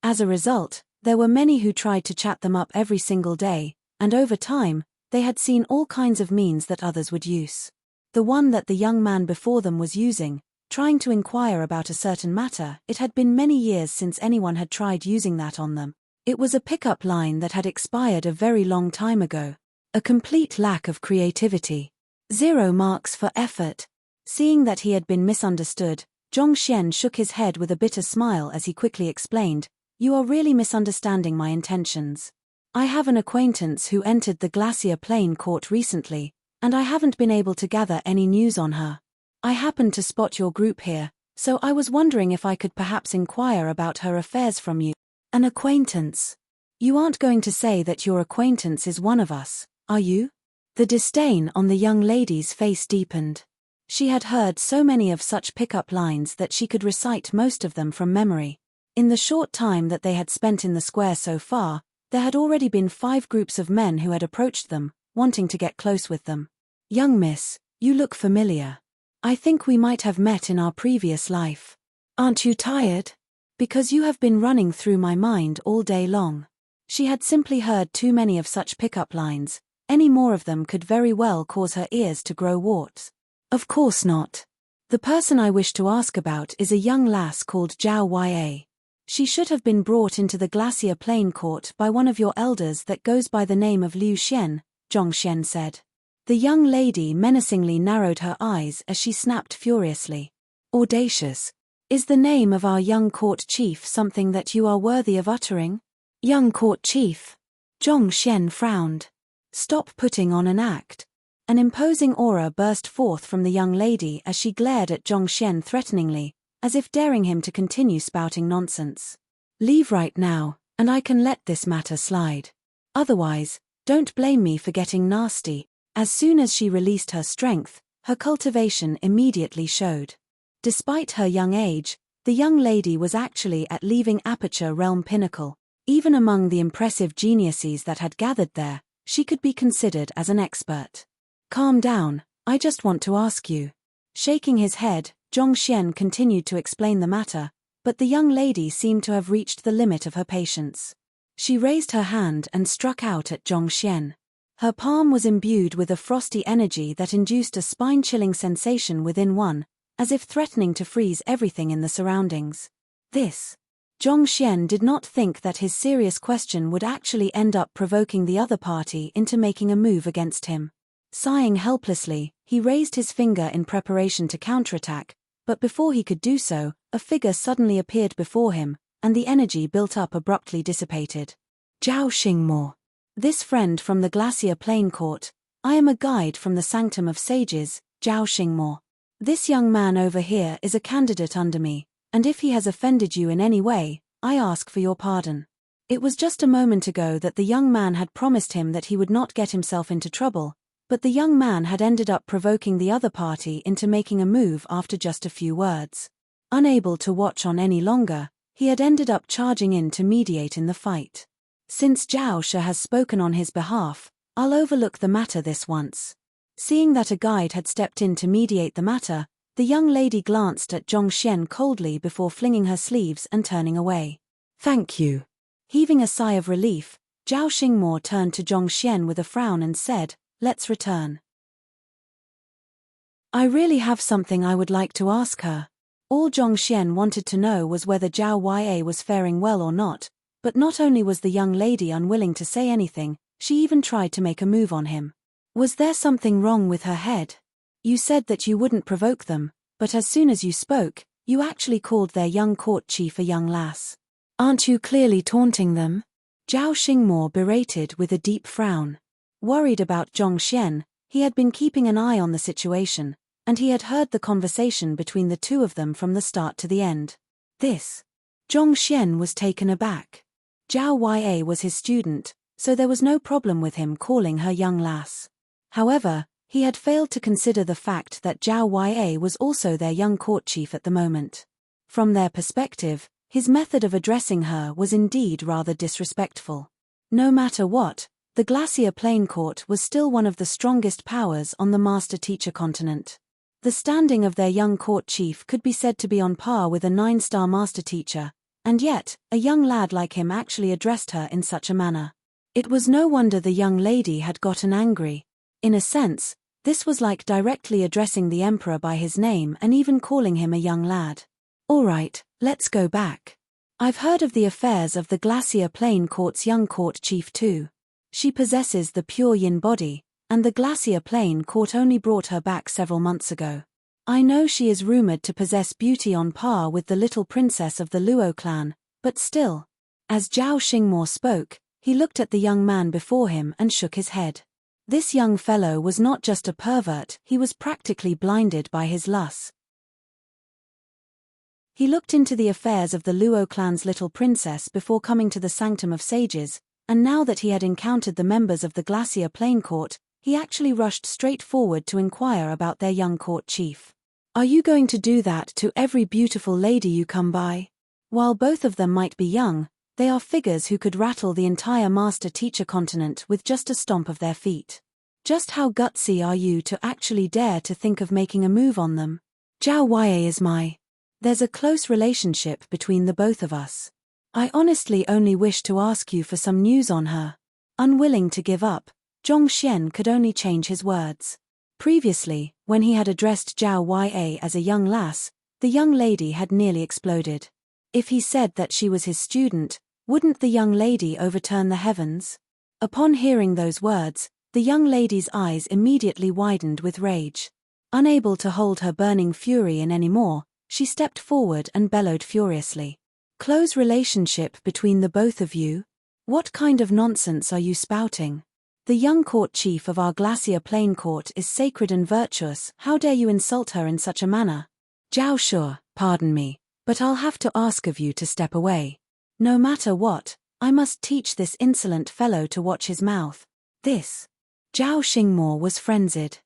As a result, there were many who tried to chat them up every single day, and over time, they had seen all kinds of means that others would use. The one that the young man before them was using, trying to inquire about a certain matter, it had been many years since anyone had tried using that on them. It was a pickup line that had expired a very long time ago. A complete lack of creativity. 0 marks for effort. Seeing that he had been misunderstood, Zhong Xian shook his head with a bitter smile as he quickly explained, You are really misunderstanding my intentions. I have an acquaintance who entered the Glacier Plain Court recently, and I haven't been able to gather any news on her. I happened to spot your group here, so I was wondering if I could perhaps inquire about her affairs from you. An acquaintance. You aren't going to say that your acquaintance is one of us, are you? The disdain on the young lady's face deepened. She had heard so many of such pickup lines that she could recite most of them from memory. In the short time that they had spent in the square so far, there had already been 5 groups of men who had approached them, wanting to get close with them. Young miss, you look familiar. I think we might have met in our previous life. Aren't you tired? Because you have been running through my mind all day long. She had simply heard too many of such pickup lines. Any more of them could very well cause her ears to grow warts. Of course not. The person I wish to ask about is a young lass called Zhao Ya. She should have been brought into the Glacier Plain Court by one of your elders that goes by the name of Liu Xian, Zhong Xian said. The young lady menacingly narrowed her eyes as she snapped furiously. Audacious. Is the name of our young court chief something that you are worthy of uttering? Young court chief. Zhong Xian frowned. Stop putting on an act. An imposing aura burst forth from the young lady as she glared at Zhong Xian threateningly, as if daring him to continue spouting nonsense. Leave right now, and I can let this matter slide. Otherwise, don't blame me for getting nasty. As soon as she released her strength, her cultivation immediately showed. Despite her young age, the young lady was actually at leaving Aperture Realm pinnacle. Even among the impressive geniuses that had gathered there, she could be considered as an expert. Calm down, I just want to ask you. Shaking his head, Zhong Xian continued to explain the matter, but the young lady seemed to have reached the limit of her patience. She raised her hand and struck out at Zhong Xian. Her palm was imbued with a frosty energy that induced a spine-chilling sensation within one, as if threatening to freeze everything in the surroundings. This. Zhong Xian did not think that his serious question would actually end up provoking the other party into making a move against him. Sighing helplessly, he raised his finger in preparation to counterattack, but before he could do so, a figure suddenly appeared before him, and the energy built up abruptly dissipated. Zhao Xingmo. This friend from the Glacier Plain Court. I am a guide from the Sanctum of Sages, Zhao Xingmo. This young man over here is a candidate under me, and if he has offended you in any way, I ask for your pardon. It was just a moment ago that the young man had promised him that he would not get himself into trouble, but the young man had ended up provoking the other party into making a move after just a few words. Unable to watch on any longer, he had ended up charging in to mediate in the fight. Since Zhao Shi has spoken on his behalf, I'll overlook the matter this once. Seeing that a guide had stepped in to mediate the matter, the young lady glanced at Zhong Xian coldly before flinging her sleeves and turning away. Thank you. Heaving a sigh of relief, Zhao Xingmo turned to Zhong Xian with a frown and said, let's return. I really have something I would like to ask her. All Zhong Xian wanted to know was whether Zhao Yue was faring well or not, but not only was the young lady unwilling to say anything, she even tried to make a move on him. Was there something wrong with her head? You said that you wouldn't provoke them, but as soon as you spoke, you actually called their young court chief a young lass. Aren't you clearly taunting them? Zhao Xingmo berated with a deep frown. Worried about Zhong Xian, he had been keeping an eye on the situation, and he had heard the conversation between the two of them from the start to the end. This. Zhong Xian was taken aback. Zhao Yue was his student, so there was no problem with him calling her young lass. However, he had failed to consider the fact that Zhao Yue was also their young court chief at the moment. From their perspective, his method of addressing her was indeed rather disrespectful. No matter what, the Glacier Plain Court was still one of the strongest powers on the master-teacher continent. The standing of their young court chief could be said to be on par with a 9-star master-teacher, and yet, a young lad like him actually addressed her in such a manner. It was no wonder the young lady had gotten angry. In a sense, this was like directly addressing the emperor by his name and even calling him a young lad. All right, let's go back. I've heard of the affairs of the Glacier Plain Court's young court chief too. She possesses the pure yin body, and the Glacier Plain Court only brought her back several months ago. I know she is rumored to possess beauty on par with the little princess of the Luo clan, but still. As Zhao Xingmo spoke, he looked at the young man before him and shook his head. This young fellow was not just a pervert, he was practically blinded by his lust. He looked into the affairs of the Luo clan's little princess before coming to the Sanctum of Sages, and now that he had encountered the members of the Glacier Plain Court, he actually rushed straight forward to inquire about their young court chief. Are you going to do that to every beautiful lady you come by? While both of them might be young, they are figures who could rattle the entire master-teacher continent with just a stomp of their feet. Just how gutsy are you to actually dare to think of making a move on them? Zhao Yue is my. There's a close relationship between the both of us. I honestly only wish to ask you for some news on her. Unwilling to give up, Zhong Xian could only change his words. Previously, when he had addressed Zhao Yue as a young lass, the young lady had nearly exploded. If he said that she was his student, wouldn't the young lady overturn the heavens? Upon hearing those words, the young lady's eyes immediately widened with rage. Unable to hold her burning fury in any more, She stepped forward and bellowed furiously. Close relationship between the both of you? What kind of nonsense are you spouting? The young court chief of our Glacier Plain court is sacred and virtuous. How dare you insult her in such a manner? Zhao Shu, pardon me, but I'll have to ask of you to step away. No matter what, I must teach this insolent fellow to watch his mouth. This. Zhao Xingmo was frenzied.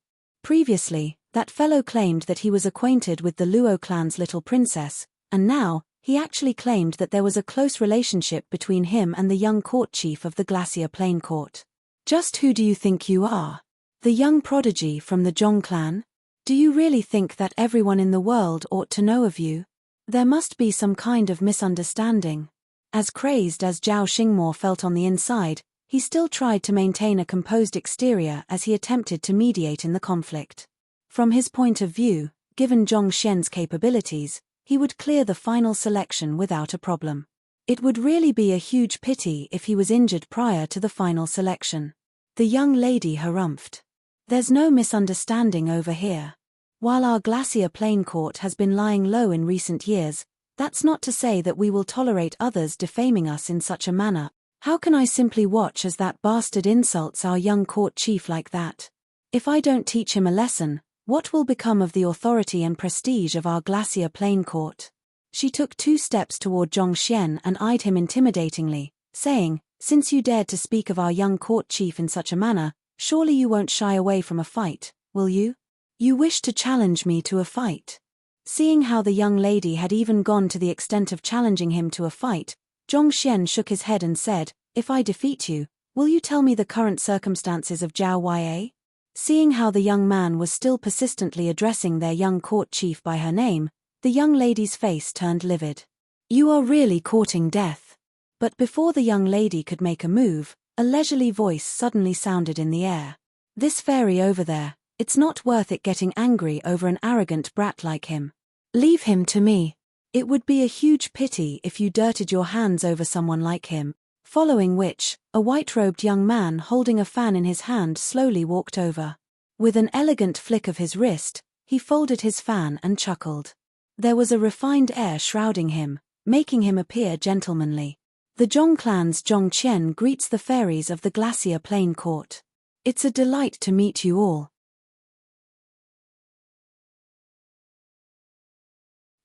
Previously, that fellow claimed that he was acquainted with the Luo clan's little princess, and now, he actually claimed that there was a close relationship between him and the young court chief of the Glacier Plain court. Just who do you think you are? The young prodigy from the Zhong clan? Do you really think that everyone in the world ought to know of you? There must be some kind of misunderstanding. As crazed as Zhao Xingmo felt on the inside, he still tried to maintain a composed exterior as he attempted to mediate in the conflict. From his point of view, given Zhong Xian's capabilities, he would clear the final selection without a problem. It would really be a huge pity if he was injured prior to the final selection. The young lady harumphed. There's no misunderstanding over here. While our Glacier Plain court has been lying low in recent years, that's not to say that we will tolerate others defaming us in such a manner. How can I simply watch as that bastard insults our young court chief like that? If I don't teach him a lesson, what will become of the authority and prestige of our Glacier Plain court? She took 2 steps toward Zhong Xian and eyed him intimidatingly, saying, since you dared to speak of our young court chief in such a manner, surely you won't shy away from a fight, will you? You wish to challenge me to a fight? Seeing how the young lady had even gone to the extent of challenging him to a fight, Zhong Xian shook his head and said, if I defeat you, will you tell me the current circumstances of Zhao Ya? Seeing how the young man was still persistently addressing their young court chief by her name, the young lady's face turned livid. You are really courting death. But before the young lady could make a move, a leisurely voice suddenly sounded in the air. This fairy over there, it's not worth it getting angry over an arrogant brat like him. Leave him to me. It would be a huge pity if you dirtied your hands over someone like him. Following which, a white-robed young man holding a fan in his hand slowly walked over. With an elegant flick of his wrist, he folded his fan and chuckled. There was a refined air shrouding him, making him appear gentlemanly. The Zhong clan's Zhong Qian greets the fairies of the Glacier Plain court. It's a delight to meet you all.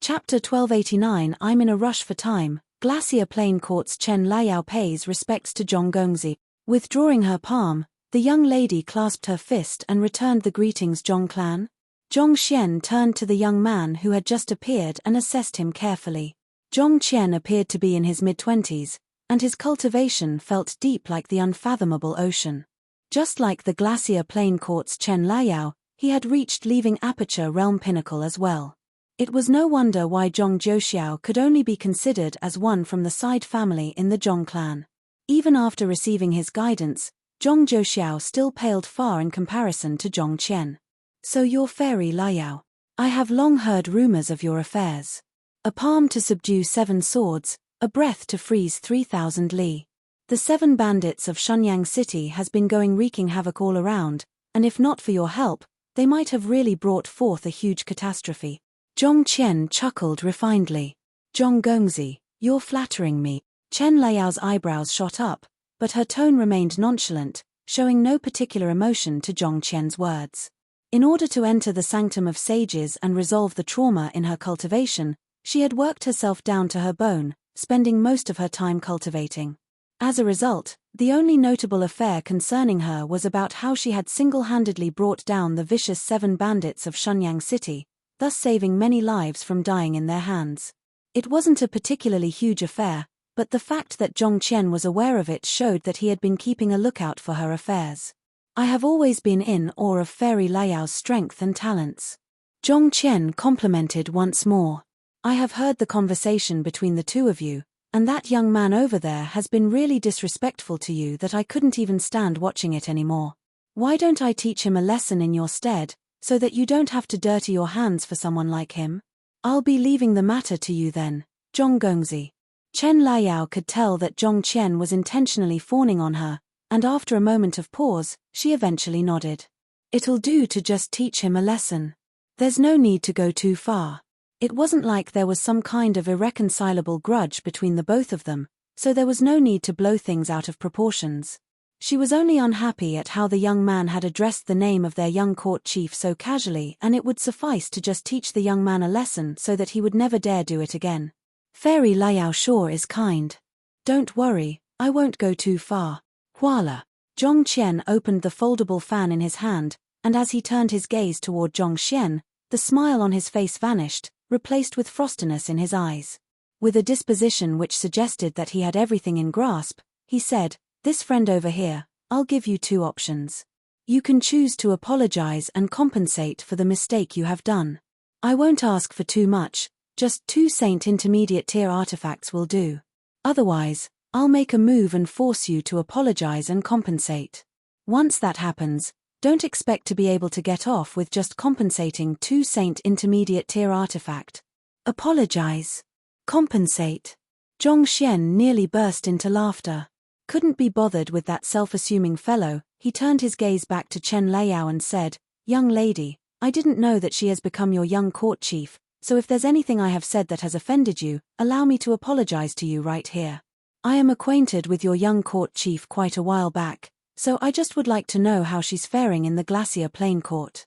Chapter 1289. I'm in a rush for time. Glacier Plain court's Chen Liao pays respects to Zhong Gongzi. Withdrawing her palm, the young lady clasped her fist and returned the greetings. Zhong clan? Zhong Xian turned to the young man who had just appeared and assessed him carefully. Zhong Qian appeared to be in his mid-20s, and his cultivation felt deep like the unfathomable ocean. Just like the Glacier Plain court's Chen Liao, he had reached leaving Aperture Realm Pinnacle as well. It was no wonder why Zhong Zhouxiao could only be considered as one from the side family in the Zhong clan. Even after receiving his guidance, Zhong Zhouxiao still paled far in comparison to Zhong Qian. So you're Fairy Liao. I have long heard rumors of your affairs. A palm to subdue 7 swords, a breath to freeze 3,000 li. The 7 bandits of Shenyang City has been going wreaking havoc all around, and if not for your help, they might have really brought forth a huge catastrophe. Zhong Qian chuckled refinedly. Zhong Gongzi, you're flattering me. Chen Liao's eyebrows shot up, but her tone remained nonchalant, showing no particular emotion to Zhong Qian's words. In order to enter the sanctum of sages and resolve the trauma in her cultivation, she had worked herself down to her bone, spending most of her time cultivating. As a result, the only notable affair concerning her was about how she had single-handedly brought down the vicious 7 bandits of Shenyang City, thus saving many lives from dying in their hands. It wasn't a particularly huge affair, but the fact that Zhong Qian was aware of it showed that he had been keeping a lookout for her affairs. I have always been in awe of Fairy Liao's strength and talents. Zhong Qian complimented once more. I have heard the conversation between the 2 of you, and that young man over there has been really disrespectful to you that I couldn't even stand watching it anymore. Why don't I teach him a lesson in your stead, so that you don't have to dirty your hands for someone like him? I'll be leaving the matter to you then, Zhong Gongzi. Chen Liao could tell that Zhong Qian was intentionally fawning on her, and after a moment of pause, she eventually nodded. It'll do to just teach him a lesson. There's no need to go too far. It wasn't like there was some kind of irreconcilable grudge between the both of them, so there was no need to blow things out of proportions. She was only unhappy at how the young man had addressed the name of their young court chief so casually, and it would suffice to just teach the young man a lesson so that he would never dare do it again. Fairy Liao sure is kind. Don't worry, I won't go too far. Voila. Zhong Qian opened the foldable fan in his hand, and as he turned his gaze toward Zhong Xian, the smile on his face vanished, replaced with frostiness in his eyes. With a disposition which suggested that he had everything in grasp, he said, "This friend over here, I'll give you two options. You can choose to apologize and compensate for the mistake you have done. I won't ask for too much, just 2 Saint Intermediate tier artifacts will do. Otherwise, I'll make a move and force you to apologize and compensate. Once that happens, don't expect to be able to get off with just compensating 2 Saint Intermediate tier artifact. Apologize. Compensate." Zhong Xian nearly burst into laughter. Couldn't be bothered with that self-assuming fellow, he turned his gaze back to Chen Liao and said, "Young lady, I didn't know that she has become your young court chief, so if there's anything I have said that has offended you, allow me to apologize to you right here. I am acquainted with your young court chief quite a while back, so I just would like to know how she's faring in the Glacier Plain Court."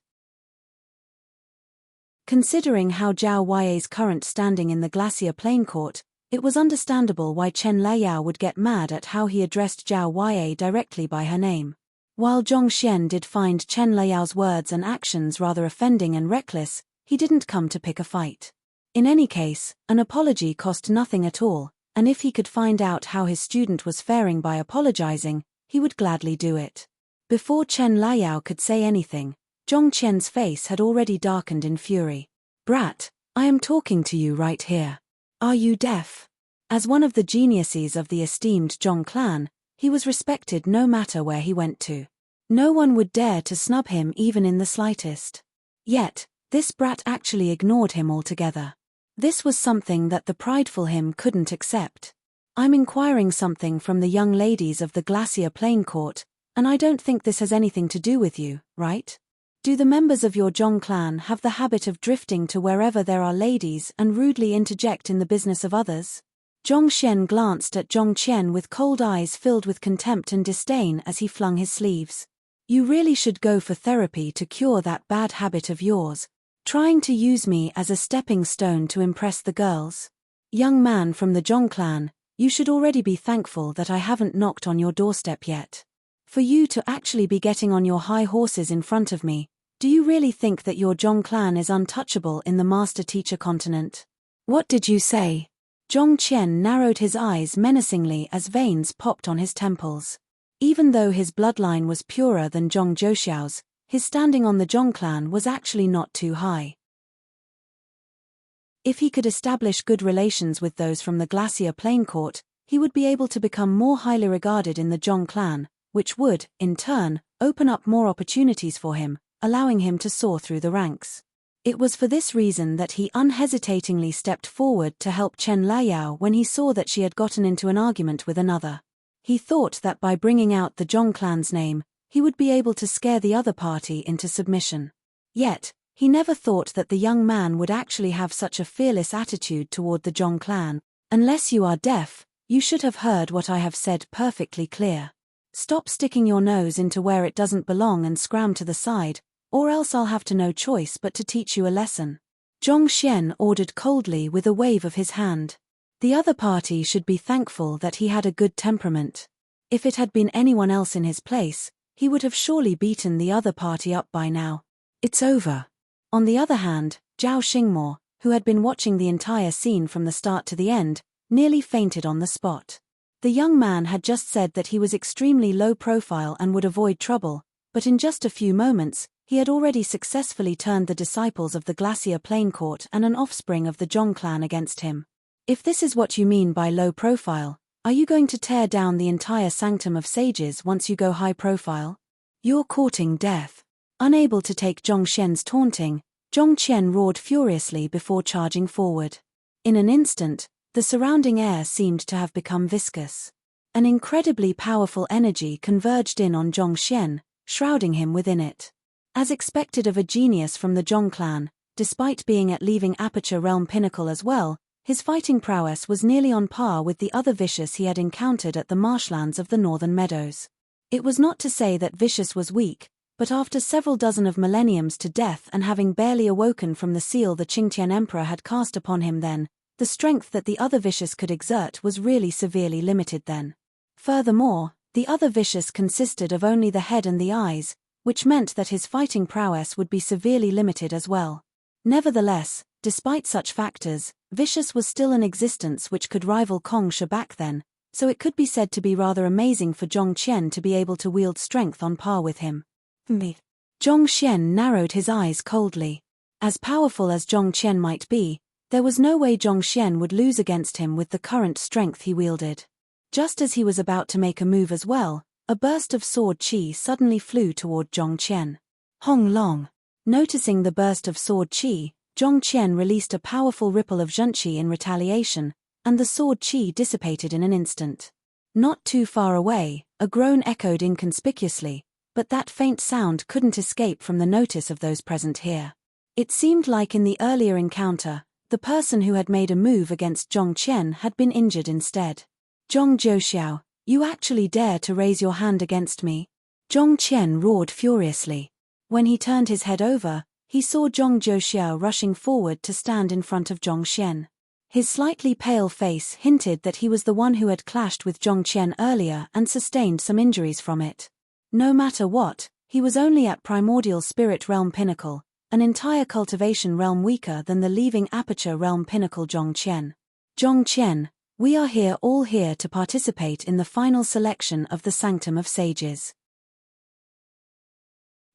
Considering how Zhao Huai's current standing in the Glacier Plain Court, it was understandable why Chen Liao would get mad at how he addressed Zhao Huai directly by her name. While Zhong Xian did find Chen Liao's words and actions rather offending and reckless, he didn't come to pick a fight. In any case, an apology cost nothing at all, and if he could find out how his student was faring by apologizing, he would gladly do it. Before Chen Liao could say anything, Zhong Qian's face had already darkened in fury. "Brat, I am talking to you right here. Are you deaf?" As one of the geniuses of the esteemed Zhong clan, he was respected no matter where he went to. No one would dare to snub him even in the slightest. Yet, this brat actually ignored him altogether. This was something that the prideful him couldn't accept. "I'm inquiring something from the young ladies of the Glacier Plain Court, and I don't think this has anything to do with you, right? Do the members of your Zhong clan have the habit of drifting to wherever there are ladies and rudely interject in the business of others?" Zhong Xian glanced at Zhong Qian with cold eyes filled with contempt and disdain as he flung his sleeves. "You really should go for therapy to cure that bad habit of yours, trying to use me as a stepping stone to impress the girls. Young man from the Zhong clan, you should already be thankful that I haven't knocked on your doorstep yet. For you to actually be getting on your high horses in front of me, do you really think that your Zhong clan is untouchable in the master-teacher continent?" "What did you say?" Zhong Qian narrowed his eyes menacingly as veins popped on his temples. Even though his bloodline was purer than Zhong Zhouxiao's, his standing on the Zhong clan was actually not too high. If he could establish good relations with those from the Glacier Plain Court, he would be able to become more highly regarded in the Zhong clan, which would, in turn, open up more opportunities for him, allowing him to soar through the ranks. It was for this reason that he unhesitatingly stepped forward to help Chen Liao when he saw that she had gotten into an argument with another. He thought that by bringing out the Zhong clan's name, he would be able to scare the other party into submission. Yet, he never thought that the young man would actually have such a fearless attitude toward the Zhong clan. "Unless you are deaf, you should have heard what I have said perfectly clear. Stop sticking your nose into where it doesn't belong and scram to the side, or else I'll have no choice but to teach you a lesson." Zhong Xian ordered coldly with a wave of his hand. The other party should be thankful that he had a good temperament. If it had been anyone else in his place, he would have surely beaten the other party up by now. "It's over." On the other hand, Zhao Xingmo, who had been watching the entire scene from the start to the end, nearly fainted on the spot. The young man had just said that he was extremely low profile and would avoid trouble, but in just a few moments, he had already successfully turned the disciples of the Glacier Plain Court and an offspring of the Zhong clan against him. If this is what you mean by low profile, are you going to tear down the entire sanctum of sages once you go high profile? You're courting death. Unable to take Zhong Xian's taunting, Zhong Qian roared furiously before charging forward. In an instant, the surrounding air seemed to have become viscous. An incredibly powerful energy converged in on Zhong Xian, shrouding him within it. As expected of a genius from the Zhong clan, despite being at leaving Aperture Realm Pinnacle as well, his fighting prowess was nearly on par with the other Vicious he had encountered at the marshlands of the Northern Meadows. It was not to say that Vicious was weak, but after several dozen of millenniums to death and having barely awoken from the seal the Qingtian Emperor had cast upon him then, the strength that the other Vicious could exert was really severely limited then. Furthermore, the other Vicious consisted of only the head and the eyes, which meant that his fighting prowess would be severely limited as well. Nevertheless, despite such factors, Vicious was still an existence which could rival Kong Shi back then, so it could be said to be rather amazing for Zhong Qian to be able to wield strength on par with him. Zhong Qian narrowed his eyes coldly. As powerful as Zhong Qian might be, there was no way Zhong Qian would lose against him with the current strength he wielded. Just as he was about to make a move as well, a burst of sword chi suddenly flew toward Zhong Qian. Hong Long. Noticing the burst of sword chi, Zhong Qian released a powerful ripple of zhenqi in retaliation, and the sword chi dissipated in an instant. Not too far away, a groan echoed inconspicuously, but that faint sound couldn't escape from the notice of those present here. It seemed like in the earlier encounter, the person who had made a move against Zhong Qian had been injured instead. Zhong Zhouxiao, you actually dare to raise your hand against me? Zhong Qian roared furiously. When he turned his head over, he saw Zhong Zhouxiao rushing forward to stand in front of Zhong Qian. His slightly pale face hinted that he was the one who had clashed with Zhong Qian earlier and sustained some injuries from it. No matter what, he was only at Primordial Spirit Realm Pinnacle, an entire cultivation realm weaker than the leaving Aperture Realm Pinnacle Zhong Qian. Zhong Qian, we are all here to participate in the final selection of the Sanctum of Sages.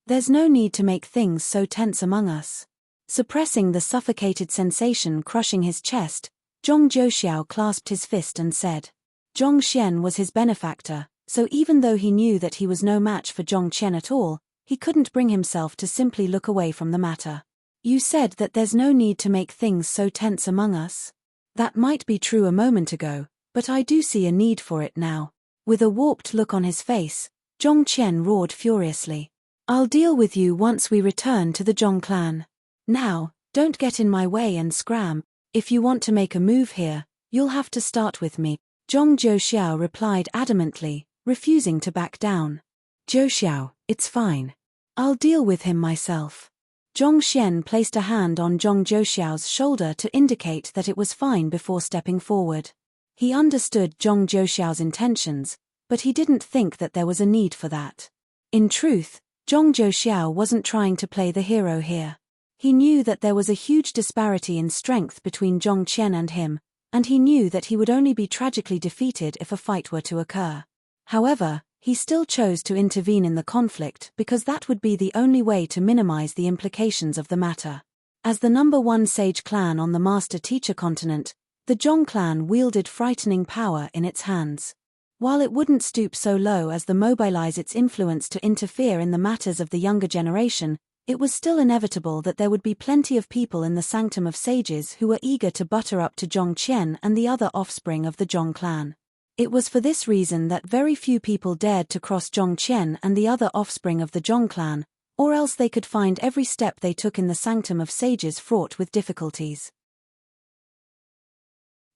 There's no need to make things so tense among us. Suppressing the suffocated sensation crushing his chest, Zhong Zhouxiao clasped his fist and said. Zhong Qian was his benefactor, so even though he knew that he was no match for Zhong Qian at all, he couldn't bring himself to simply look away from the matter. You said that there's no need to make things so tense among us? That might be true a moment ago, but I do see a need for it now. With a warped look on his face, Zhong Qian roared furiously. I'll deal with you once we return to the Zhong clan. Now, don't get in my way and scram. If you want to make a move here, you'll have to start with me. Zhong Zhouxiao replied adamantly, refusing to back down. Zhouxiao, it's fine. I'll deal with him myself. Zhong Qian placed a hand on Zhong Zhouxiao's shoulder to indicate that it was fine before stepping forward. He understood Zhong Zhouxiao's intentions, but he didn't think that there was a need for that. In truth, Zhong Zhouxiao wasn't trying to play the hero here. He knew that there was a huge disparity in strength between Zhong Qian and him, and he knew that he would only be tragically defeated if a fight were to occur. However, he still chose to intervene in the conflict because that would be the only way to minimize the implications of the matter. As the #1 sage clan on the Master-Teacher continent, the Zhong clan wielded frightening power in its hands. While it wouldn't stoop so low as to mobilize its influence to interfere in the matters of the younger generation, it was still inevitable that there would be plenty of people in the Sanctum of Sages who were eager to butter up to Zhong Qian and the other offspring of the Zhong clan. It was for this reason that very few people dared to cross Zhong Qian and the other offspring of the Zhong clan, or else they could find every step they took in the Sanctum of Sages fraught with difficulties.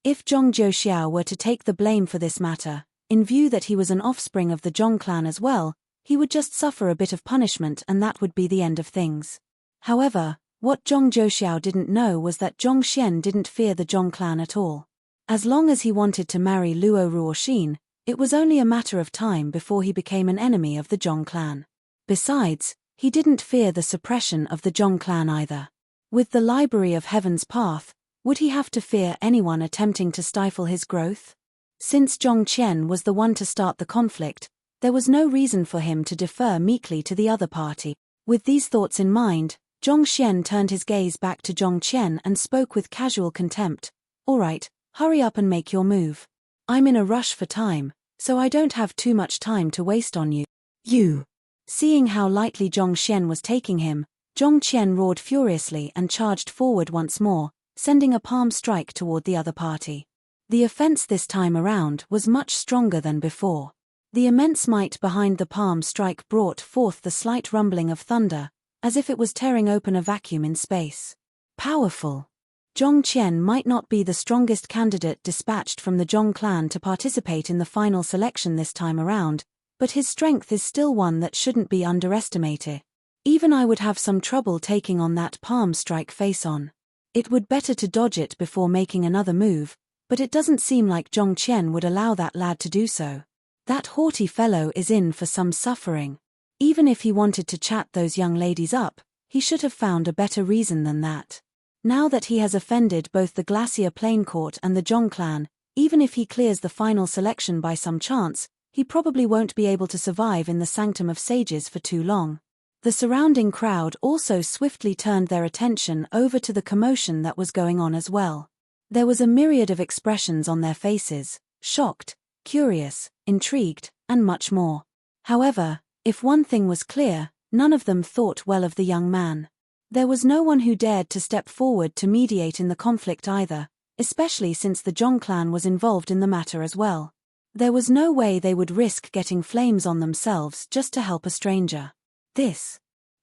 If Zhong Zhouxiao were to take the blame for this matter, in view that he was an offspring of the Zhong clan as well, he would just suffer a bit of punishment and that would be the end of things. However, what Zhong Zhouxiao didn't know was that Zhong Qian didn't fear the Zhong clan at all. As long as he wanted to marry Luo Ruoxin, it was only a matter of time before he became an enemy of the Zhong clan. Besides, he didn't fear the suppression of the Zhong clan either. With the Library of Heaven's Path, would he have to fear anyone attempting to stifle his growth? Since Zhong Qian was the one to start the conflict, there was no reason for him to defer meekly to the other party. With these thoughts in mind, Zhong Qian turned his gaze back to Zhong Qian and spoke with casual contempt. All right, hurry up and make your move. I'm in a rush for time, so I don't have too much time to waste on you. You! Seeing how lightly Zhong Qian was taking him, Zhong Qian roared furiously and charged forward once more, sending a palm strike toward the other party. The offense this time around was much stronger than before. The immense might behind the palm strike brought forth the slight rumbling of thunder, as if it was tearing open a vacuum in space. Powerful. Zhong Qian might not be the strongest candidate dispatched from the Zhong clan to participate in the final selection this time around, but his strength is still one that shouldn't be underestimated. Even I would have some trouble taking on that palm strike face-on. It would better to dodge it before making another move, but it doesn't seem like Zhong Qian would allow that lad to do so. That haughty fellow is in for some suffering. Even if he wanted to chat those young ladies up, he should have found a better reason than that. Now that he has offended both the Glacier Plain Court and the Zhong clan, even if he clears the final selection by some chance, he probably won't be able to survive in the Sanctum of Sages for too long. The surrounding crowd also swiftly turned their attention over to the commotion that was going on as well. There was a myriad of expressions on their faces: shocked, curious, intrigued, and much more. However, if one thing was clear, none of them thought well of the young man. There was no one who dared to step forward to mediate in the conflict either, especially since the Zhong clan was involved in the matter as well. There was no way they would risk getting flames on themselves just to help a stranger.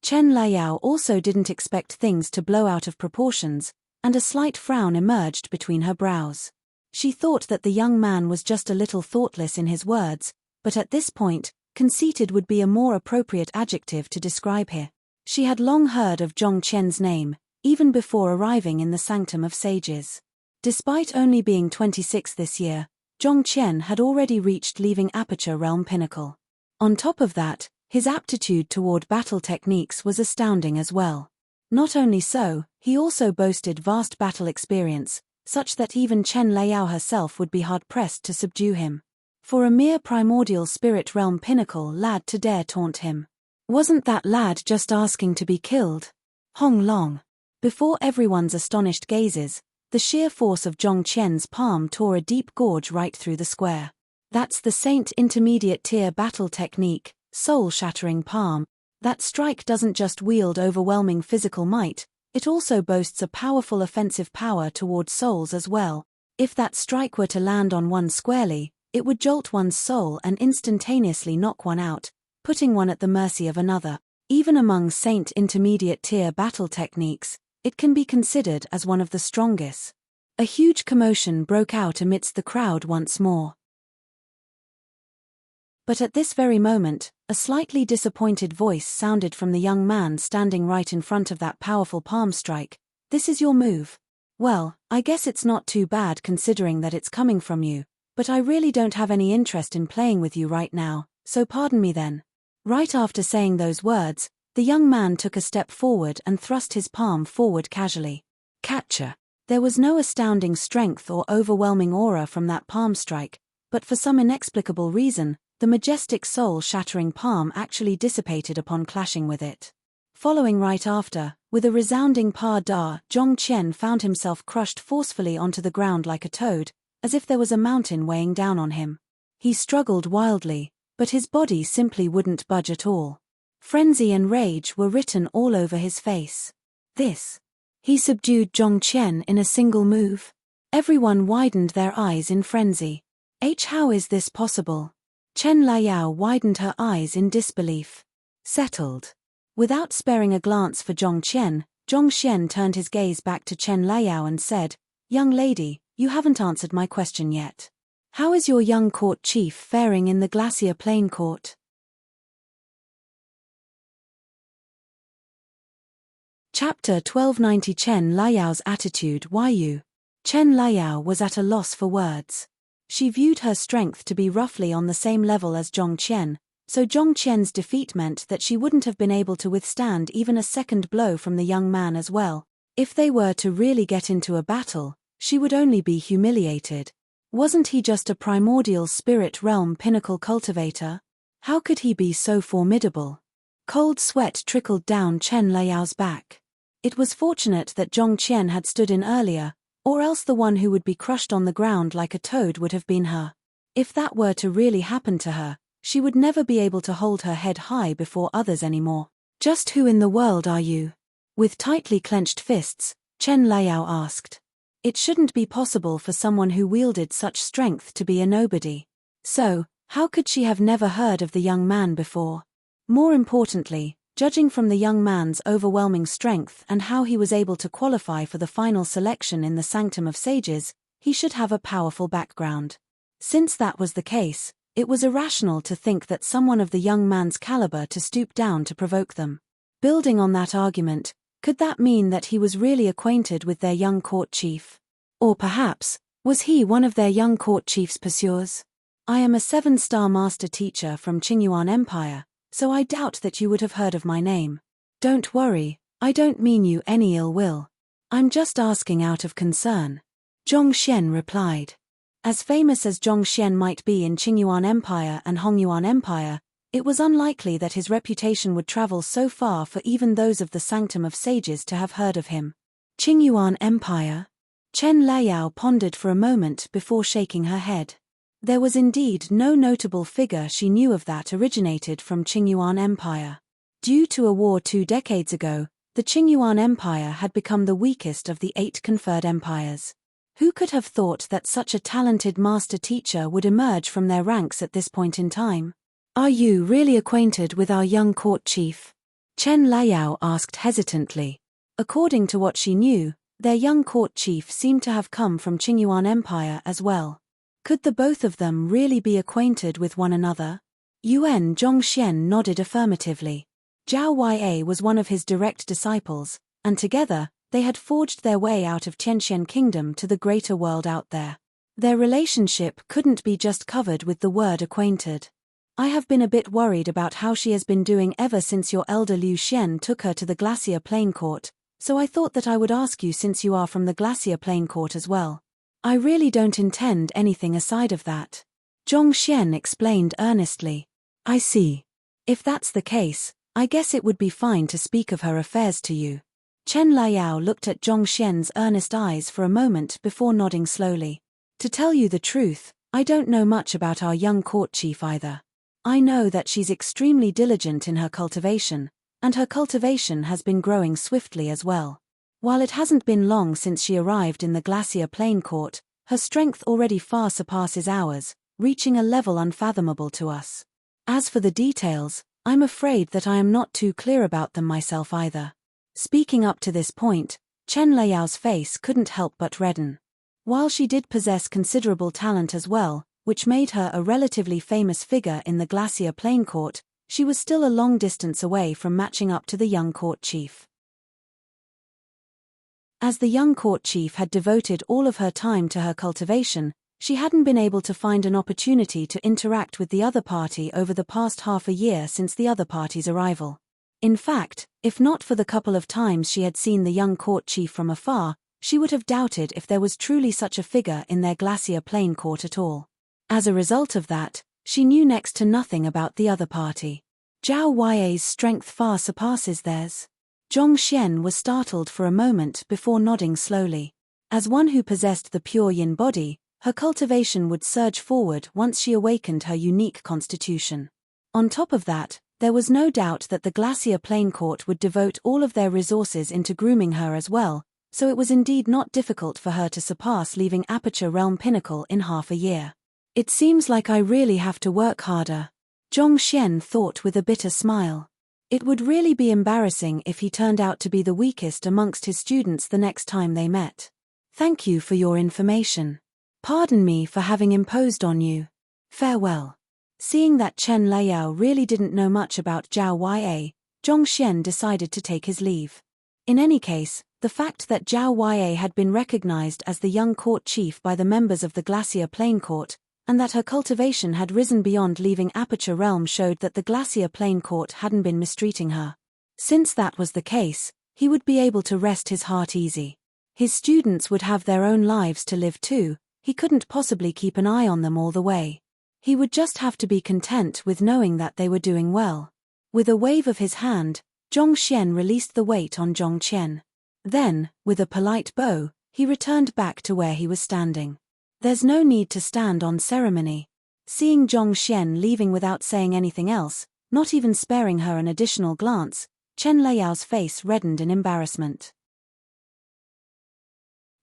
Chen Liao also didn't expect things to blow out of proportions, and a slight frown emerged between her brows. She thought that the young man was just a little thoughtless in his words, but at this point, conceited would be a more appropriate adjective to describe him. She had long heard of Zhong Qian's name, even before arriving in the Sanctum of Sages. Despite only being 26 this year, Zhong Qian had already reached leaving Aperture Realm Pinnacle. On top of that, his aptitude toward battle techniques was astounding as well. Not only so, he also boasted vast battle experience, such that even Chen Liao herself would be hard-pressed to subdue him. For a mere primordial spirit realm pinnacle lad to dare taunt him. Wasn't that lad just asking to be killed? Hong Long. Before everyone's astonished gazes, the sheer force of Zhong Qian's palm tore a deep gorge right through the square. That's the Saint Intermediate Tier battle technique, Soul-Shattering Palm. That strike doesn't just wield overwhelming physical might, it also boasts a powerful offensive power towards souls as well. If that strike were to land on one squarely, it would jolt one's soul and instantaneously knock one out, putting one at the mercy of another. Even among Saint Intermediate Tier battle techniques, it can be considered as one of the strongest. A huge commotion broke out amidst the crowd once more. But at this very moment, a slightly disappointed voice sounded from the young man standing right in front of that powerful palm strike. "This is your move? Well, I guess it's not too bad considering that it's coming from you, but I really don't have any interest in playing with you right now, so pardon me then." Right after saying those words, the young man took a step forward and thrust his palm forward casually. Catcher. There was no astounding strength or overwhelming aura from that palm strike, but for some inexplicable reason, the majestic soul-shattering palm actually dissipated upon clashing with it. Following right after, with a resounding pas da, Zhong Qian found himself crushed forcefully onto the ground like a toad, as if there was a mountain weighing down on him. He struggled wildly, but his body simply wouldn't budge at all. Frenzy and rage were written all over his face. He subdued Zhong Qian in a single move. Everyone widened their eyes in frenzy. How is this possible? Chen Liao widened her eyes in disbelief. Settled. Without sparing a glance for Zhong Qian turned his gaze back to Chen Liao and said, "Young lady, you haven't answered my question yet. How is your young court chief faring in the Glacier Plain Court?" Chapter 1290 Chen Liao's attitude. Why you? Chen Liao was at a loss for words. She viewed her strength to be roughly on the same level as Zhong Qian, so Zhong Qian's defeat meant that she wouldn't have been able to withstand even a second blow from the young man as well. If they were to really get into a battle, she would only be humiliated. Wasn't he just a primordial spirit realm pinnacle cultivator? How could he be so formidable? Cold sweat trickled down Chen Liao's back. It was fortunate that Zhong Qian had stood in earlier, or else the one who would be crushed on the ground like a toad would have been her. If that were to really happen to her, she would never be able to hold her head high before others anymore. "Just who in the world are you?" With tightly clenched fists, Chen Liao asked. It shouldn't be possible for someone who wielded such strength to be a nobody. So, how could she have never heard of the young man before? More importantly, Judging from the young man's overwhelming strength and how he was able to qualify for the final selection in the Sanctum of Sages, he should have a powerful background. Since that was the case, it was irrational to think that someone of the young man's caliber to stoop down to provoke them. Building on that argument, could that mean that he was really acquainted with their young court chief? Or perhaps, was he one of their young court chief's pursuers? I am a 7-star master teacher from Qingyuan Empire, so I doubt that you would have heard of my name. Don't worry, I don't mean you any ill will. I'm just asking out of concern. Zhongxian replied. As famous as Zhongxian might be in Qingyuan Empire and Hongyuan Empire, it was unlikely that his reputation would travel so far for even those of the Sanctum of Sages to have heard of him. Qingyuan Empire? Chen Liao pondered for a moment before shaking her head. There was indeed no notable figure she knew of that originated from Qingyuan Empire. Due to a war 2 decades ago, the Qingyuan Empire had become the weakest of the 8 conferred empires. Who could have thought that such a talented master teacher would emerge from their ranks at this point in time? Are you really acquainted with our young court chief? Chen Liao asked hesitantly. According to what she knew, their young court chief seemed to have come from Qingyuan Empire as well. Could the both of them really be acquainted with one another? Yuan Zhongxian nodded affirmatively. Zhao Yue was one of his direct disciples, and together, they had forged their way out of Tianxian Kingdom to the greater world out there. Their relationship couldn't be just covered with the word acquainted. I have been a bit worried about how she has been doing ever since your elder Liu Xian took her to the Glacier Plain Court, so I thought that I would ask you since you are from the Glacier Plain Court as well. I really don't intend anything aside of that. Zhongxian explained earnestly. I see. If that's the case, I guess it would be fine to speak of her affairs to you. Chen Liao looked at Zhongxian's earnest eyes for a moment before nodding slowly. To tell you the truth, I don't know much about our young court chief either. I know that she's extremely diligent in her cultivation, and her cultivation has been growing swiftly as well. While it hasn't been long since she arrived in the Glacier Plain Court, her strength already far surpasses ours, reaching a level unfathomable to us. As for the details, I'm afraid that I am not too clear about them myself either. Speaking up to this point, Chen Liao's face couldn't help but redden. While she did possess considerable talent as well, which made her a relatively famous figure in the Glacier Plain Court, she was still a long distance away from matching up to the young court chief. As the young court chief had devoted all of her time to her cultivation, she hadn't been able to find an opportunity to interact with the other party over the past half a year since the other party's arrival. In fact, if not for the couple of times she had seen the young court chief from afar, she would have doubted if there was truly such a figure in their Glacier Plain Court at all. As a result of that, she knew next to nothing about the other party. Zhao Yue's strength far surpasses theirs. Zhongxian was startled for a moment before nodding slowly. As one who possessed the pure yin body, her cultivation would surge forward once she awakened her unique constitution. On top of that, there was no doubt that the Glacier Plain Court would devote all of their resources into grooming her as well, so it was indeed not difficult for her to surpass leaving Aperture Realm Pinnacle in half a year. It seems like I really have to work harder, Zhongxian thought with a bitter smile. It would really be embarrassing if he turned out to be the weakest amongst his students the next time they met. Thank you for your information. Pardon me for having imposed on you. Farewell. Seeing that Chen Liao really didn't know much about Zhao Yue, Zhongxian decided to take his leave. In any case, the fact that Zhao Yue had been recognized as the young court chief by the members of the Glacier Plain Court, and that her cultivation had risen beyond leaving Aperture Realm showed that the Glacier Plain Court hadn't been mistreating her. Since that was the case, he would be able to rest his heart easy. His students would have their own lives to live too, he couldn't possibly keep an eye on them all the way. He would just have to be content with knowing that they were doing well. With a wave of his hand, Zhongxian released the weight on Zhongqian. Then, with a polite bow, he returned back to where he was standing. There's no need to stand on ceremony. Seeing Zhongxian leaving without saying anything else, not even sparing her an additional glance, Chen Liao's face reddened in embarrassment.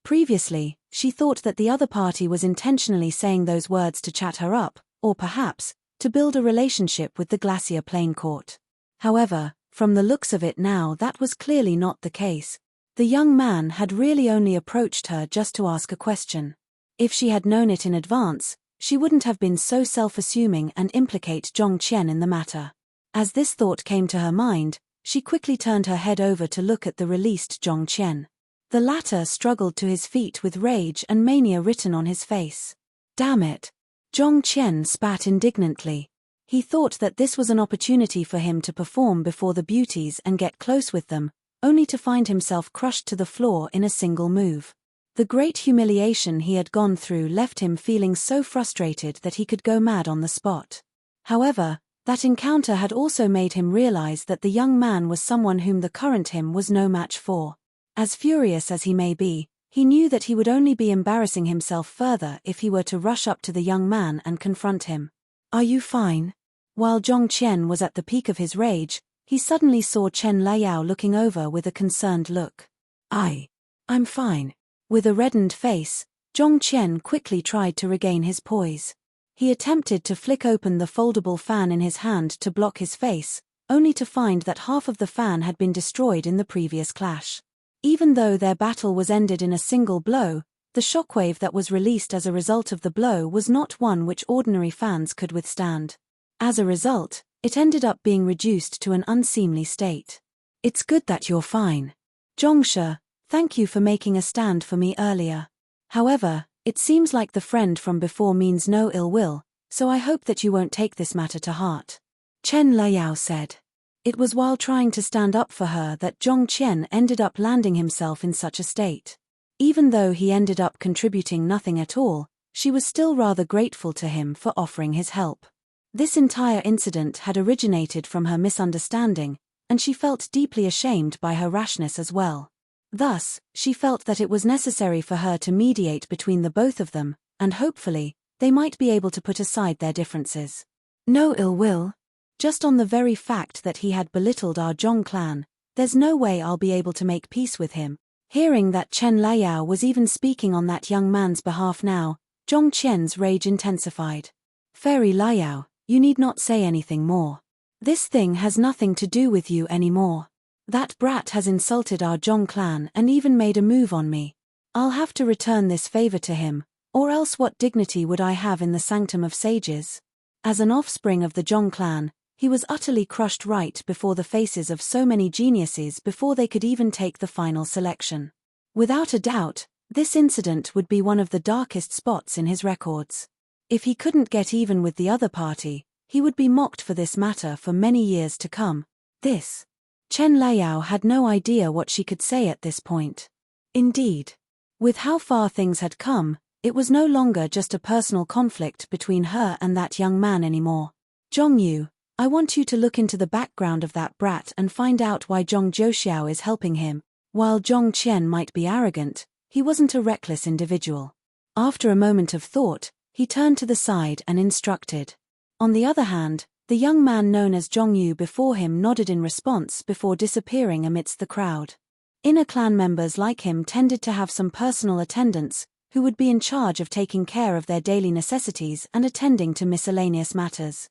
Previously, she thought that the other party was intentionally saying those words to chat her up, or perhaps, to build a relationship with the Glacier Plain Court. However, From the looks of it now, that was clearly not the case. The young man had really only approached her just to ask a question. If she had known it in advance, she wouldn't have been so self-assuming and implicate Zhong Qian in the matter. As this thought came to her mind, she quickly turned her head over to look at the released Zhong Qian. The latter struggled to his feet with rage and mania written on his face. Damn it! Zhong Qian spat indignantly. He thought that this was an opportunity for him to perform before the beauties and get close with them, only to find himself crushed to the floor in a single move. The great humiliation he had gone through left him feeling so frustrated that he could go mad on the spot. However, that encounter had also made him realize that the young man was someone whom the current him was no match for. As furious as he may be, he knew that he would only be embarrassing himself further if he were to rush up to the young man and confront him. "Are you fine?" While Zhong Qian was at the peak of his rage, he suddenly saw Chen Liao looking over with a concerned look. I'm fine." With a reddened face, Zhong Qian quickly tried to regain his poise. He attempted to flick open the foldable fan in his hand to block his face, only to find that half of the fan had been destroyed in the previous clash. Even though their battle was ended in a single blow, the shockwave that was released as a result of the blow was not one which ordinary fans could withstand. As a result, it ended up being reduced to an unseemly state. "It's good that you're fine. Zhongshe, thank you for making a stand for me earlier. However, it seems like the friend from before means no ill will, so I hope that you won't take this matter to heart," Chen Liao said. It was while trying to stand up for her that Zhong Qian ended up landing himself in such a state. Even though he ended up contributing nothing at all, she was still rather grateful to him for offering his help. This entire incident had originated from her misunderstanding, and she felt deeply ashamed by her rashness as well. Thus, she felt that it was necessary for her to mediate between the both of them, and hopefully, they might be able to put aside their differences. No ill will. Just on the very fact that he had belittled our Zhong clan, there's no way I'll be able to make peace with him. Hearing that Chen Liao was even speaking on that young man's behalf now, Zhong Qian's rage intensified. "Fairy Liao, you need not say anything more. This thing has nothing to do with you anymore. That brat has insulted our Zhong clan and even made a move on me. I'll have to return this favor to him, or else what dignity would I have in the sanctum of sages?" As an offspring of the Zhong clan, he was utterly crushed right before the faces of so many geniuses before they could even take the final selection. Without a doubt, this incident would be one of the darkest spots in his records. If he couldn't get even with the other party, he would be mocked for this matter for many years to come. Chen Liao had no idea what she could say at this point. Indeed, with how far things had come, it was no longer just a personal conflict between her and that young man anymore. "Zhong Yu, I want you to look into the background of that brat and find out why Zhong Zhouxiao is helping him." While Zhong Qian might be arrogant, he wasn't a reckless individual. After a moment of thought, he turned to the side and instructed. On the other hand, the young man known as Zhong Yu before him nodded in response before disappearing amidst the crowd. Inner clan members like him tended to have some personal attendants, who would be in charge of taking care of their daily necessities and attending to miscellaneous matters.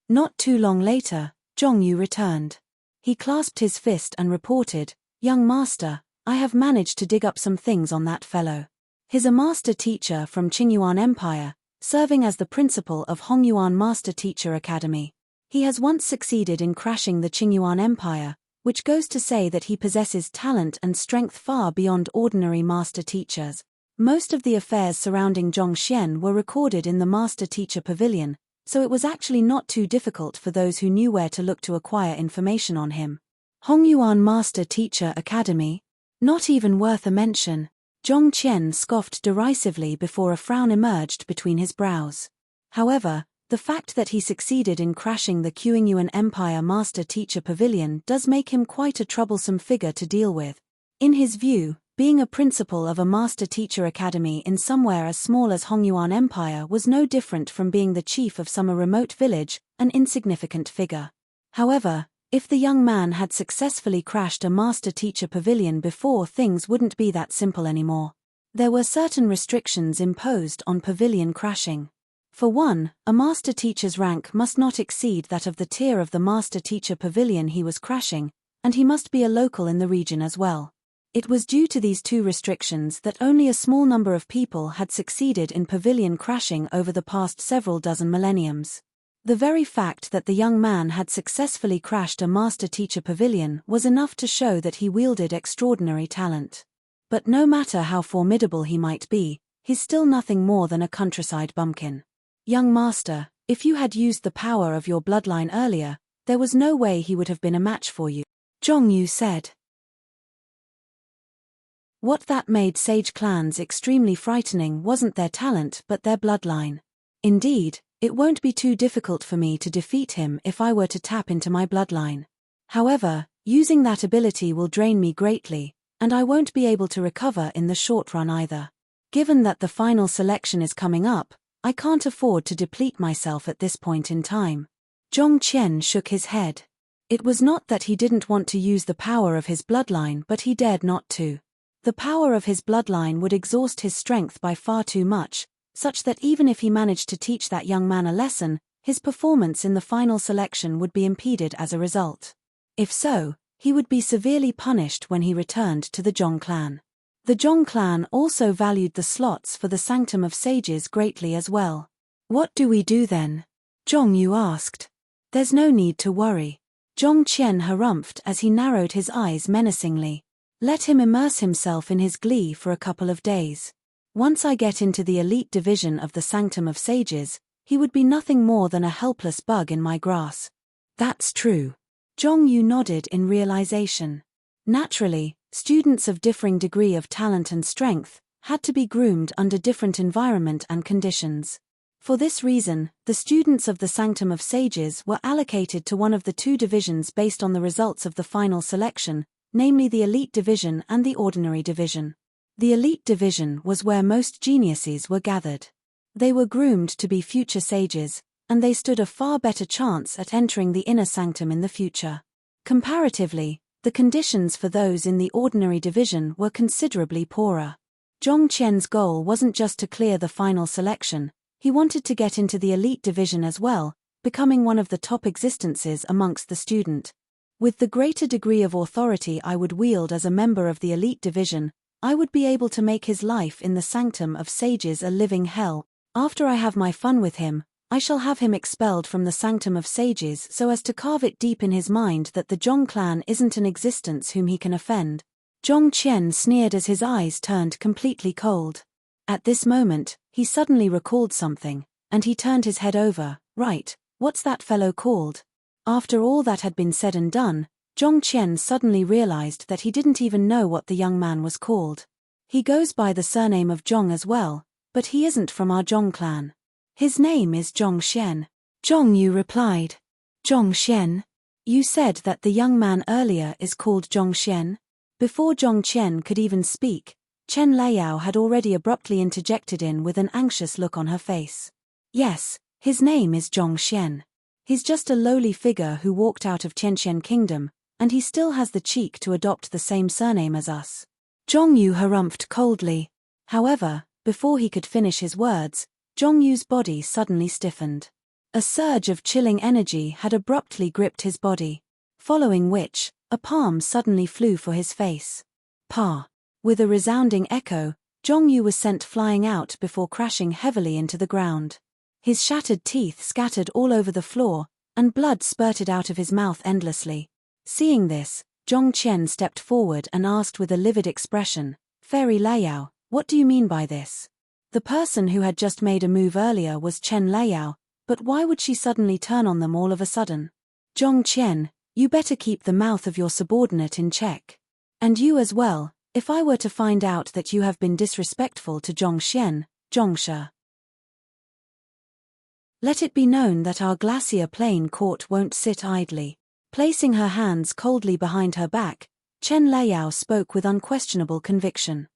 Not too long later, Zhong Yu returned. He clasped his fist and reported, "Young master, I have managed to dig up some things on that fellow. He's a master teacher from Qingyuan Empire, serving as the principal of Hongyuan Master Teacher Academy. He has once succeeded in crashing the Qingyuan Empire, which goes to say that he possesses talent and strength far beyond ordinary master teachers. Most of the affairs surrounding Zhong Xian were recorded in the Master Teacher Pavilion, so it was actually not too difficult for those who knew where to look to acquire information on him. Hongyuan Master Teacher Academy? Not even worth a mention." Zhong Qian scoffed derisively before a frown emerged between his brows. However, the fact that he succeeded in crashing the Qingyuan Empire Master Teacher Pavilion does make him quite a troublesome figure to deal with. In his view, being a principal of a Master Teacher Academy in somewhere as small as Hongyuan Empire was no different from being the chief of some remote village, an insignificant figure. However, if the young man had successfully crashed a Master Teacher Pavilion before, things wouldn't be that simple anymore. There were certain restrictions imposed on pavilion crashing. For one, a master teacher's rank must not exceed that of the tier of the master teacher pavilion he was crashing, and he must be a local in the region as well. It was due to these two restrictions that only a small number of people had succeeded in pavilion crashing over the past several dozen millenniums. The very fact that the young man had successfully crashed a master teacher pavilion was enough to show that he wielded extraordinary talent. But no matter how formidable he might be, he's still nothing more than a countryside bumpkin. Young master, if you had used the power of your bloodline earlier, there was no way he would have been a match for you, Zhongyu said. What that made sage clans extremely frightening wasn't their talent but their bloodline. Indeed, it won't be too difficult for me to defeat him if I were to tap into my bloodline. However, using that ability will drain me greatly, and I won't be able to recover in the short run either. Given that the final selection is coming up, I can't afford to deplete myself at this point in time. Zhong Qian shook his head. It was not that he didn't want to use the power of his bloodline but he dared not to. The power of his bloodline would exhaust his strength by far too much, such that even if he managed to teach that young man a lesson, his performance in the final selection would be impeded as a result. If so, he would be severely punished when he returned to the Zhong clan. The Zhong clan also valued the slots for the Sanctum of Sages greatly as well. What do we do then? Zhongyu asked. There's no need to worry. Zhong Qian harumphed as he narrowed his eyes menacingly. Let him immerse himself in his glee for a couple of days. Once I get into the elite division of the Sanctum of Sages, he would be nothing more than a helpless bug in my grass. That's true. Zhongyu nodded in realization. Naturally, students of differing degree of talent and strength had to be groomed under different environment and conditions. For this reason, the students of the Sanctum of Sages were allocated to one of the two divisions based on the results of the final selection, namely the elite division and the ordinary division. The elite division was where most geniuses were gathered. They were groomed to be future sages, and they stood a far better chance at entering the inner sanctum in the future. Comparatively, the conditions for those in the ordinary division were considerably poorer. Zhong Qian's goal wasn't just to clear the final selection, he wanted to get into the elite division as well, becoming one of the top existences amongst the student. With the greater degree of authority I would wield as a member of the elite division, I would be able to make his life in the Sanctum of Sages a living hell. After I have my fun with him, I shall have him expelled from the Sanctum of Sages so as to carve it deep in his mind that the Zhong clan isn't an existence whom he can offend. Zhong Qian sneered as his eyes turned completely cold. At this moment, he suddenly recalled something, and he turned his head over. Right, what's that fellow called? After all that had been said and done, Zhong Qian suddenly realized that he didn't even know what the young man was called. He goes by the surname of Zhong as well, but he isn't from our Zhong clan. His name is Zhong Xian. Zhongyu replied. Zhong Xian? You said that the young man earlier is called Zhong Xian? Before Zhong Qian could even speak, Chen Liao had already abruptly interjected in with an anxious look on her face. Yes, his name is Zhong Xian. He's just a lowly figure who walked out of Qianxian Kingdom, and he still has the cheek to adopt the same surname as us. Zhongyu harumphed coldly. However, before he could finish his words, Zhongyu's body suddenly stiffened. A surge of chilling energy had abruptly gripped his body, following which, a palm suddenly flew for his face. Pa! With a resounding echo, Zhongyu was sent flying out before crashing heavily into the ground. His shattered teeth scattered all over the floor, and blood spurted out of his mouth endlessly. Seeing this, Zhong Qian stepped forward and asked with a livid expression, Fairy Liao, what do you mean by this? The person who had just made a move earlier was Chen Liao, but why would she suddenly turn on them all of a sudden? Zhong Qian, you better keep the mouth of your subordinate in check. And you as well, if I were to find out that you have been disrespectful to Zhong Xian, Zhongshe. Let it be known that our Glacier Plain court won't sit idly. Placing her hands coldly behind her back, Chen Liao spoke with unquestionable conviction.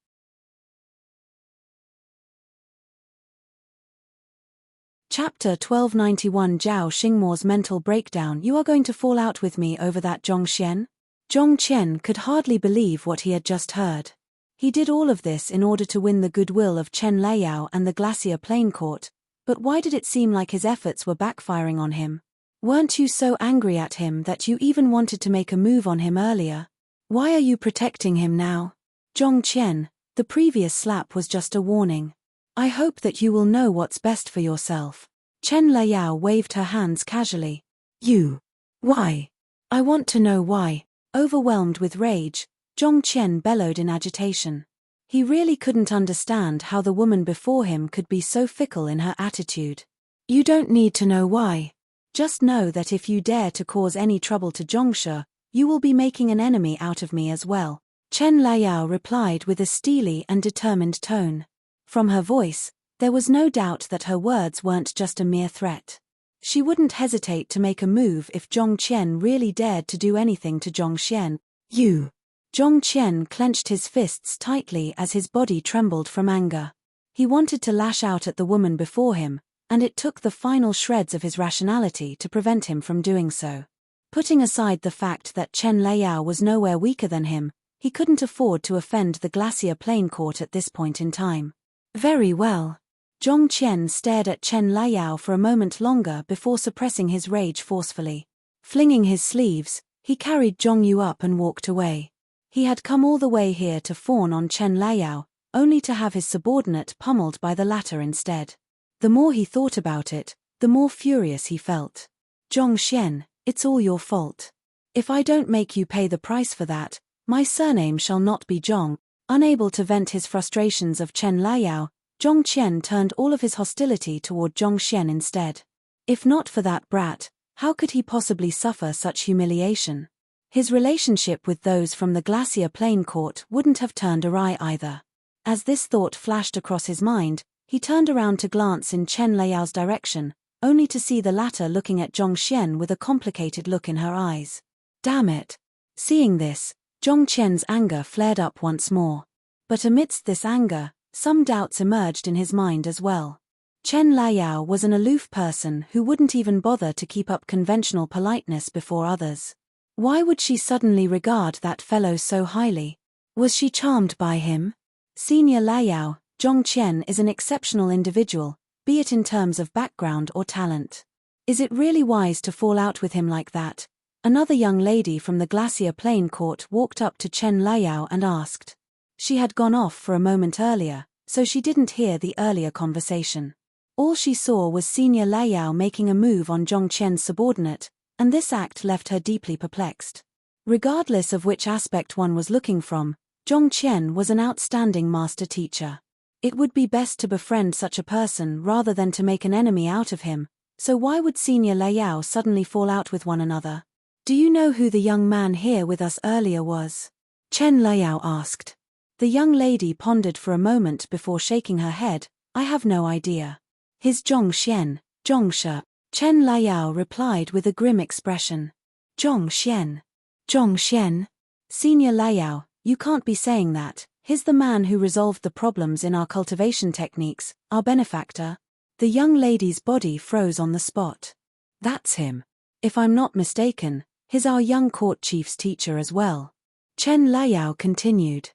Chapter 1291 Zhao Xingmo's mental breakdown. You are going to fall out with me over that Zhong Xian? Zhong Qian could hardly believe what he had just heard. He did all of this in order to win the goodwill of Chen Liao and the Glacier Plain court, But why did it seem like his efforts were backfiring on him? Weren't you so angry at him that you even wanted to make a move on him earlier? Why are you protecting him now? Zhong Qian, the previous slap was just a warning. I hope that you will know what's best for yourself. Chen Liao waved her hands casually. You. Why? I want to know why. Overwhelmed with rage, Zhong Qian bellowed in agitation. He really couldn't understand how the woman before him could be so fickle in her attitude. You don't need to know why. Just know that if you dare to cause any trouble to Zhongshe, you will be making an enemy out of me as well. Chen Liao replied with a steely and determined tone. From her voice, there was no doubt that her words weren't just a mere threat. She wouldn't hesitate to make a move if Zhong Qian really dared to do anything to Zhong Xian. You. Zhong Qian clenched his fists tightly as his body trembled from anger. He wanted to lash out at the woman before him, and it took the final shreds of his rationality to prevent him from doing so. Putting aside the fact that Chen Liao was nowhere weaker than him, he couldn't afford to offend the Glacier Plain Court at this point in time. Very well. Zhong Qian stared at Chen Liao for a moment longer before suppressing his rage forcefully. Flinging his sleeves, he carried Zhong Yu up and walked away. He had come all the way here to fawn on Chen Liao, only to have his subordinate pummeled by the latter instead. The more he thought about it, the more furious he felt. Zhong Xian, it's all your fault. If I don't make you pay the price for that, my surname shall not be Zhong. Unable to vent his frustrations of Chen Liao, Zhong Qian turned all of his hostility toward Zhong Xian instead. If not for that brat, how could he possibly suffer such humiliation? His relationship with those from the Glacier Plain Court wouldn't have turned awry either. As this thought flashed across his mind, he turned around to glance in Chen Liao's direction, only to see the latter looking at Zhong Xian with a complicated look in her eyes. Damn it! Seeing this, Zhong Qian's anger flared up once more. But amidst this anger, some doubts emerged in his mind as well. Chen Liao was an aloof person who wouldn't even bother to keep up conventional politeness before others. Why would she suddenly regard that fellow so highly? Was she charmed by him? Senior Liao, Zhong Qian is an exceptional individual, be it in terms of background or talent. Is it really wise to fall out with him like that? Another young lady from the Glacier Plain Court walked up to Chen Liao and asked. She had gone off for a moment earlier, so she didn't hear the earlier conversation. All she saw was Senior Liao making a move on Zhong Qian's subordinate, and this act left her deeply perplexed. Regardless of which aspect one was looking from, Zhong Qian was an outstanding master teacher. It would be best to befriend such a person rather than to make an enemy out of him, so why would Senior Liao suddenly fall out with one another? Do you know who the young man here with us earlier was? Chen Liao asked. The young lady pondered for a moment before shaking her head. I have no idea. His Zhong Xian, Zhongshe. Chen Liao replied with a grim expression. Zhong Xian. Zhong Xian? Senior Liao, you can't be saying that. He's the man who resolved the problems in our cultivation techniques, our benefactor. The young lady's body froze on the spot. That's him. If I'm not mistaken, he's our young court chief's teacher as well. Chen Liao continued.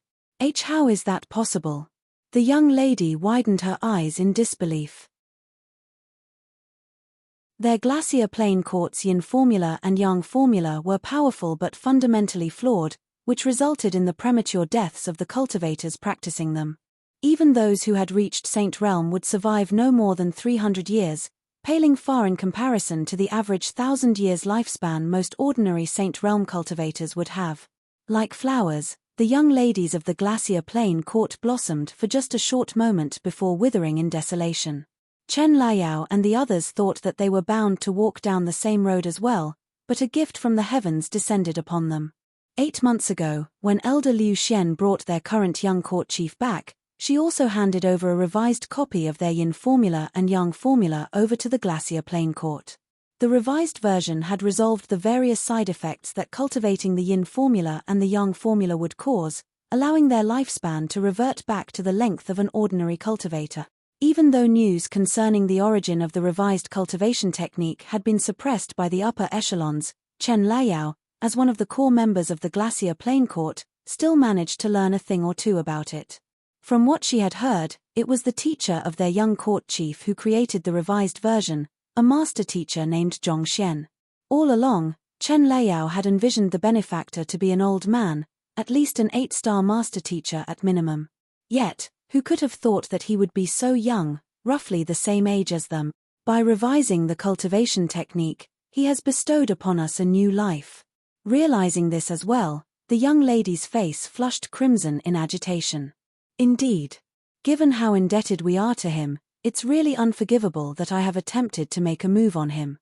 How is that possible? The young lady widened her eyes in disbelief. Their Glacier Plain Court's yin formula and yang formula were powerful but fundamentally flawed, which resulted in the premature deaths of the cultivators practicing them. Even those who had reached Saint Realm would survive no more than 300 years, paling far in comparison to the average 1,000 years lifespan most ordinary Saint Realm cultivators would have. Like flowers, the young ladies of the Glacier Plain Court blossomed for just a short moment before withering in desolation. Chen Liao and the others thought that they were bound to walk down the same road as well, but a gift from the heavens descended upon them. 8 months ago, when Elder Liu Xian brought their current young court chief back, she also handed over a revised copy of their yin formula and yang formula over to the Glacier Plain Court. The revised version had resolved the various side effects that cultivating the yin formula and the yang formula would cause, allowing their lifespan to revert back to the length of an ordinary cultivator. Even though news concerning the origin of the revised cultivation technique had been suppressed by the upper echelons, Chen Liao, as one of the core members of the Glacier Plain Court, still managed to learn a thing or two about it. From what she had heard, it was the teacher of their young court chief who created the revised version, a master teacher named Zhong Xian. All along, Chen Liao had envisioned the benefactor to be an old man, at least an 8-star master teacher at minimum. Yet, who could have thought that he would be so young, roughly the same age as them? By revising the cultivation technique, he has bestowed upon us a new life. Realizing this as well, the young lady's face flushed crimson in agitation. Indeed. Given how indebted we are to him, it's really unforgivable that I have attempted to make a move on him.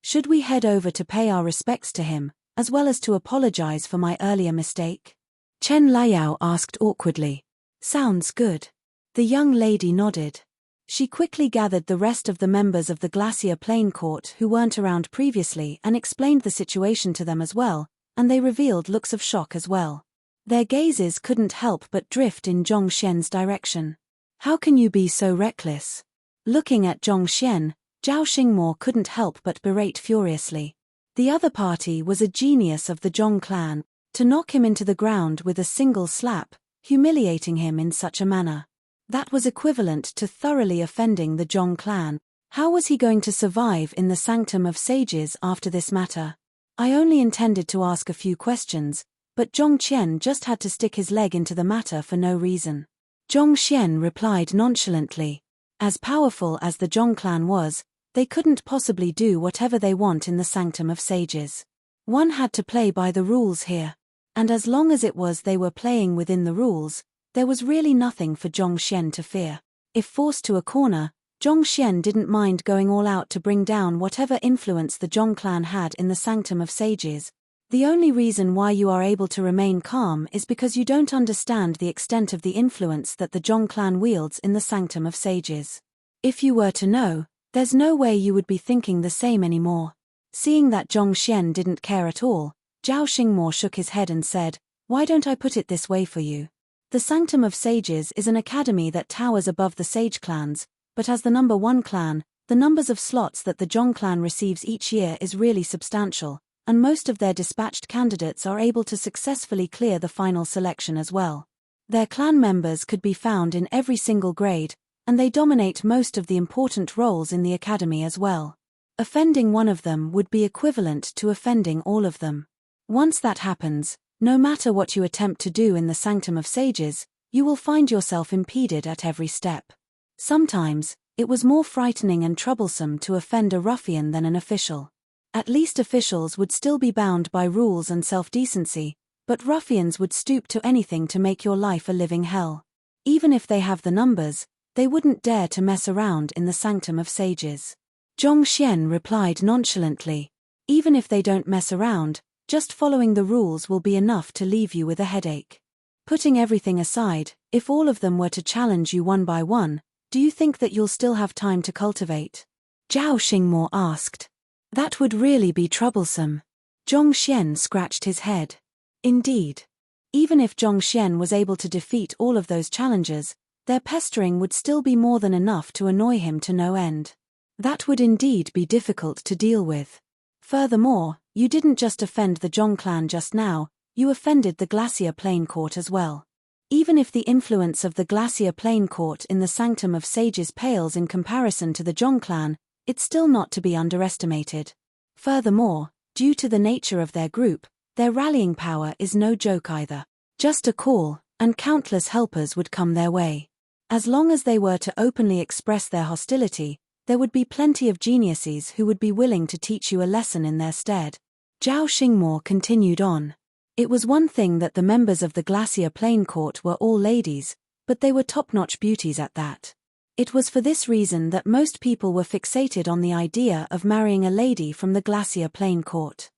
Should we head over to pay our respects to him, as well as to apologize for my earlier mistake? Chen Liao asked awkwardly. Sounds good. The young lady nodded. She quickly gathered the rest of the members of the Glacier Plain Court who weren't around previously and explained the situation to them as well, and they revealed looks of shock as well. Their gazes couldn't help but drift in Zhong Xian's direction. How can you be so reckless? Looking at Zhong Xian, Zhao Xingmo couldn't help but berate furiously. The other party was a genius of the Zhong clan, to knock him into the ground with a single slap, humiliating him in such a manner. That was equivalent to thoroughly offending the Zhong clan. How was he going to survive in the Sanctum of Sages after this matter? I only intended to ask a few questions, but Zhong Qian just had to stick his leg into the matter for no reason. Zhong Xian replied nonchalantly. As powerful as the Zhong clan was, they couldn't possibly do whatever they want in the Sanctum of Sages. One had to play by the rules here. And as long as it was they were playing within the rules, there was really nothing for Zhong Xian to fear. If forced to a corner, Zhong Xian didn't mind going all out to bring down whatever influence the Zhong clan had in the Sanctum of Sages. The only reason why you are able to remain calm is because you don't understand the extent of the influence that the Zhong clan wields in the Sanctum of Sages. If you were to know, there's no way you would be thinking the same anymore. Seeing that Zhong Xian didn't care at all, Zhao Xingmo shook his head and said, "Why don't I put it this way for you? The Sanctum of Sages is an academy that towers above the Sage clans, but as the number 1 clan, the numbers of slots that the Zhong clan receives each year is really substantial, and most of their dispatched candidates are able to successfully clear the final selection as well. Their clan members could be found in every single grade, and they dominate most of the important roles in the academy as well. Offending one of them would be equivalent to offending all of them. Once that happens, no matter what you attempt to do in the Sanctum of Sages, you will find yourself impeded at every step. Sometimes, it was more frightening and troublesome to offend a ruffian than an official. At least officials would still be bound by rules and self-decency, but ruffians would stoop to anything to make your life a living hell. Even if they have the numbers, they wouldn't dare to mess around in the Sanctum of Sages. Zhong Xian replied nonchalantly. Even if they don't mess around, just following the rules will be enough to leave you with a headache. Putting everything aside, if all of them were to challenge you one by one, do you think that you'll still have time to cultivate? Zhao Xingmo asked. That would really be troublesome. Zhong Xian scratched his head. Indeed. Even if Zhong Xian was able to defeat all of those challengers, their pestering would still be more than enough to annoy him to no end. That would indeed be difficult to deal with. Furthermore, you didn't just offend the Zhong clan just now, you offended the Glacier Plain Court as well. Even if the influence of the Glacier Plain Court in the Sanctum of Sages pales in comparison to the Zhong clan, it's still not to be underestimated. Furthermore, due to the nature of their group, their rallying power is no joke either. Just a call, and countless helpers would come their way. As long as they were to openly express their hostility, there would be plenty of geniuses who would be willing to teach you a lesson in their stead. Zhao Xingmo continued on. It was one thing that the members of the Glacier Plain Court were all ladies, but they were top-notch beauties at that. It was for this reason that most people were fixated on the idea of marrying a lady from the Glacier Plain Court.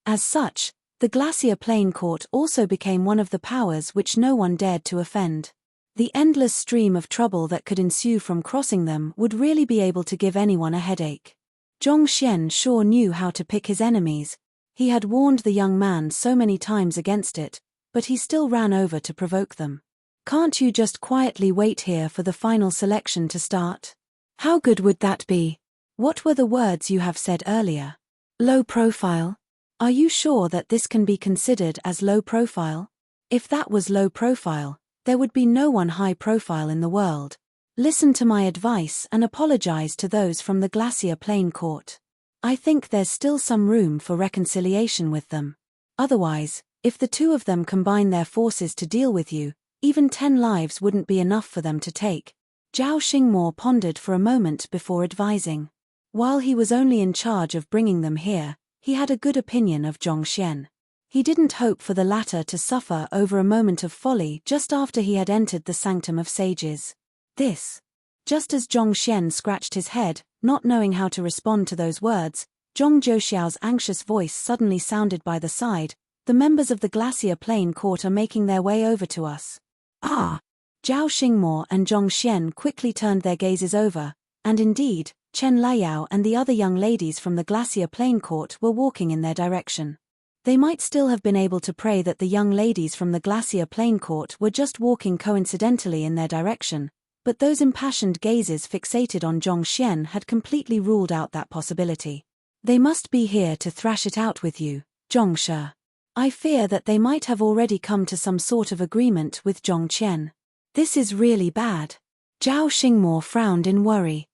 As such, the Glacier Plain Court also became one of the powers which no one dared to offend. The endless stream of trouble that could ensue from crossing them would really be able to give anyone a headache. Zhong Xian sure knew how to pick his enemies. He had warned the young man so many times against it, but he still ran over to provoke them. Can't you just quietly wait here for the final selection to start? How good would that be? What were the words you have said earlier? Low profile? Are you sure that this can be considered as low profile? If that was low profile, there would be no one high profile in the world. Listen to my advice and apologize to those from the Glacier Plain Court. I think there's still some room for reconciliation with them. Otherwise, if the two of them combine their forces to deal with you, even 10 lives wouldn't be enough for them to take. Zhao Xingmo pondered for a moment before advising. While he was only in charge of bringing them here, he had a good opinion of Zhongxian. He didn't hope for the latter to suffer over a moment of folly just after he had entered the Sanctum of Sages. Just as Zhongxian scratched his head, not knowing how to respond to those words, Zhong Zhouxiao's anxious voice suddenly sounded by the side. The members of the Glacier Plain Court are making their way over to us. Ah! Zhao Xingmo and Zhongxian quickly turned their gazes over, and indeed, Chen Liao and the other young ladies from the Glacier Plain Court were walking in their direction. They might still have been able to pray that the young ladies from the Glacier Plain Court were just walking coincidentally in their direction, but those impassioned gazes fixated on Zhongxian had completely ruled out that possibility. They must be here to thrash it out with you, Zhongshe. I fear that they might have already come to some sort of agreement with Zhongqian. This is really bad. Zhao Xingmo frowned in worry.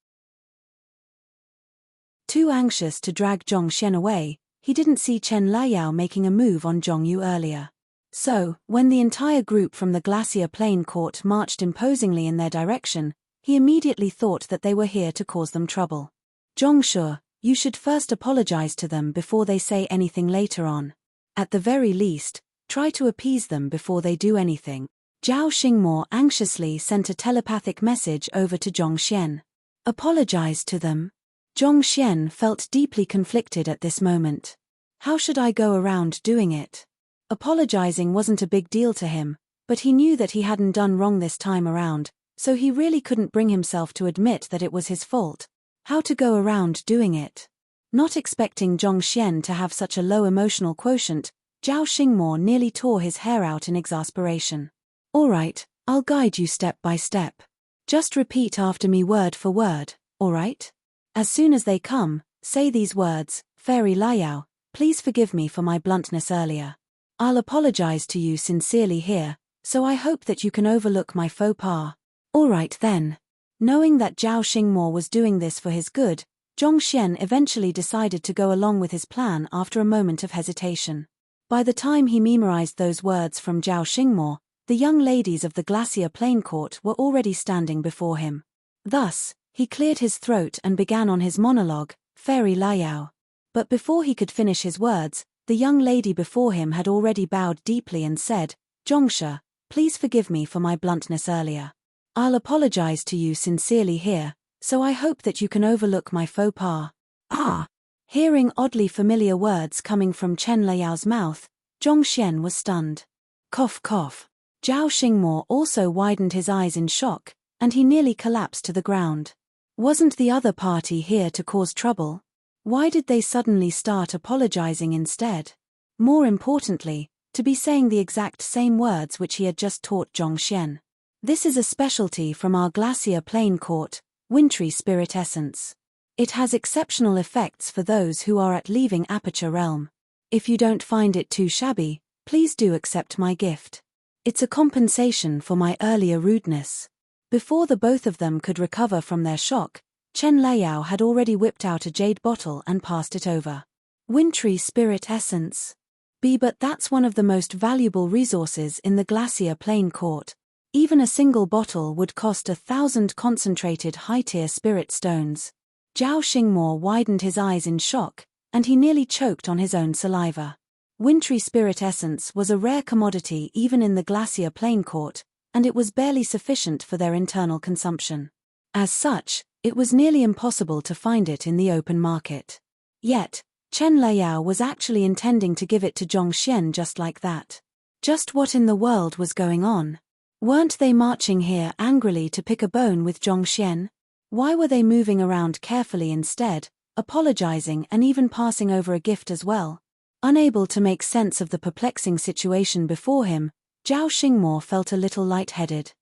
Too anxious to drag Zhongxian away, he didn't see Chen Liao making a move on Zhongyu earlier. So, when the entire group from the Glacier Plain Court marched imposingly in their direction, he immediately thought that they were here to cause them trouble. Zhongshe, you should first apologize to them before they say anything later on. At the very least, try to appease them before they do anything. Zhao Xingmo anxiously sent a telepathic message over to Zhongxian. Apologize to them? Zhongxian felt deeply conflicted at this moment. How should I go around doing it? Apologizing wasn't a big deal to him, but he knew that he hadn't done wrong this time around, so he really couldn't bring himself to admit that it was his fault. How to go around doing it? Not expecting Zhongxian to have such a low emotional quotient, Zhao Xingmo nearly tore his hair out in exasperation. All right, I'll guide you step by step. Just repeat after me word for word, all right? As soon as they come, say these words, Fairy Liao, please forgive me for my bluntness earlier. I'll apologize to you sincerely here, so I hope that you can overlook my faux pas. All right then. Knowing that Zhao Xingmo was doing this for his good, Zhongxian eventually decided to go along with his plan after a moment of hesitation. By the time he memorized those words from Zhao Xingmo, the young ladies of the Glacier Plain Court were already standing before him. Thus, he cleared his throat and began on his monologue, Fairy Liao. But before he could finish his words, the young lady before him had already bowed deeply and said, Zhongshe, please forgive me for my bluntness earlier. I'll apologize to you sincerely here, so I hope that you can overlook my faux pas. Ah! Hearing oddly familiar words coming from Chen Liao's mouth, Zhongxian was stunned. Cough cough. Zhao Xingmo also widened his eyes in shock, and he nearly collapsed to the ground. Wasn't the other party here to cause trouble? Why did they suddenly start apologizing instead? More importantly, to be saying the exact same words which he had just taught Zhongxian. This is a specialty from our Glacier Plain Court, Wintry Spirit Essence. It has exceptional effects for those who are at leaving Aperture Realm. If you don't find it too shabby, please do accept my gift. It's a compensation for my earlier rudeness. Before the both of them could recover from their shock, Chen Liao had already whipped out a jade bottle and passed it over. Wintry Spirit Essence. But that's one of the most valuable resources in the Glacier Plain Court. Even a single bottle would cost 1,000 concentrated high-tier spirit stones. Zhao Xingmo widened his eyes in shock, and he nearly choked on his own saliva. Wintry Spirit Essence was a rare commodity even in the Glacier Plain Court, and it was barely sufficient for their internal consumption. As such, it was nearly impossible to find it in the open market. Yet, Chen Liao was actually intending to give it to Zhongxian just like that. Just what in the world was going on? Weren't they marching here angrily to pick a bone with Zhongxian? Why were they moving around carefully instead, apologizing and even passing over a gift as well? Unable to make sense of the perplexing situation before him, Zhao Xingmo felt a little lightheaded.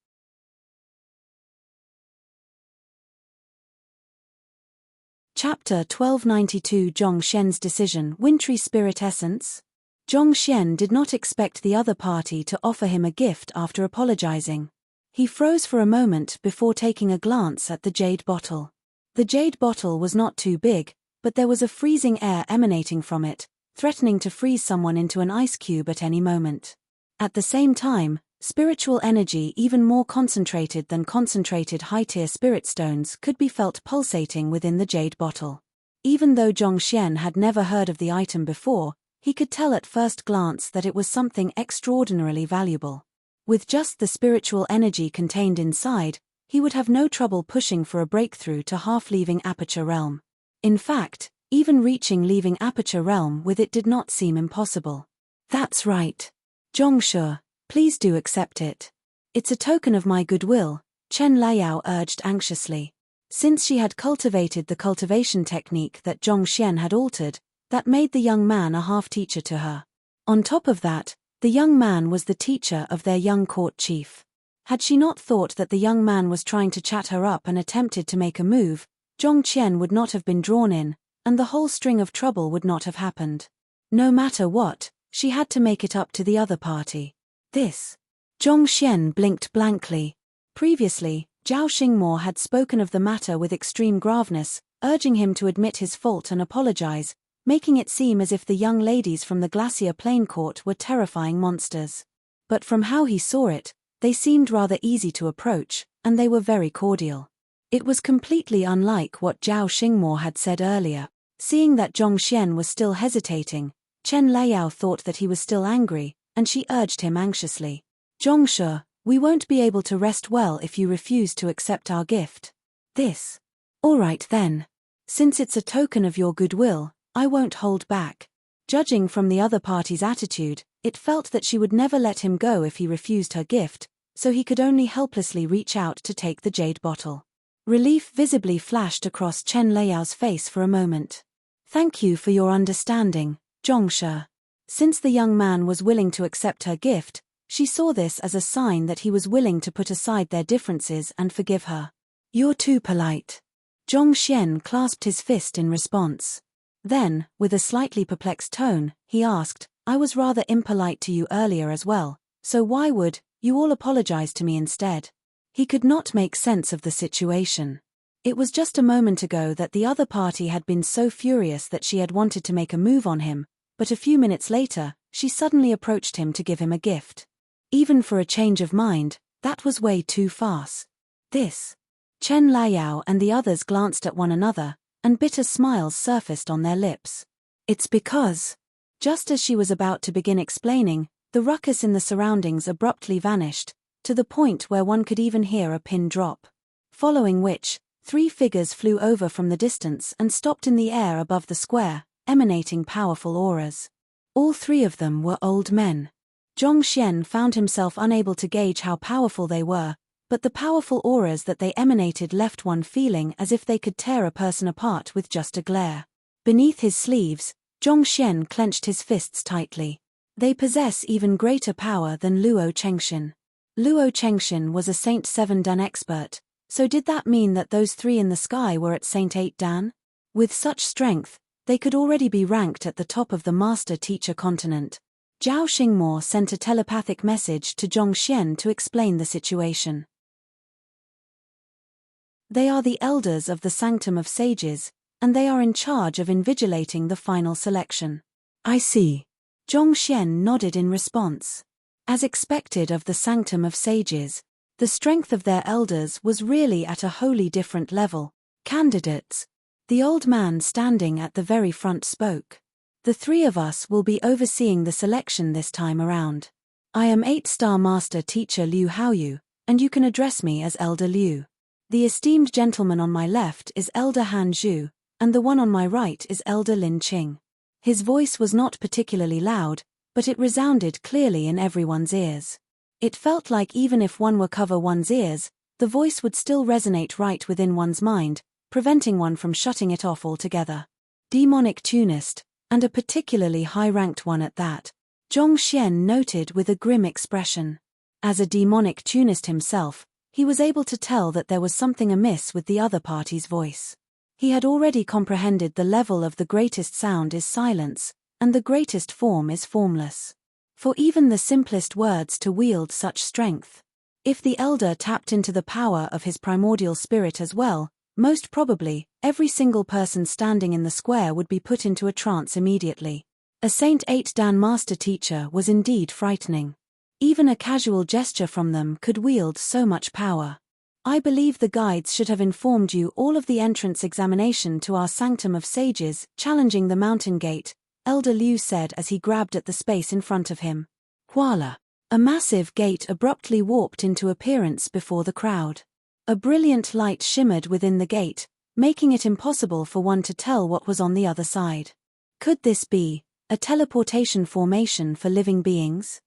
Chapter 1292 Zhong Xian's Decision Wintry Spirit Essence. Zhong Xian did not expect the other party to offer him a gift after apologizing. He froze for a moment before taking a glance at the jade bottle. The jade bottle was not too big, but there was a freezing air emanating from it, threatening to freeze someone into an ice cube at any moment. At the same time, spiritual energy even more concentrated than concentrated high-tier spirit stones could be felt pulsating within the jade bottle. Even though Zhong Xian had never heard of the item before, he could tell at first glance that it was something extraordinarily valuable. With just the spiritual energy contained inside, he would have no trouble pushing for a breakthrough to half-leaving Aperture Realm. In fact, even reaching leaving Aperture Realm with it did not seem impossible. That's right. Zhongshe, please do accept it. It's a token of my goodwill, Chen Liao urged anxiously. Since she had cultivated the cultivation technique that Zhong Xian had altered, that made the young man a half-teacher to her. On top of that, the young man was the teacher of their young court chief. Had she not thought that the young man was trying to chat her up and attempted to make a move, Zhong Qian would not have been drawn in, and the whole string of trouble would not have happened. No matter what, she had to make it up to the other party. This. Zhong Xian blinked blankly. Previously, Zhao Xingmo had spoken of the matter with extreme graveness, urging him to admit his fault and apologize, making it seem as if the young ladies from the Glacier Plain Court were terrifying monsters. But from how he saw it, they seemed rather easy to approach, and they were very cordial. It was completely unlike what Zhao Xingmo had said earlier. Seeing that Zhong Xian was still hesitating, Chen Liao thought that he was still angry, and she urged him anxiously. Zhongshe, we won't be able to rest well if you refuse to accept our gift. This. All right then. Since it's a token of your goodwill, I won't hold back. Judging from the other party's attitude, it felt that she would never let him go if he refused her gift, so he could only helplessly reach out to take the jade bottle. Relief visibly flashed across Chen Liao's face for a moment. Thank you for your understanding, Zhongshe. Since the young man was willing to accept her gift, she saw this as a sign that he was willing to put aside their differences and forgive her. You're too polite. Zhong Xian clasped his fist in response. Then, with a slightly perplexed tone, he asked, I was rather impolite to you earlier as well, so why would you all apologize to me instead? He could not make sense of the situation. It was just a moment ago that the other party had been so furious that she had wanted to make a move on him, but a few minutes later, she suddenly approached him to give him a gift. Even for a change of mind, that was way too fast. This. Chen Liao and the others glanced at one another, and bitter smiles surfaced on their lips. It's because. Just as she was about to begin explaining, the ruckus in the surroundings abruptly vanished, to the point where one could even hear a pin drop. Following which, 3 figures flew over from the distance and stopped in the air above the square, emanating powerful auras. All 3 of them were old men. Zhong Xian found himself unable to gauge how powerful they were, but the powerful auras that they emanated left one feeling as if they could tear a person apart with just a glare. Beneath his sleeves, Zhong Xian clenched his fists tightly. They possess even greater power than Luo Chengxin. Luo Chengxin was a Saint 7 Dan expert, so did that mean that those 3 in the sky were at Saint 8 Dan? With such strength, they could already be ranked at the top of the master-teacher continent. Zhao Xingmo sent a telepathic message to Zhong Xian to explain the situation. They are the elders of the Sanctum of Sages, and they are in charge of invigilating the final selection. I see. Zhong Xian nodded in response. As expected of the Sanctum of Sages, the strength of their elders was really at a wholly different level. Candidates. The old man standing at the very front spoke. The 3 of us will be overseeing the selection this time around. I am 8-star Master Teacher Liu Haoyu, and you can address me as Elder Liu. The esteemed gentleman on my left is Elder Han Zhu, and the one on my right is Elder Lin Qing. His voice was not particularly loud, but it resounded clearly in everyone's ears. It felt like even if one were cover one's ears, the voice would still resonate right within one's mind, preventing one from shutting it off altogether. Demonic tunist, and a particularly high-ranked one at that, Zhong Xian noted with a grim expression. As a demonic tunist himself, he was able to tell that there was something amiss with the other party's voice. He had already comprehended the level of the greatest sound is silence, and the greatest form is formless. For even the simplest words to wield such strength. If the elder tapped into the power of his primordial spirit as well, most probably, every single person standing in the square would be put into a trance immediately. A Saint 8 Dan master teacher was indeed frightening. Even a casual gesture from them could wield so much power. I believe the guides should have informed you all of the entrance examination to our Sanctum of Sages, challenging the mountain gate, Elder Liu said as he grabbed at the space in front of him. Voila! A massive gate abruptly warped into appearance before the crowd. A brilliant light shimmered within the gate, making it impossible for one to tell what was on the other side. Could this be a teleportation formation for living beings?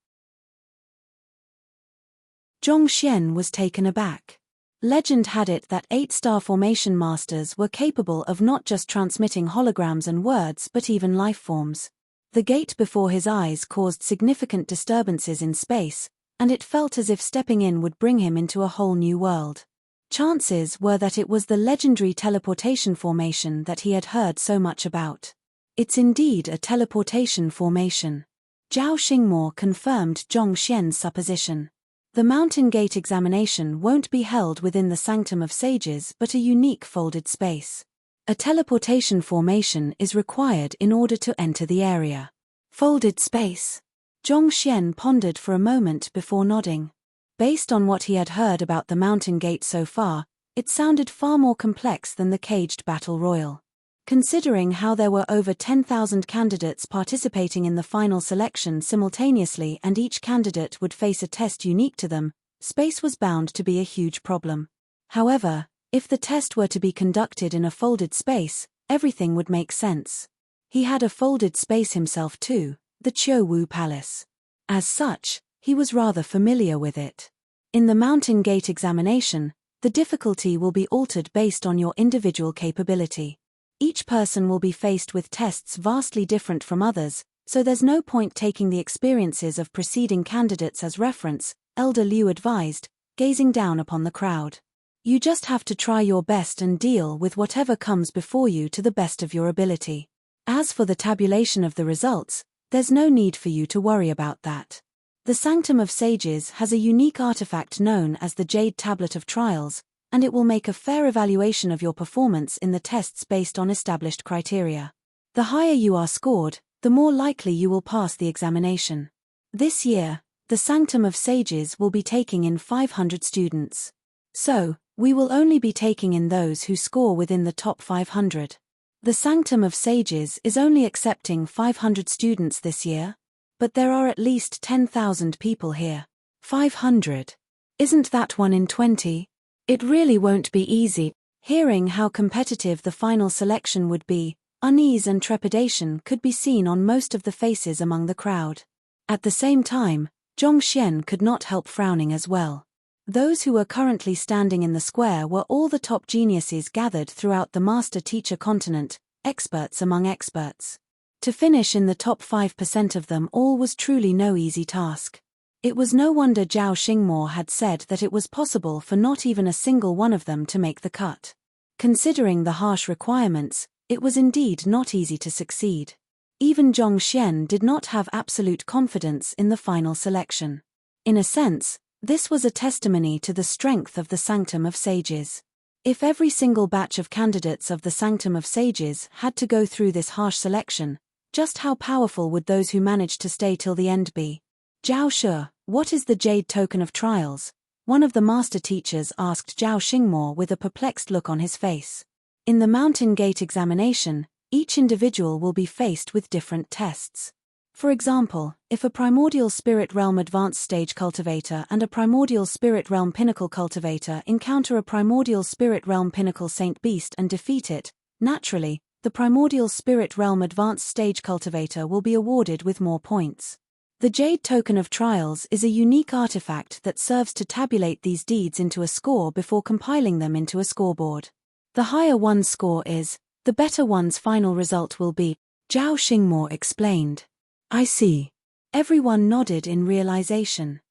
Zhongxian was taken aback. Legend had it that 8-star formation masters were capable of not just transmitting holograms and words but even life forms. The gate before his eyes caused significant disturbances in space, and it felt as if stepping in would bring him into a whole new world. Chances were that it was the legendary teleportation formation that he had heard so much about. It's indeed a teleportation formation. Zhao Xingmo confirmed Zhongxian's supposition. The mountain gate examination won't be held within the Sanctum of Sages but a unique folded space. A teleportation formation is required in order to enter the area. Folded space. Zhongxian pondered for a moment before nodding. Based on what he had heard about the mountain gate so far, it sounded far more complex than the caged battle royal. Considering how there were over 10,000 candidates participating in the final selection simultaneously and each candidate would face a test unique to them, space was bound to be a huge problem. However, if the test were to be conducted in a folded space, everything would make sense. He had a folded space himself too, the Qiuwu Palace. As such, he was rather familiar with it. In the mountain gate examination, the difficulty will be altered based on your individual capability. Each person will be faced with tests vastly different from others, so there's no point taking the experiences of preceding candidates as reference, Elder Liu advised, gazing down upon the crowd. You just have to try your best and deal with whatever comes before you to the best of your ability. As for the tabulation of the results, there's no need for you to worry about that. The Sanctum of Sages has a unique artifact known as the Jade Tablet of Trials, and it will make a fair evaluation of your performance in the tests based on established criteria. The higher you are scored, the more likely you will pass the examination. This year, the Sanctum of Sages will be taking in 500 students. So, we will only be taking in those who score within the top 500. The Sanctum of Sages is only accepting 500 students this year. But there are at least 10,000 people here. 500. Isn't that 1 in 20? It really won't be easy. Hearing how competitive the final selection would be, unease and trepidation could be seen on most of the faces among the crowd. At the same time, Zhongxian could not help frowning as well. Those who were currently standing in the square were all the top geniuses gathered throughout the master-teacher continent, experts among experts. To finish in the top 5% of them all was truly no easy task. It was no wonder Zhao Xingmo had said that it was possible for not even a single one of them to make the cut. Considering the harsh requirements, it was indeed not easy to succeed. Even Zhongxian did not have absolute confidence in the final selection. In a sense, this was a testimony to the strength of the Sanctum of Sages. If every single batch of candidates of the Sanctum of Sages had to go through this harsh selection, just how powerful would those who managed to stay till the end be? Zhao Shi, what is the Jade Token of Trials? One of the master teachers asked Zhao Xingmo with a perplexed look on his face. In the Mountain Gate examination, each individual will be faced with different tests. For example, if a Primordial Spirit Realm Advanced Stage Cultivator and a Primordial Spirit Realm Pinnacle Cultivator encounter a Primordial Spirit Realm Pinnacle Saint Beast and defeat it, naturally, the Primordial Spirit Realm Advanced Stage Cultivator will be awarded with more points. The Jade Token of Trials is a unique artifact that serves to tabulate these deeds into a score before compiling them into a scoreboard. The higher one's score is, the better one's final result will be, Zhao Xingmo explained. I see. Everyone nodded in realization.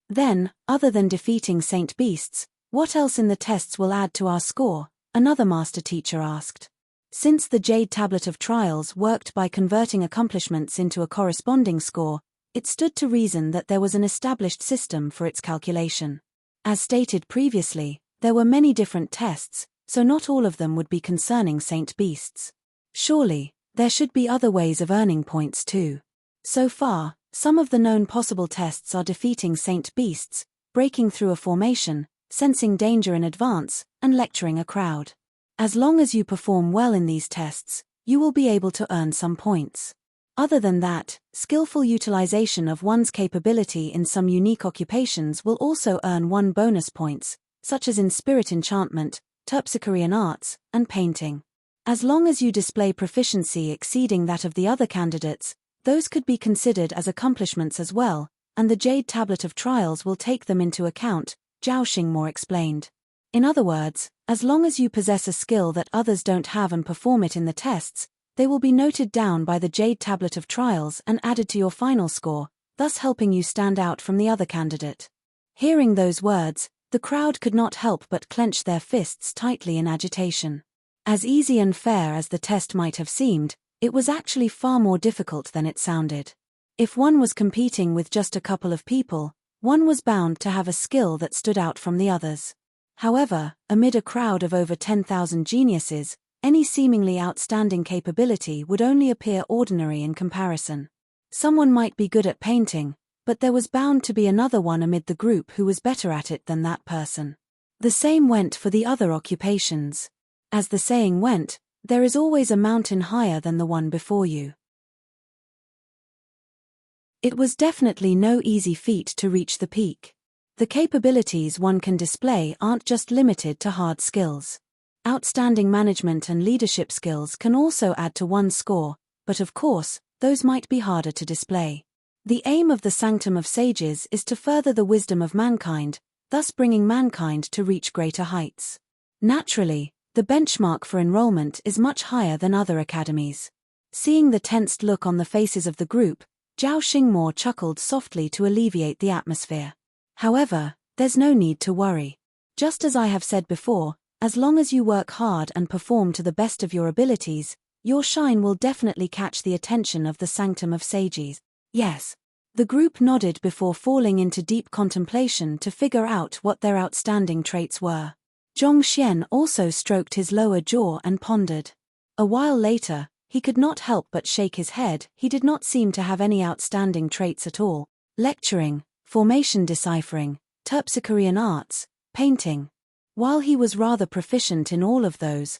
Then, other than defeating Saint Beasts, What else in the tests will add to our score? Another master teacher asked. Since the Jade Tablet of Trials worked by converting accomplishments into a corresponding score, it stood to reason that there was an established system for its calculation. As stated previously, there were many different tests, so not all of them would be concerning Saint Beasts. Surely, there should be other ways of earning points too. So far, some of the known possible tests are defeating Saint Beasts, breaking through a formation, sensing danger in advance, and lecturing a crowd. As long as you perform well in these tests, you will be able to earn some points. Other than that, skillful utilization of one's capability in some unique occupations will also earn 1 bonus points, such as in spirit enchantment, terpsichorean arts, and painting. As long as you display proficiency exceeding that of the other candidates, those could be considered as accomplishments as well, and the Jade Tablet of Trials will take them into account, Zhao Xingmo explained. In other words, as long as you possess a skill that others don't have and perform it in the tests, they will be noted down by the Jade Tablet of Trials and added to your final score, thus helping you stand out from the other candidate. Hearing those words, the crowd could not help but clench their fists tightly in agitation. As easy and fair as the test might have seemed, it was actually far more difficult than it sounded. If one was competing with just a couple of people, one was bound to have a skill that stood out from the others. However, amid a crowd of over 10,000 geniuses, any seemingly outstanding capability would only appear ordinary in comparison. Someone might be good at painting, but there was bound to be another one amid the group who was better at it than that person. The same went for the other occupations. As the saying went, there is always a mountain higher than the one before you. It was definitely no easy feat to reach the peak. The capabilities one can display aren't just limited to hard skills. Outstanding management and leadership skills can also add to one's score, but of course, those might be harder to display. The aim of the Sanctum of Sages is to further the wisdom of mankind, thus bringing mankind to reach greater heights. Naturally, the benchmark for enrollment is much higher than other academies. Seeing the tensed look on the faces of the group, Zhao Xingmo chuckled softly to alleviate the atmosphere. However, there's no need to worry. Just as I have said before, as long as you work hard and perform to the best of your abilities, your shine will definitely catch the attention of the Sanctum of Sages. Yes. The group nodded before falling into deep contemplation to figure out what their outstanding traits were. Zhongxian also stroked his lower jaw and pondered. A while later, he could not help but shake his head. He did not seem to have any outstanding traits at all. Lecturing, formation deciphering, terpsichorean arts, painting. While he was rather proficient in all of those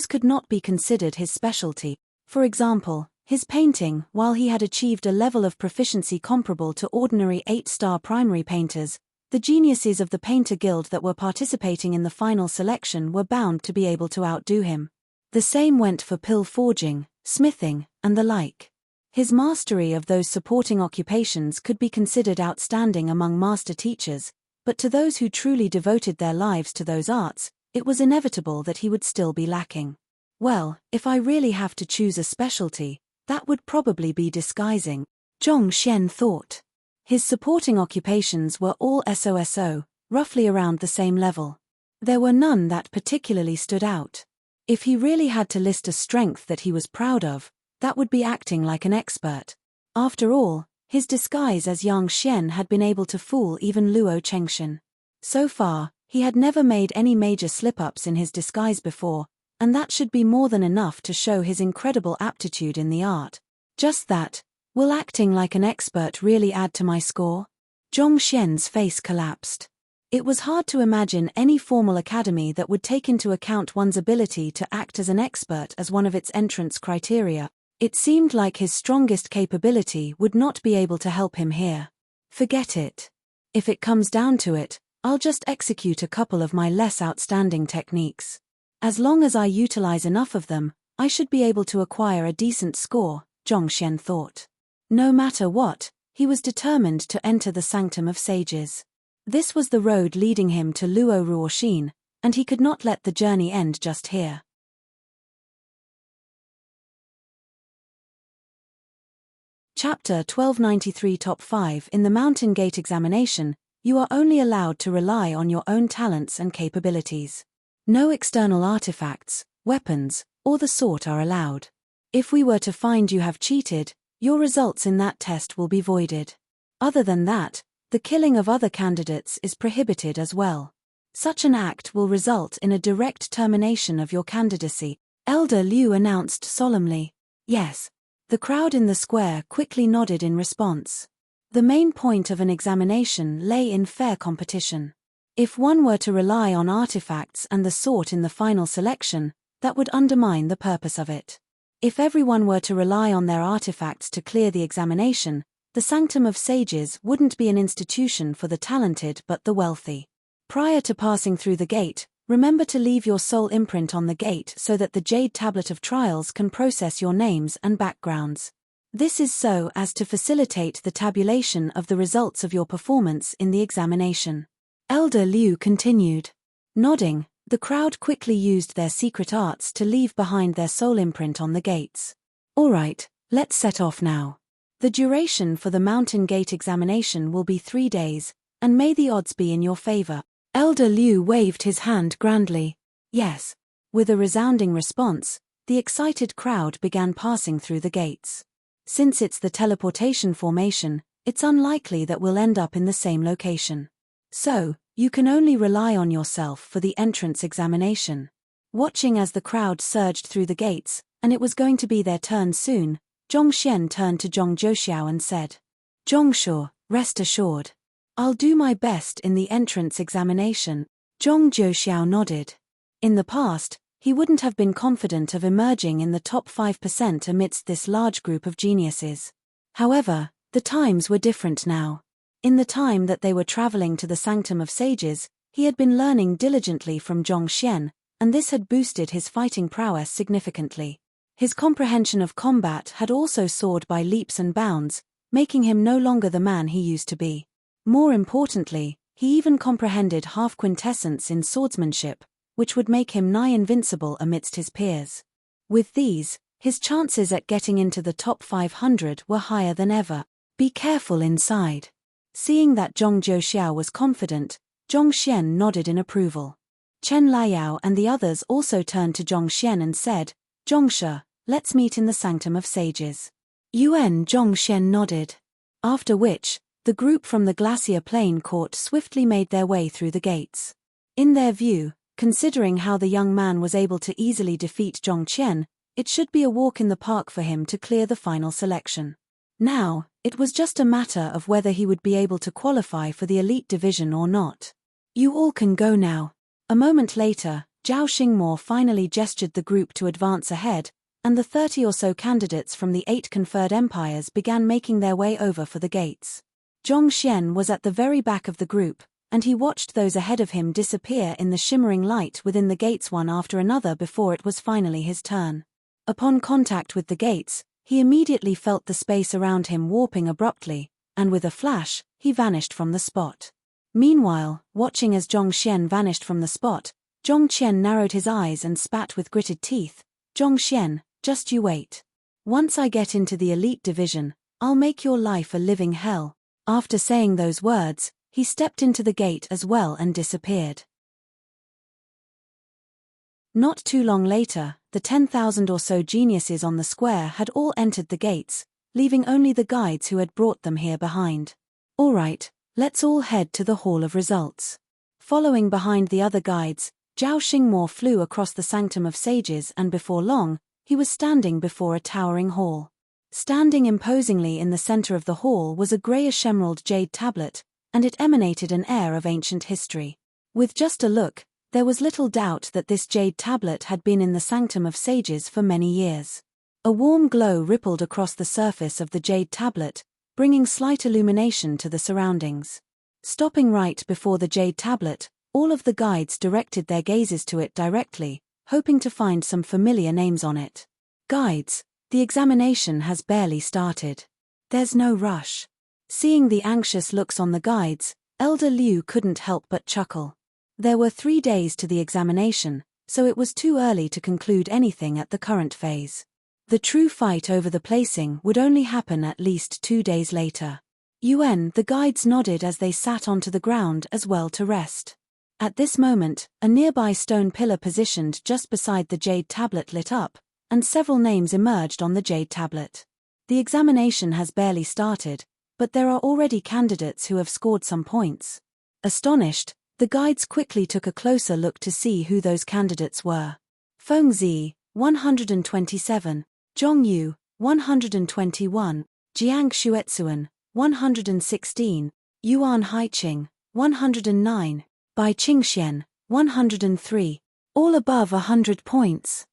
could not be considered his specialty. For example, his painting, while he had achieved a level of proficiency comparable to ordinary 8-star primary painters, the geniuses of the Painter Guild that were participating in the final selection were bound to be able to outdo him. The same went for pill forging, smithing, and the like. His mastery of those supporting occupations could be considered outstanding among master teachers, but to those who truly devoted their lives to those arts, it was inevitable that he would still be lacking. Well, if I really have to choose a specialty, that would probably be disguising, Zhongxian thought. His supporting occupations were all SOSO, roughly around the same level. There were none that particularly stood out. If he really had to list a strength that he was proud of, that would be acting like an expert. After all, his disguise as Yang Xian had been able to fool even Luo Chengshan. So far, he had never made any major slip-ups in his disguise before, and that should be more than enough to show his incredible aptitude in the art. Just that, will acting like an expert really add to my score? Zhongxian's face collapsed. It was hard to imagine any formal academy that would take into account one's ability to act as an expert as one of its entrance criteria. It seemed like his strongest capability would not be able to help him here. Forget it. If it comes down to it, I'll just execute a couple of my less outstanding techniques. As long as I utilize enough of them, I should be able to acquire a decent score, Zhongxian thought. No matter what, he was determined to enter the Sanctum of Sages. This was the road leading him to Luo Ruoxin, and he could not let the journey end just here. Chapter 1293 Top 5 In the Mountain Gate examination, You are only allowed to rely on your own talents and capabilities. No external artifacts, weapons, or the sort are allowed. If we were to find you have cheated, your results in that test will be voided. Other than that, the killing of other candidates is prohibited as well. Such an act will result in a direct termination of your candidacy, Elder Liu announced solemnly. Yes. The crowd in the square quickly nodded in response. The main point of an examination lay in fair competition. If one were to rely on artifacts and the sort in the final selection, that would undermine the purpose of it. If everyone were to rely on their artifacts to clear the examination, the Sanctum of Sages wouldn't be an institution for the talented but the wealthy. Prior to passing through the gate, remember to leave your soul imprint on the gate so that the Jade Tablet of Trials can process your names and backgrounds. This is so as to facilitate the tabulation of the results of your performance in the examination. Elder Liu continued. Nodding, the crowd quickly used their secret arts to leave behind their soul imprint on the gates. All right, let's set off now. The duration for the Mountain Gate examination will be 3 days, and may the odds be in your favor. Elder Liu waved his hand grandly. Yes. With a resounding response, the excited crowd began passing through the gates. Since it's the teleportation formation, it's unlikely that we'll end up in the same location. So, you can only rely on yourself for the entrance examination. Watching as the crowd surged through the gates, and it was going to be their turn soon, Zhongxian turned to Zhong Zhouxiao and said, "Zhongshu, rest assured. I'll do my best in the entrance examination." Zhong Zhouxiao nodded. In the past, he wouldn't have been confident of emerging in the top 5% amidst this large group of geniuses. However, the times were different now. In the time that they were traveling to the Sanctum of Sages, he had been learning diligently from Zhongxian, and this had boosted his fighting prowess significantly. His comprehension of combat had also soared by leaps and bounds, making him no longer the man he used to be. More importantly, he even comprehended half quintessence in swordsmanship, which would make him nigh invincible amidst his peers. With these, his chances at getting into the top 500 were higher than ever. Be careful inside. Seeing that Zhong Zhouxiao was confident, Zhongxian nodded in approval. Chen Liao and the others also turned to Zhongxian and said, "Zhongshu, let's meet in the Sanctum of Sages." Zhongxian nodded. After which, the group from the Glacier Plain Court swiftly made their way through the gates. In their view, considering how the young man was able to easily defeat Zhongxian, it should be a walk in the park for him to clear the final selection. Now, it was just a matter of whether he would be able to qualify for the elite division or not. "You all can go now." A moment later, Zhao Xingmo finally gestured the group to advance ahead, and the 30 or so candidates from the 8 conferred empires began making their way over for the gates. Zhongxian was at the very back of the group, and he watched those ahead of him disappear in the shimmering light within the gates one after another before it was finally his turn. Upon contact with the gates, he immediately felt the space around him warping abruptly, and with a flash, he vanished from the spot. Meanwhile, watching as Zhongxian vanished from the spot, Zhongqian narrowed his eyes and spat with gritted teeth. "Zhongxian, just you wait. Once I get into the elite division, I'll make your life a living hell." After saying those words, he stepped into the gate as well and disappeared. Not too long later, the 10,000 or so geniuses on the square had all entered the gates, leaving only the guides who had brought them here behind. "All right, let's all head to the Hall of Results." Following behind the other guides, Zhao Xingmo flew across the Sanctum of Sages and before long, he was standing before a towering hall. Standing imposingly in the center of the hall was a grayish-emerald jade tablet, and it emanated an air of ancient history. With just a look, there was little doubt that this jade tablet had been in the Sanctum of Sages for many years. A warm glow rippled across the surface of the jade tablet, bringing slight illumination to the surroundings. Stopping right before the jade tablet, all of the guides directed their gazes to it directly, hoping to find some familiar names on it. "Guides, the examination has barely started. There's no rush." Seeing the anxious looks on the guides, Elder Liu couldn't help but chuckle. There were 3 days to the examination, so it was too early to conclude anything at the current phase. The true fight over the placing would only happen at least 2 days later. The guides nodded as they sat onto the ground as well to rest. At this moment, a nearby stone pillar positioned just beside the jade tablet lit up, and several names emerged on the jade tablet. The examination has barely started, but there are already candidates who have scored some points. Astonished, the guides quickly took a closer look to see who those candidates were. Feng Zi, 127, Zhong Yu, 121, Jiang Xuetsuan, 116, Yuan Haiqing, 109, Bai Qingxian, 103, all above 100 points.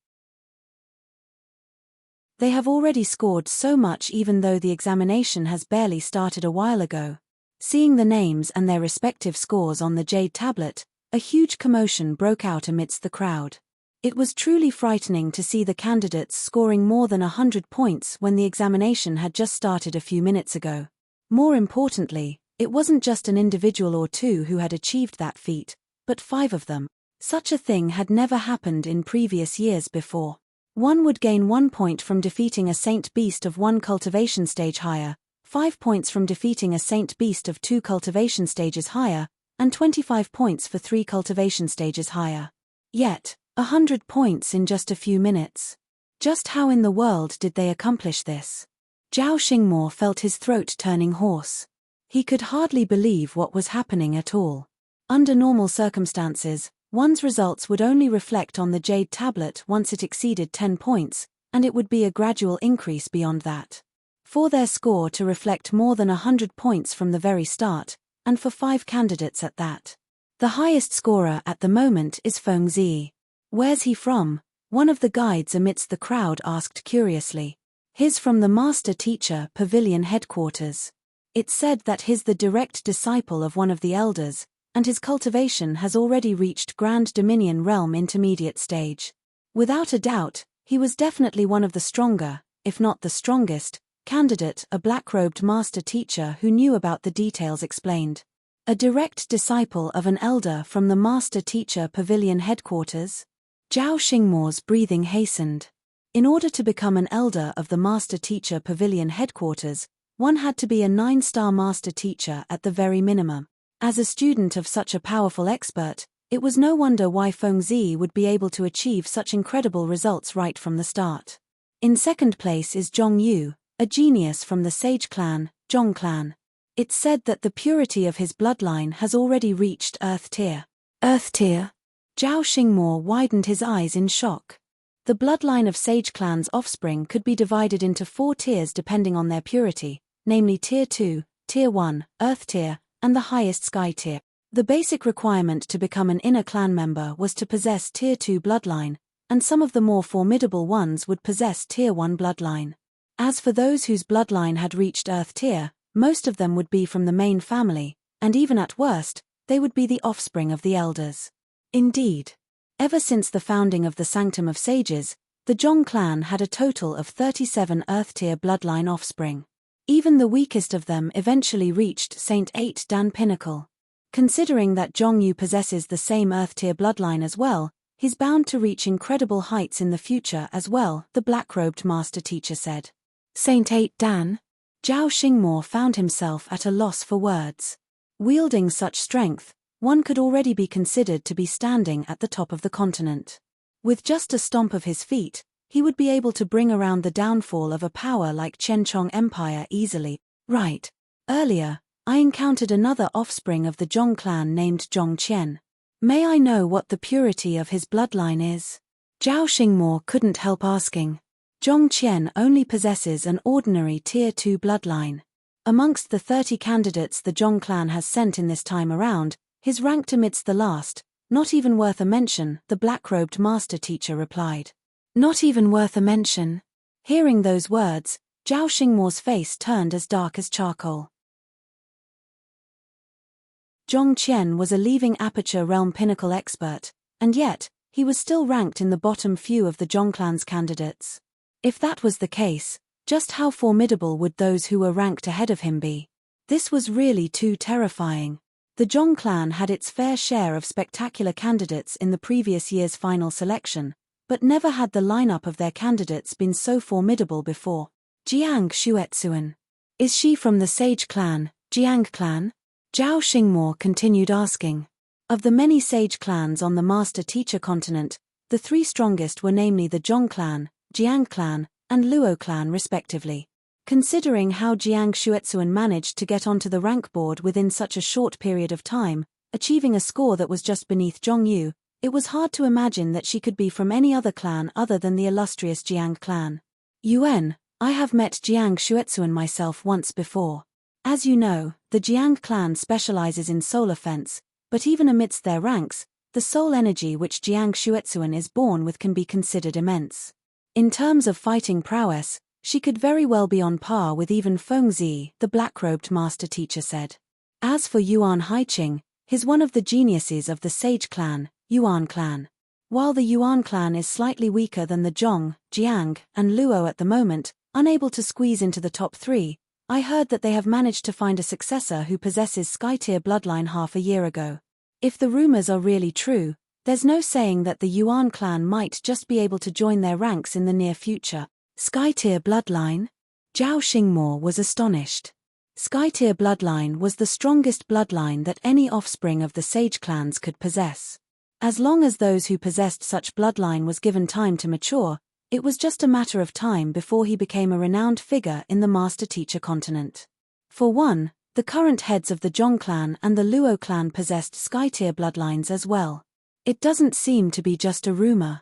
They have already scored so much even though the examination has barely started a while ago. Seeing the names and their respective scores on the jade tablet, a huge commotion broke out amidst the crowd. It was truly frightening to see the candidates scoring more than 100 points when the examination had just started a few minutes ago. More importantly, it wasn't just an individual or two who had achieved that feat, but 5 of them. Such a thing had never happened in previous years before. One would gain 1 point from defeating a saint beast of 1 cultivation stage higher, 5 points from defeating a saint beast of 2 cultivation stages higher, and 25 points for 3 cultivation stages higher. Yet, 100 points in just a few minutes. Just how in the world did they accomplish this? Zhao Xingmo felt his throat turning hoarse. He could hardly believe what was happening at all. Under normal circumstances, one's results would only reflect on the jade tablet once it exceeded 10 points, and it would be a gradual increase beyond that. For their score to reflect more than 100 points from the very start, and for 5 candidates at that. The highest scorer at the moment is Feng Zi. Where's he from? One of the guides amidst the crowd asked curiously. He's from the Master Teacher Pavilion headquarters. It's said that he's the direct disciple of one of the elders, and his cultivation has already reached Grand Dominion Realm intermediate stage. Without a doubt, he was definitely one of the stronger, if not the strongest, candidate, a black-robed master teacher who knew about the details explained. A direct disciple of an elder from the Master Teacher Pavilion headquarters? Zhao Xingmo's breathing hastened. In order to become an elder of the Master Teacher Pavilion headquarters, one had to be a 9-star master teacher at the very minimum. As a student of such a powerful expert, it was no wonder why Feng Zi would be able to achieve such incredible results right from the start. In second place is Zhong Yu, a genius from the Sage clan, Zhong clan. It's said that the purity of his bloodline has already reached Earth tier. Earth tier? Zhao Xingmo widened his eyes in shock. The bloodline of Sage clan's offspring could be divided into 4 tiers depending on their purity, namely Tier 2, Tier 1, Earth tier, and the highest Sky tier. The basic requirement to become an inner clan member was to possess Tier 2 bloodline, and some of the more formidable ones would possess Tier 1 bloodline. As for those whose bloodline had reached Earth tier, most of them would be from the main family, and even at worst, they would be the offspring of the elders. Indeed. Ever since the founding of the Sanctum of Sages, the Zhong clan had a total of 37 Earth tier bloodline offspring. Even the weakest of them eventually reached Saint 8 Dan Pinnacle. Considering that Zhong Yu possesses the same Earth tier bloodline as well, he's bound to reach incredible heights in the future as well, the black-robed master teacher said. Saint 8 Dan? Zhao Xingmo found himself at a loss for words. Wielding such strength, one could already be considered to be standing at the top of the continent. With just a stomp of his feet, he would be able to bring around the downfall of a power like Qianchong Empire easily. Right. Earlier, I encountered another offspring of the Zhong clan named Zhong Qian. May I know what the purity of his bloodline is? Zhao Xingmo couldn't help asking. Zhong Qian only possesses an ordinary Tier 2 bloodline. Amongst the 30 candidates the Zhong clan has sent in this time around, he's ranked amidst the last. Not even worth a mention, the black-robed master teacher replied. Not even worth a mention. Hearing those words, Zhao Xingmo's face turned as dark as charcoal. Zhong Qian was a leaving Aperture Realm Pinnacle expert, and yet, he was still ranked in the bottom few of the Zhong clan's candidates. If that was the case, just how formidable would those who were ranked ahead of him be? This was really too terrifying. The Zhong clan had its fair share of spectacular candidates in the previous year's final selection, but never had the lineup of their candidates been so formidable before. Jiang Xuetsuan. Is she from the Sage clan, Jiang clan? Zhao Xingmo continued asking. Of the many Sage clans on the Master-Teacher continent, the three strongest were namely the Zhong clan, Jiang clan, and Luo clan respectively. Considering how Jiang Xuezuan managed to get onto the rank board within such a short period of time, achieving a score that was just beneath Zhong Yu, it was hard to imagine that she could be from any other clan other than the illustrious Jiang clan. Yuan, I have met Jiang Xuezuan myself once before. As you know, the Jiang clan specializes in soul offense, but even amidst their ranks, the soul energy which Jiang Xuezuan is born with can be considered immense. In terms of fighting prowess, she could very well be on par with even Feng Zi, the black-robed master teacher said. As for Yuan Haiqing, he's one of the geniuses of the Sage clan, Yuan clan. While the Yuan clan is slightly weaker than the Zhong, Jiang, and Luo at the moment, unable to squeeze into the top 3, I heard that they have managed to find a successor who possesses Sky-tier bloodline half a year ago. If the rumors are really true, there's no saying that the Yuan clan might just be able to join their ranks in the near future. Sky-tier bloodline? Zhao Xingmo was astonished. Sky-tier bloodline was the strongest bloodline that any offspring of the Sage clans could possess. As long as those who possessed such bloodline was given time to mature, it was just a matter of time before he became a renowned figure in the Master-Teacher continent. For one, the current heads of the Zhong clan and the Luo clan possessed Sky-tier bloodlines as well. It doesn't seem to be just a rumor.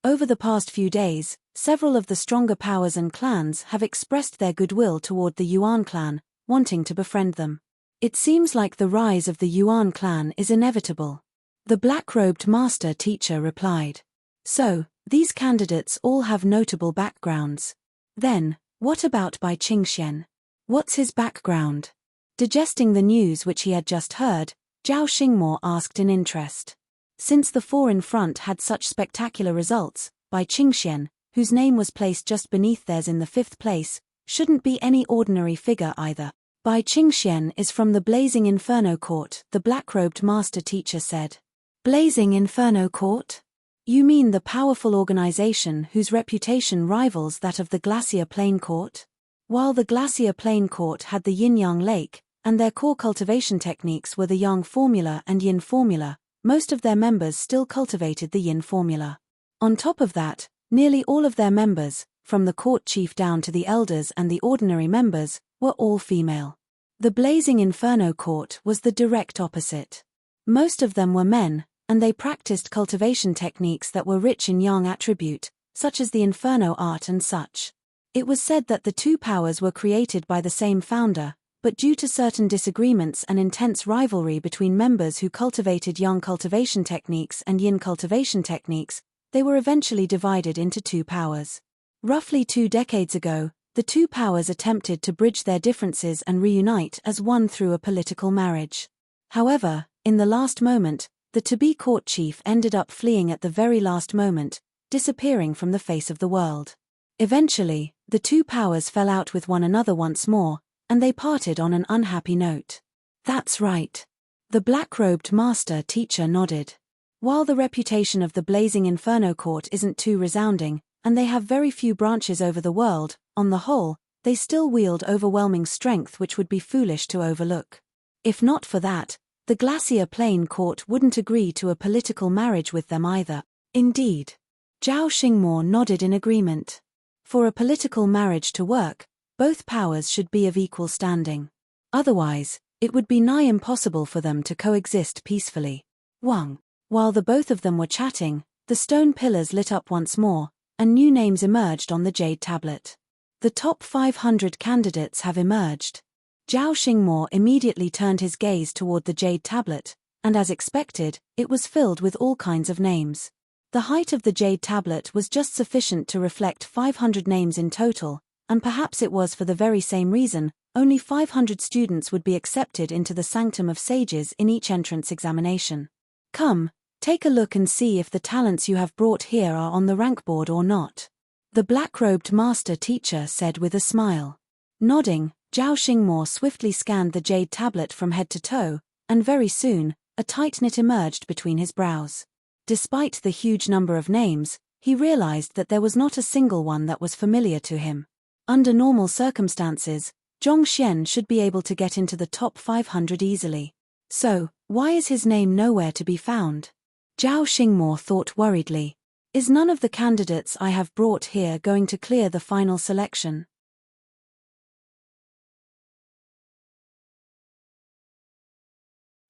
Over the past few days, several of the stronger powers and clans have expressed their goodwill toward the Yuan clan, wanting to befriend them. It seems like the rise of the Yuan clan is inevitable. The black-robed master teacher replied. So, these candidates all have notable backgrounds. Then, what about Bai Qingxian? What's his background? Digesting the news which he had just heard, Zhao Xingmo asked in interest. Since the four in front had such spectacular results, Bai Qingxian, whose name was placed just beneath theirs in the 5th place, shouldn't be any ordinary figure either. Bai Qingxian is from the Blazing Inferno Court, the black-robed master teacher said. Blazing Inferno Court? You mean the powerful organization whose reputation rivals that of the Glacier Plain Court? While the Glacier Plain Court had the Yin-Yang Lake, and their core cultivation techniques were the Yang formula and Yin formula, most of their members still cultivated the Yin formula. On top of that, nearly all of their members, from the court chief down to the elders and the ordinary members, were all female. The Blazing Inferno Court was the direct opposite. Most of them were men, and they practiced cultivation techniques that were rich in Yang attribute, such as the Inferno art and such. It was said that the two powers were created by the same founder, but due to certain disagreements and intense rivalry between members who cultivated Yang cultivation techniques and Yin cultivation techniques, they were eventually divided into two powers. Roughly 2 decades ago, the two powers attempted to bridge their differences and reunite as one through a political marriage. However, in the last moment, the to-be court chief ended up fleeing at the very last moment, disappearing from the face of the world. Eventually, the two powers fell out with one another once more, and they parted on an unhappy note. That's right. The black-robed master teacher nodded. While the reputation of the Blazing Inferno Court isn't too resounding, and they have very few branches over the world, on the whole, they still wield overwhelming strength which would be foolish to overlook. If not for that, the Glacier Plain Court wouldn't agree to a political marriage with them either. Indeed. Zhao Xingmo nodded in agreement. For a political marriage to work, both powers should be of equal standing. Otherwise, it would be nigh impossible for them to coexist peacefully. While the both of them were chatting, the stone pillars lit up once more, and new names emerged on the jade tablet. The top 500 candidates have emerged. Zhao Xingmo immediately turned his gaze toward the jade tablet, and as expected, it was filled with all kinds of names. The height of the jade tablet was just sufficient to reflect 500 names in total, and perhaps it was for the very same reason, only 500 students would be accepted into the Sanctum of Sages in each entrance examination. Come, take a look and see if the talents you have brought here are on the rank board or not. The black-robed master teacher said with a smile. Nodding, Zhao Xingmo swiftly scanned the jade tablet from head to toe, and very soon, a tight knit emerged between his brows. Despite the huge number of names, he realized that there was not a single one that was familiar to him. Under normal circumstances, Zhongxian should be able to get into the top 500 easily. So, why is his name nowhere to be found? Zhao Xingmo thought worriedly. Is none of the candidates I have brought here going to clear the final selection?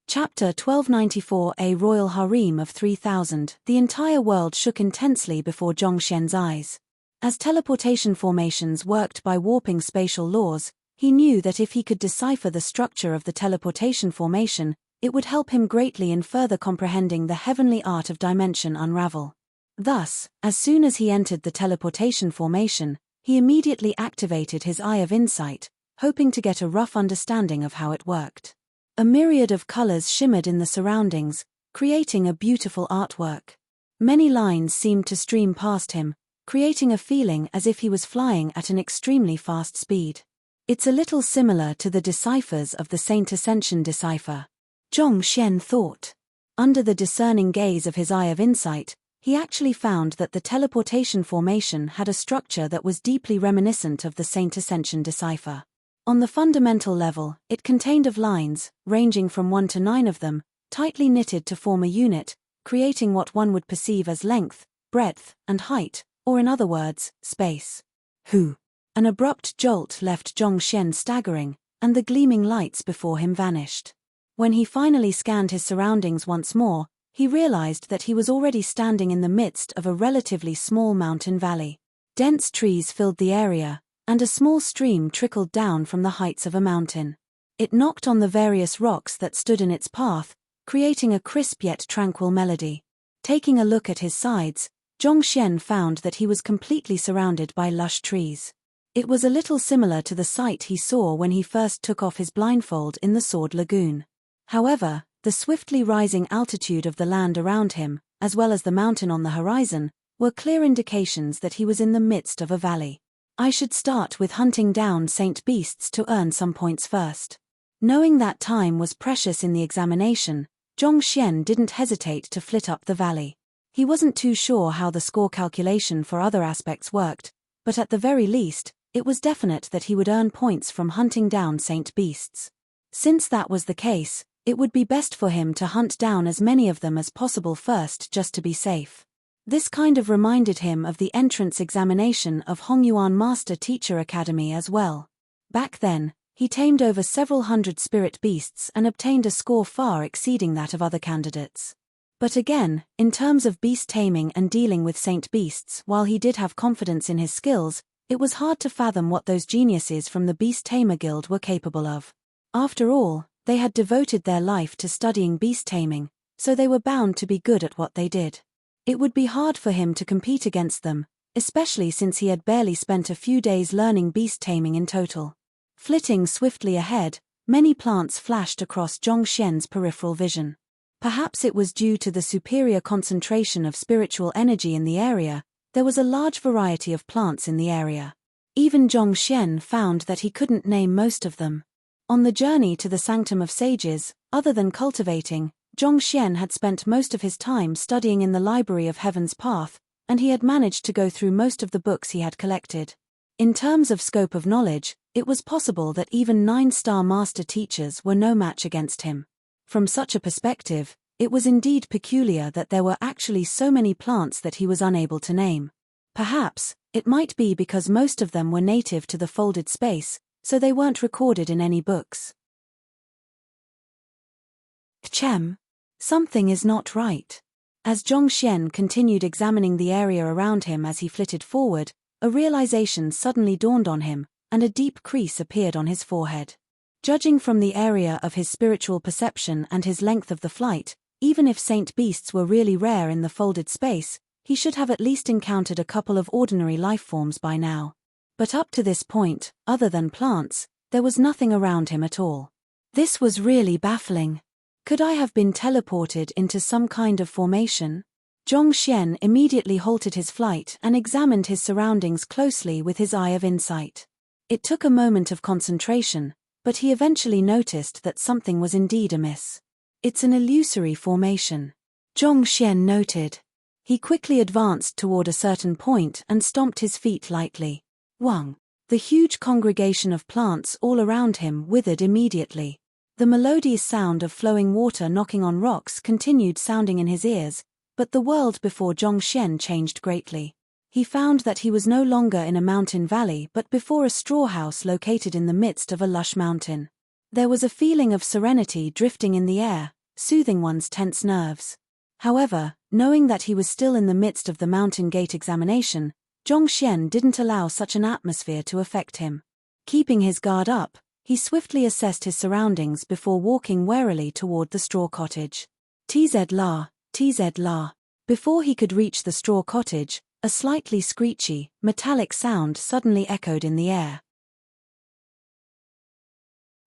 Chapter 1294 A Royal Harem of 3000. The entire world shook intensely before Zhongxian's eyes. As teleportation formations worked by warping spatial laws, he knew that if he could decipher the structure of the teleportation formation, it would help him greatly in further comprehending the heavenly art of dimension unravel. Thus, as soon as he entered the teleportation formation, he immediately activated his Eye of Insight, hoping to get a rough understanding of how it worked. A myriad of colors shimmered in the surroundings, creating a beautiful artwork. Many lines seemed to stream past him, creating a feeling as if he was flying at an extremely fast speed. It's a little similar to the deciphers of the Saint Ascension decipher. Zhongxian thought. Under the discerning gaze of his Eye of Insight, he actually found that the teleportation formation had a structure that was deeply reminiscent of the Saint Ascension decipher. On the fundamental level, it contained of lines, ranging from 1 to 9 of them, tightly knitted to form a unit, creating what one would perceive as length, breadth, and height, or in other words, space. Who? An abrupt jolt left Zhongxian staggering, and the gleaming lights before him vanished. When he finally scanned his surroundings once more, he realized that he was already standing in the midst of a relatively small mountain valley. Dense trees filled the area, and a small stream trickled down from the heights of a mountain. It knocked on the various rocks that stood in its path, creating a crisp yet tranquil melody. Taking a look at his sides, Zhongxian found that he was completely surrounded by lush trees. It was a little similar to the sight he saw when he first took off his blindfold in the Sword Lagoon. However, the swiftly rising altitude of the land around him, as well as the mountain on the horizon, were clear indications that he was in the midst of a valley. I should start with hunting down saint beasts to earn some points first. Knowing that time was precious in the examination, Zhongxian didn't hesitate to flit up the valley. He wasn't too sure how the score calculation for other aspects worked, but at the very least, it was definite that he would earn points from hunting down saint beasts. Since that was the case, it would be best for him to hunt down as many of them as possible first just to be safe. This kind of reminded him of the entrance examination of Hongyuan Master Teacher Academy as well. Back then, he tamed over several hundred spirit beasts and obtained a score far exceeding that of other candidates. But again, in terms of beast taming and dealing with saint beasts, while he did have confidence in his skills, it was hard to fathom what those geniuses from the Beast Tamer Guild were capable of. After all, they had devoted their life to studying beast taming, so they were bound to be good at what they did. It would be hard for him to compete against them, especially since he had barely spent a few days learning beast taming in total. Flitting swiftly ahead, many plants flashed across Zhongxian's peripheral vision. Perhaps it was due to the superior concentration of spiritual energy in the area, there was a large variety of plants in the area. Even Zhongxian found that he couldn't name most of them. On the journey to the Sanctum of Sages, other than cultivating, Zhongxian had spent most of his time studying in the Library of Heaven's Path, and he had managed to go through most of the books he had collected. In terms of scope of knowledge, it was possible that even 9-star master teachers were no match against him. From such a perspective, it was indeed peculiar that there were actually so many plants that he was unable to name. Perhaps, it might be because most of them were native to the folded space, so they weren't recorded in any books. Kchem. Something is not right. As Zhongxian continued examining the area around him as he flitted forward, a realization suddenly dawned on him, and a deep crease appeared on his forehead. Judging from the area of his spiritual perception and his length of the flight, even if saint beasts were really rare in the folded space, he should have at least encountered a couple of ordinary life forms by now. But up to this point, other than plants, there was nothing around him at all. This was really baffling. Could I have been teleported into some kind of formation? Zhongxian immediately halted his flight and examined his surroundings closely with his Eye of Insight. It took a moment of concentration, but he eventually noticed that something was indeed amiss. It's an illusory formation, Zhongxian noted. He quickly advanced toward a certain point and stomped his feet lightly. Wang. The huge congregation of plants all around him withered immediately. The melodious sound of flowing water knocking on rocks continued sounding in his ears, but the world before Zhongxian changed greatly. He found that he was no longer in a mountain valley but before a straw house located in the midst of a lush mountain. There was a feeling of serenity drifting in the air, soothing one's tense nerves. However, knowing that he was still in the midst of the mountain gate examination, Zhongxian didn't allow such an atmosphere to affect him. Keeping his guard up, he swiftly assessed his surroundings before walking warily toward the straw cottage. Tz la, tz la. Before he could reach the straw cottage, a slightly screechy, metallic sound suddenly echoed in the air.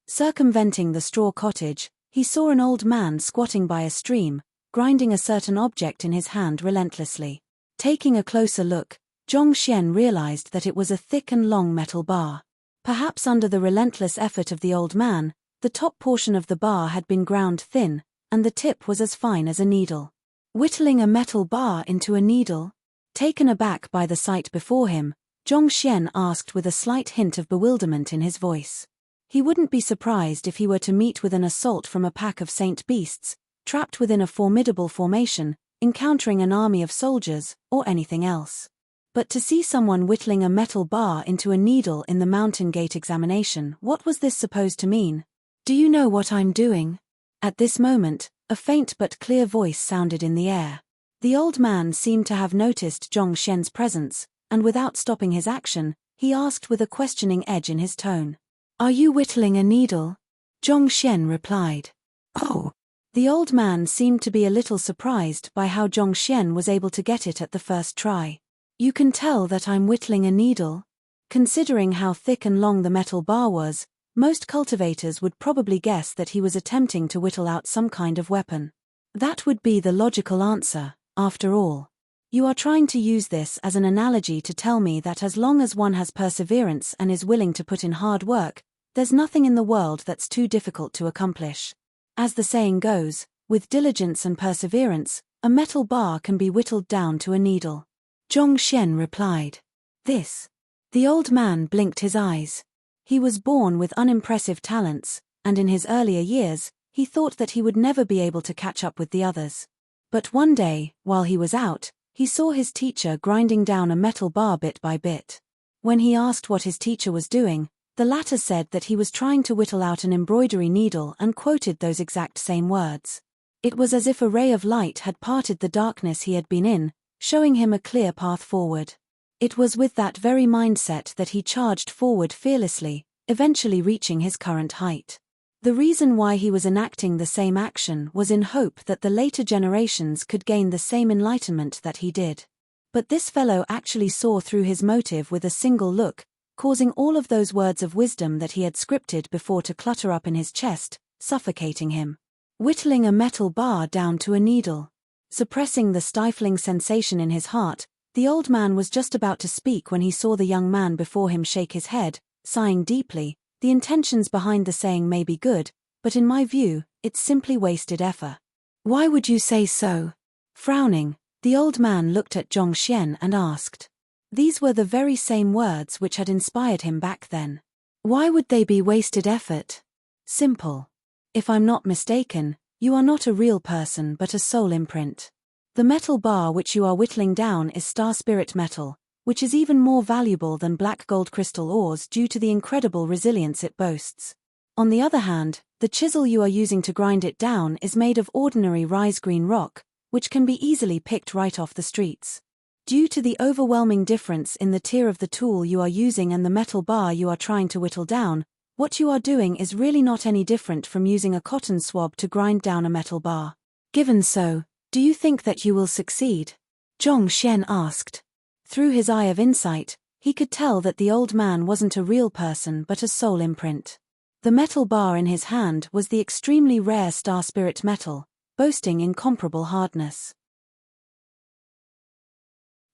Circumventing the straw cottage, he saw an old man squatting by a stream, grinding a certain object in his hand relentlessly. Taking a closer look, Zhongxian realized that it was a thick and long metal bar. Perhaps under the relentless effort of the old man, the top portion of the bar had been ground thin, and the tip was as fine as a needle. Whittling a metal bar into a needle? Taken aback by the sight before him, Zhongxian asked with a slight hint of bewilderment in his voice. He wouldn't be surprised if he were to meet with an assault from a pack of saint beasts, trapped within a formidable formation, encountering an army of soldiers, or anything else. But to see someone whittling a metal bar into a needle in the mountain gate examination, what was this supposed to mean? "Do you know what I'm doing?" At this moment, a faint but clear voice sounded in the air. The old man seemed to have noticed Zhongxian's presence, and without stopping his action, he asked with a questioning edge in his tone. "Are you whittling a needle?" Zhongxian replied. "Oh." The old man seemed to be a little surprised by how Zhongxian was able to get it at the first try. "You can tell that I'm whittling a needle?" Considering how thick and long the metal bar was, most cultivators would probably guess that he was attempting to whittle out some kind of weapon. That would be the logical answer, after all. You are trying to use this as an analogy to tell me that as long as one has perseverance and is willing to put in hard work, there's nothing in the world that's too difficult to accomplish. As the saying goes, with diligence and perseverance, a metal bar can be whittled down to a needle. Zhongxian replied. "This." The old man blinked his eyes. He was born with unimpressive talents, and in his earlier years, he thought that he would never be able to catch up with the others. But one day, while he was out, he saw his teacher grinding down a metal bar bit by bit. When he asked what his teacher was doing, the latter said that he was trying to whittle out an embroidery needle and quoted those exact same words. It was as if a ray of light had parted the darkness he had been in, showing him a clear path forward. It was with that very mindset that he charged forward fearlessly, eventually reaching his current height. The reason why he was enacting the same action was in hope that the later generations could gain the same enlightenment that he did. But this fellow actually saw through his motive with a single look, causing all of those words of wisdom that he had scripted before to clutter up in his chest, suffocating him. Whittling a metal bar down to a needle. Suppressing the stifling sensation in his heart, the old man was just about to speak when he saw the young man before him shake his head, sighing deeply. "The intentions behind the saying may be good, but in my view, it's simply wasted effort." "Why would you say so?" Frowning, the old man looked at Zhongxian and asked. These were the very same words which had inspired him back then. "Why would they be wasted effort?" "Simple. If I'm not mistaken, you are not a real person but a soul imprint. The metal bar which you are whittling down is star spirit metal, which is even more valuable than black gold crystal ores due to the incredible resilience it boasts. On the other hand, the chisel you are using to grind it down is made of ordinary rise green rock, which can be easily picked right off the streets. Due to the overwhelming difference in the tier of the tool you are using and the metal bar you are trying to whittle down, what you are doing is really not any different from using a cotton swab to grind down a metal bar. Given so, do you think that you will succeed?" Zhongxian asked. Through his eye of insight, he could tell that the old man wasn't a real person but a soul imprint. The metal bar in his hand was the extremely rare star spirit metal, boasting incomparable hardness.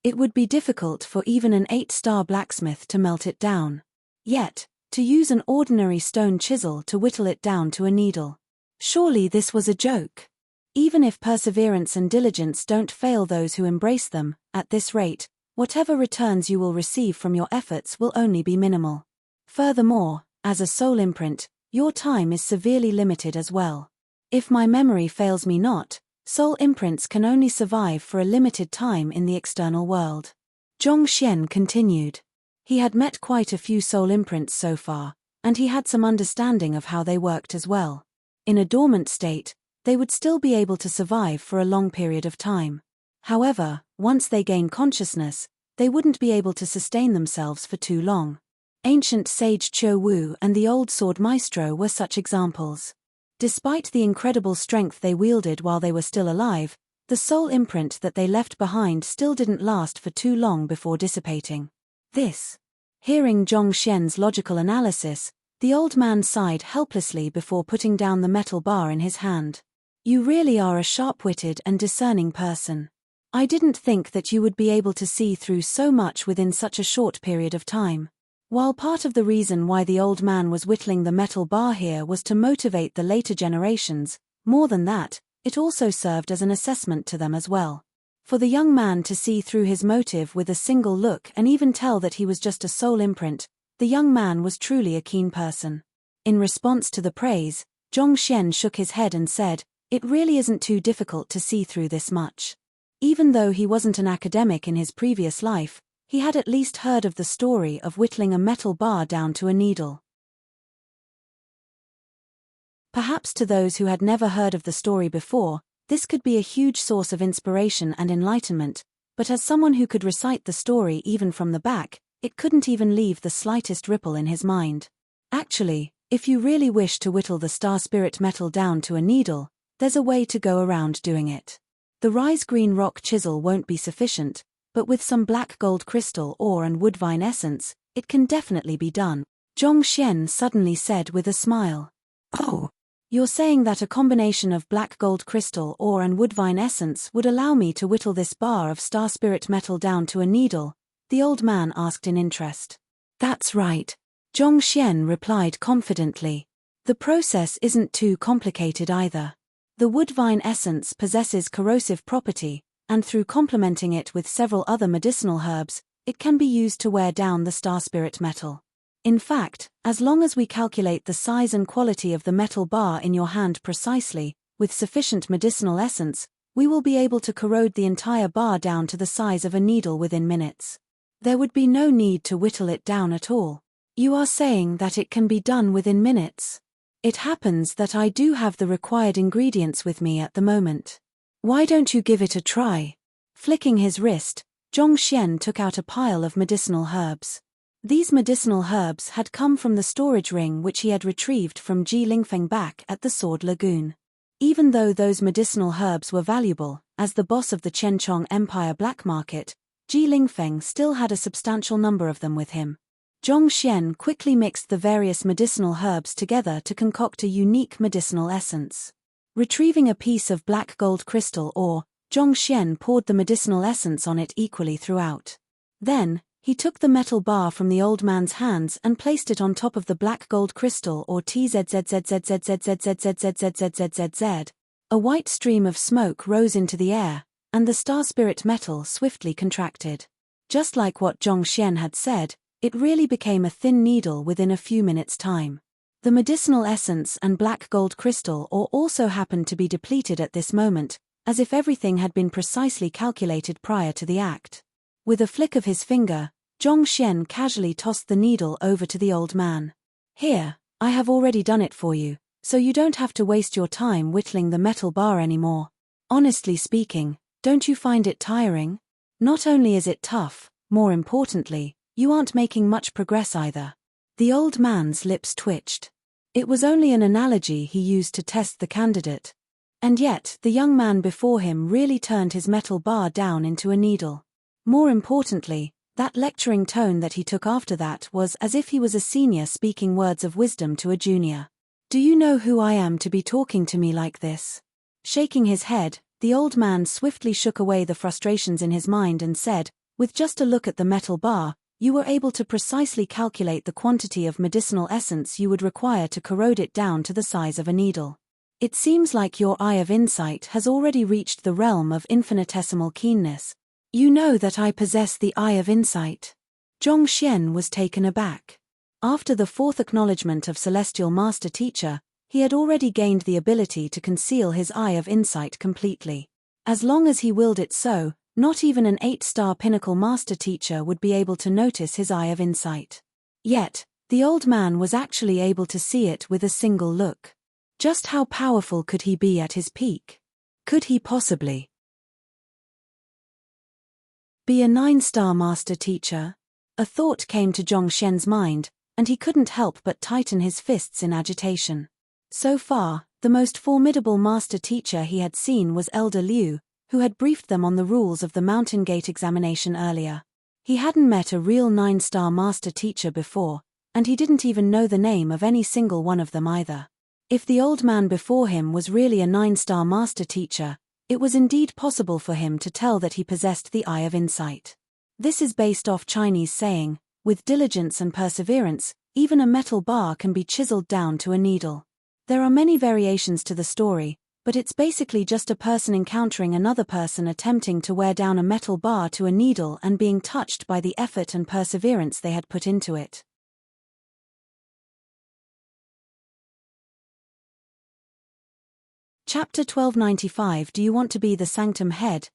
It would be difficult for even an 8-star blacksmith to melt it down. Yet, to use an ordinary stone chisel to whittle it down to a needle. Surely this was a joke. Even if perseverance and diligence don't fail those who embrace them, at this rate, Whatever returns you will receive from your efforts will only be minimal. Furthermore, as a soul imprint, your time is severely limited as well. If my memory fails me not, soul imprints can only survive for a limited time in the external world. Zhongxian continued. He had met quite a few soul imprints so far, and he had some understanding of how they worked as well. In a dormant state, they would still be able to survive for a long period of time. However, once they gain consciousness, they wouldn't be able to sustain themselves for too long. Ancient sage Qiu Wu and the old sword maestro were such examples. Despite the incredible strength they wielded while they were still alive, the soul imprint that they left behind still didn't last for too long before dissipating. Hearing Zhongxian's logical analysis, the old man sighed helplessly before putting down the metal bar in his hand. You really are a sharp-witted and discerning person. I didn't think that you would be able to see through so much within such a short period of time. While part of the reason why the old man was whittling the metal bar here was to motivate the later generations, more than that, it also served as an assessment to them as well. For the young man to see through his motive with a single look and even tell that he was just a soul imprint, the young man was truly a keen person. In response to the praise, Zhongxian shook his head and said, "It really isn't too difficult to see through this much." Even though he wasn't an academic in his previous life, he had at least heard of the story of whittling a metal bar down to a needle. Perhaps to those who had never heard of the story before, this could be a huge source of inspiration and enlightenment, but as someone who could recite the story even from the back, it couldn't even leave the slightest ripple in his mind. Actually, if you really wish to whittle the star spirit metal down to a needle, there's a way to go around doing it. The rise green rock chisel won't be sufficient, but with some black gold crystal ore and woodvine essence, it can definitely be done. Zhongxian suddenly said with a smile. Oh, you're saying that a combination of black gold crystal ore and woodvine essence would allow me to whittle this bar of star spirit metal down to a needle? The old man asked in interest. That's right. Zhongxian replied confidently. The process isn't too complicated either. The woodvine essence possesses corrosive property, and through complementing it with several other medicinal herbs, it can be used to wear down the star spirit metal. In fact, as long as we calculate the size and quality of the metal bar in your hand precisely, with sufficient medicinal essence, we will be able to corrode the entire bar down to the size of a needle within minutes. There would be no need to whittle it down at all. You are saying that it can be done within minutes? It happens that I do have the required ingredients with me at the moment. Why don't you give it a try? Flicking his wrist, Zhongxian took out a pile of medicinal herbs. These medicinal herbs had come from the storage ring which he had retrieved from Ji Lingfeng back at the Sword Lagoon. Even though those medicinal herbs were valuable, as the boss of the Qianchong Empire black market, Ji Lingfeng still had a substantial number of them with him. Zhongxian quickly mixed the various medicinal herbs together to concoct a unique medicinal essence. Retrieving a piece of black gold crystal ore, Zhongxian poured the medicinal essence on it equally throughout. Then, he took the metal bar from the old man's hands and placed it on top of the black gold crystal or TZZZZZZZZZZZZZZZZZ. A white stream of smoke rose into the air, and the star spirit metal swiftly contracted. Just like what Zhongxian had said, it really became a thin needle within a few minutes' time. The medicinal essence and black gold crystal ore also happened to be depleted at this moment, as if everything had been precisely calculated prior to the act. With a flick of his finger, Zhongxian casually tossed the needle over to the old man. Here, I have already done it for you, so you don't have to waste your time whittling the metal bar anymore. Honestly speaking, don't you find it tiring? Not only is it tough, more importantly, you aren't making much progress either. The old man's lips twitched. It was only an analogy he used to test the candidate. And yet, the young man before him really turned his metal bar down into a needle. More importantly, that lecturing tone that he took after that was as if he was a senior speaking words of wisdom to a junior. Do you know who I am to be talking to me like this? Shaking his head, the old man swiftly shook away the frustrations in his mind and said, with just a look at the metal bar, you were able to precisely calculate the quantity of medicinal essence you would require to corrode it down to the size of a needle. It seems like your eye of insight has already reached the realm of infinitesimal keenness. You know that I possess the Eye of Insight. Zhongxian was taken aback. After the fourth acknowledgement of Celestial Master Teacher, he had already gained the ability to conceal his Eye of Insight completely. As long as he willed it so, not even an 8-star pinnacle Master Teacher would be able to notice his Eye of Insight. Yet, the old man was actually able to see it with a single look. Just how powerful could he be at his peak? Could he possibly be a 9-star Master Teacher? A thought came to Zhongxian's mind, and he couldn't help but tighten his fists in agitation. So far, the most formidable Master Teacher he had seen was Elder Liu, who had briefed them on the rules of the Mountain Gate examination earlier. He hadn't met a real 9-star Master Teacher before, and he didn't even know the name of any single one of them either. If the old man before him was really a 9-star Master Teacher, it was indeed possible for him to tell that he possessed the Eye of Insight. This is based off Chinese saying, with diligence and perseverance, even a metal bar can be chiseled down to a needle. There are many variations to the story, but it's basically just a person encountering another person attempting to wear down a metal bar to a needle and being touched by the effort and perseverance they had put into it. Chapter 1295. Do you want to be the Sanctum Head?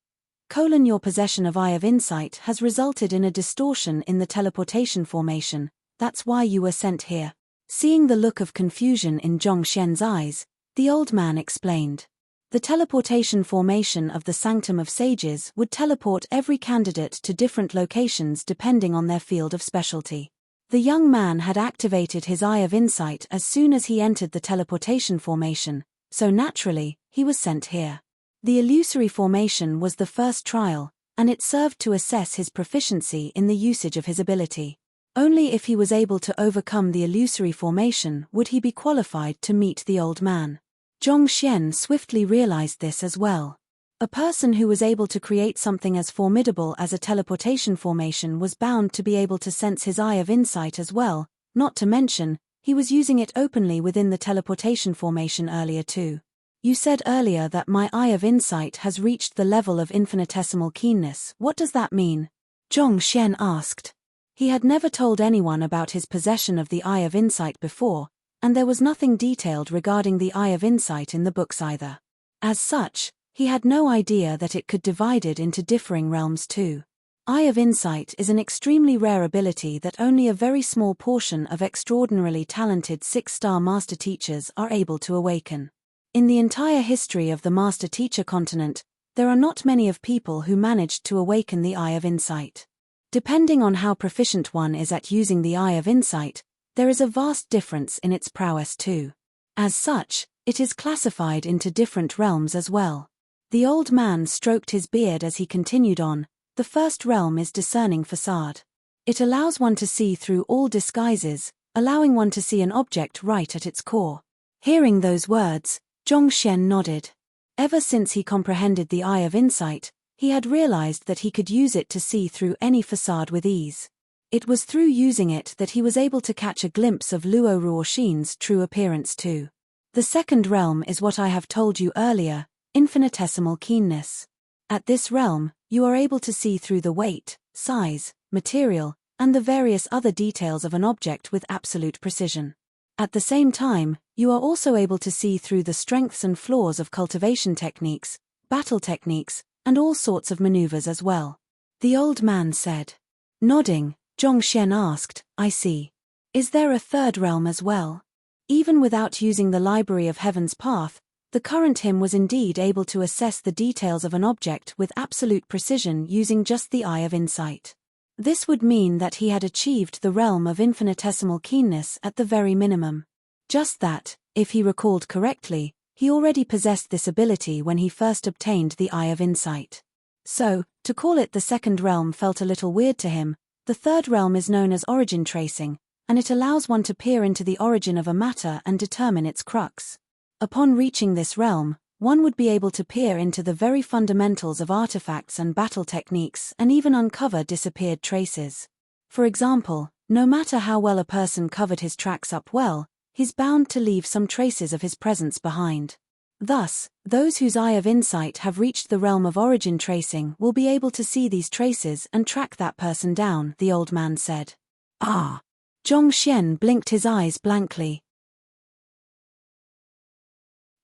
Your possession of Eye of Insight has resulted in a distortion in the teleportation formation. That's why you were sent here. Seeing the look of confusion in Zhongxian's eyes, the old man explained. The teleportation formation of the Sanctum of Sages would teleport every candidate to different locations depending on their field of specialty. The young man had activated his Eye of Insight as soon as he entered the teleportation formation, so naturally, he was sent here. The illusory formation was the first trial, and it served to assess his proficiency in the usage of his ability. Only if he was able to overcome the illusory formation would he be qualified to meet the old man. Zhongxian swiftly realized this as well. A person who was able to create something as formidable as a teleportation formation was bound to be able to sense his Eye of Insight as well, not to mention, he was using it openly within the teleportation formation earlier too. You said earlier that my Eye of Insight has reached the level of infinitesimal keenness. What does that mean? Zhongxian asked. He had never told anyone about his possession of the Eye of Insight before, and there was nothing detailed regarding the Eye of Insight in the books either. As such, he had no idea that it could divided into differing realms too. Eye of Insight is an extremely rare ability that only a very small portion of extraordinarily talented 6-star Master Teachers are able to awaken. In the entire history of the Master Teacher continent, there are not many of people who managed to awaken the Eye of Insight. Depending on how proficient one is at using the Eye of Insight, there is a vast difference in its prowess too. As such, it is classified into different realms as well. The old man stroked his beard as he continued on. The first realm is discerning facade. It allows one to see through all disguises, allowing one to see an object right at its core. Hearing those words, Zhongxian nodded. Ever since he comprehended the Eye of Insight, he had realized that he could use it to see through any facade with ease. It was through using it that he was able to catch a glimpse of Luo Ruoxin's true appearance too. The second realm is what I have told you earlier, infinitesimal keenness. At this realm, you are able to see through the weight, size, material, and the various other details of an object with absolute precision. At the same time, you are also able to see through the strengths and flaws of cultivation techniques, battle techniques, and all sorts of maneuvers as well. The old man said. Nodding, Zhongxian asked, I see. Is there a third realm as well? Even without using the Library of Heaven's Path, the current him was indeed able to assess the details of an object with absolute precision using just the Eye of Insight. This would mean that he had achieved the realm of infinitesimal keenness at the very minimum. Just that, if he recalled correctly, he already possessed this ability when he first obtained the Eye of Insight. So, to call it the second realm felt a little weird to him. The third realm is known as origin tracing, and it allows one to peer into the origin of a matter and determine its crux. Upon reaching this realm, one would be able to peer into the very fundamentals of artifacts and battle techniques and even uncover disappeared traces. For example, no matter how well a person covered his tracks up well, he's bound to leave some traces of his presence behind. Thus, those whose eye of insight have reached the realm of origin tracing will be able to see these traces and track that person down, the old man said. Ah! Zhongxian blinked his eyes blankly.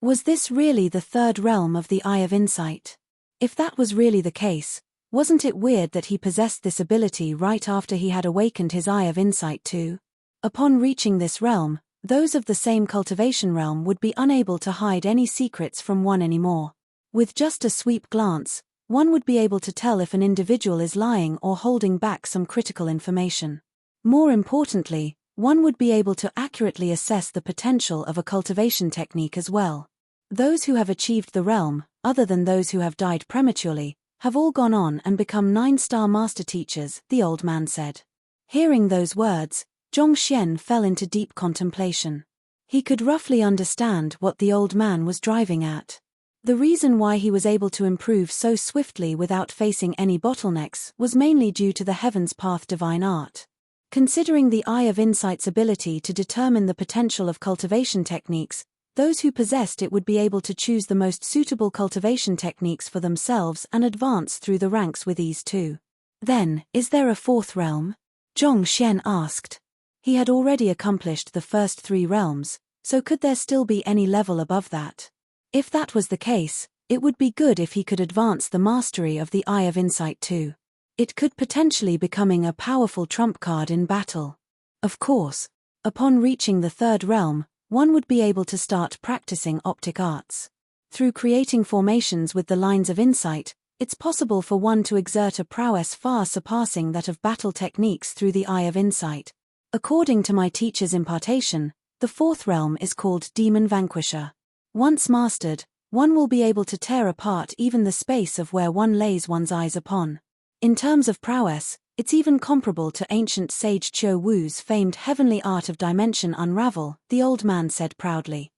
Was this really the third realm of the eye of insight? If that was really the case, wasn't it weird that he possessed this ability right after he had awakened his eye of insight too? Upon reaching this realm, those of the same cultivation realm would be unable to hide any secrets from one anymore. With just a sweep glance, one would be able to tell if an individual is lying or holding back some critical information. More importantly, one would be able to accurately assess the potential of a cultivation technique as well. Those who have achieved the realm, other than those who have died prematurely, have all gone on and become 9-star master teachers, the old man said. Hearing those words, Zhongxian fell into deep contemplation. He could roughly understand what the old man was driving at. The reason why he was able to improve so swiftly without facing any bottlenecks was mainly due to the Heaven's Path divine art. Considering the Eye of Insight's ability to determine the potential of cultivation techniques, those who possessed it would be able to choose the most suitable cultivation techniques for themselves and advance through the ranks with ease too. Then, is there a fourth realm? Zhongxian asked. He had already accomplished the first 3 realms, so could there still be any level above that? If that was the case, it would be good if he could advance the mastery of the Eye of Insight too. It could potentially becoming a powerful trump card in battle. Of course, upon reaching the 3rd realm, one would be able to start practicing optic arts. Through creating formations with the lines of insight, it's possible for one to exert a prowess far surpassing that of battle techniques through the Eye of Insight. According to my teacher's impartation, the 4th realm is called Demon Vanquisher. Once mastered, one will be able to tear apart even the space of where one lays one's eyes upon. In terms of prowess, it's even comparable to ancient sage Qiu Wu's famed heavenly art of dimension unravel, the old man said proudly.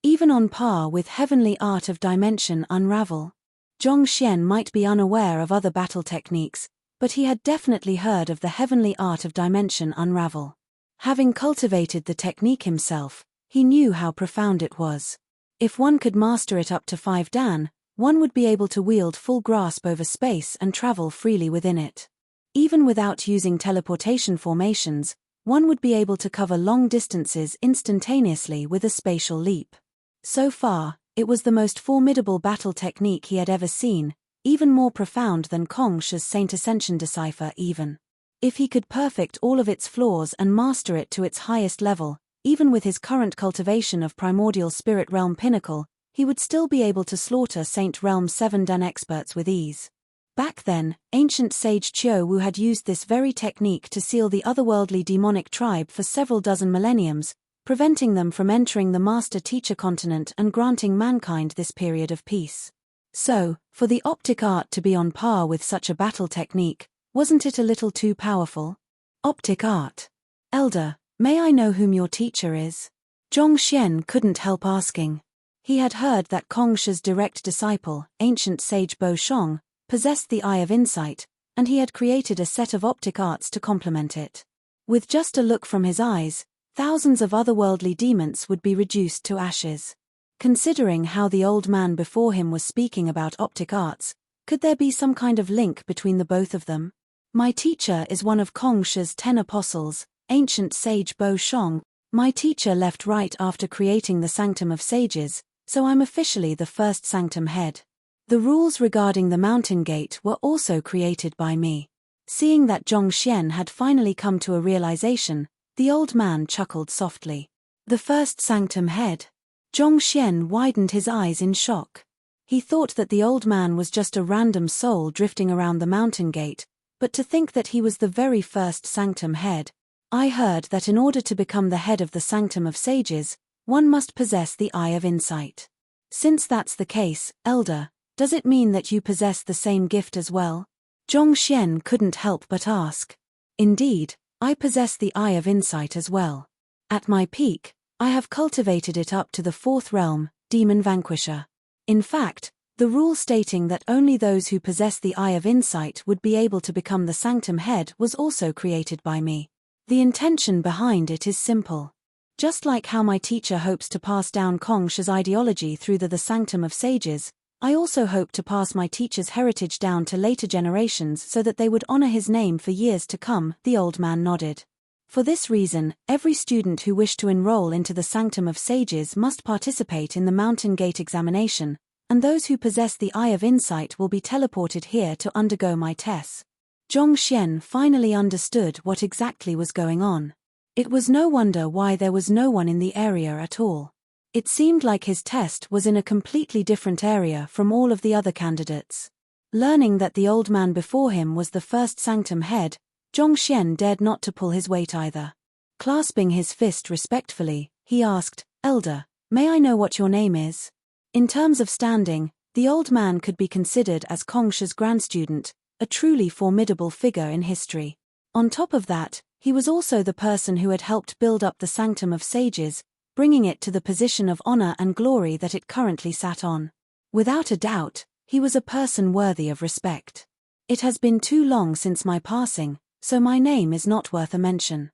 Even on par with heavenly art of dimension unravel. Zhongxian might be unaware of other battle techniques, but he had definitely heard of the heavenly art of dimension unravel. Having cultivated the technique himself, he knew how profound it was. If one could master it up to 5 dan, one would be able to wield full grasp over space and travel freely within it. Even without using teleportation formations, one would be able to cover long distances instantaneously with a spatial leap. So far, it was the most formidable battle technique he had ever seen, even more profound than Kong Shi's Saint Ascension Decipher even. If he could perfect all of its flaws and master it to its highest level, even with his current cultivation of primordial spirit realm pinnacle, he would still be able to slaughter Saint Realm 7 dan experts with ease. Back then, ancient sage Qiu Wu had used this very technique to seal the otherworldly demonic tribe for several dozen millenniums, preventing them from entering the master-teacher continent and granting mankind this period of peace. So, for the optic art to be on par with such a battle technique, wasn't it a little too powerful? Optic art. Elder, may I know whom your teacher is? Zhongxian couldn't help asking. He had heard that Kong Shi's direct disciple, ancient sage Bo Shong, possessed the Eye of Insight, and he had created a set of optic arts to complement it. With just a look from his eyes, thousands of otherworldly demons would be reduced to ashes. Considering how the old man before him was speaking about optic arts, could there be some kind of link between the both of them? My teacher is one of Kong Shi's 10 apostles, ancient sage Bo Shong. My teacher left right after creating the Sanctum of Sages, so I'm officially the first Sanctum head. The rules regarding the Mountain Gate were also created by me. Seeing that Zhongxian had finally come to a realization, the old man chuckled softly. The first Sanctum head. Zhongxian widened his eyes in shock. He thought that the old man was just a random soul drifting around the Mountain Gate, but to think that he was the very first Sanctum head. I heard that in order to become the head of the Sanctum of Sages, one must possess the Eye of Insight. Since that's the case, Elder, does it mean that you possess the same gift as well? Zhongxian couldn't help but ask. Indeed, I possess the Eye of Insight as well. At my peak, I have cultivated it up to the 4th realm, Demon Vanquisher. In fact, the rule stating that only those who possess the Eye of Insight would be able to become the Sanctum head was also created by me. The intention behind it is simple. Just like how my teacher hopes to pass down Kongsha's ideology through the Sanctum of Sages, I also hope to pass my teacher's heritage down to later generations so that they would honor his name for years to come, the old man nodded. For this reason, every student who wished to enroll into the Sanctum of Sages must participate in the Mountain Gate examination, and those who possess the Eye of Insight will be teleported here to undergo my tests. Zhongxian finally understood what exactly was going on. It was no wonder why there was no one in the area at all. It seemed like his test was in a completely different area from all of the other candidates. Learning that the old man before him was the first Sanctum head, Zhongxian dared not to pull his weight either. Clasping his fist respectfully, he asked, "Elder, may I know what your name is?" In terms of standing, the old man could be considered as Kongsha's grandstudent, a truly formidable figure in history. On top of that, he was also the person who had helped build up the Sanctum of Sages, bringing it to the position of honor and glory that it currently sat on. Without a doubt, he was a person worthy of respect. It has been too long since my passing, so my name is not worth a mention.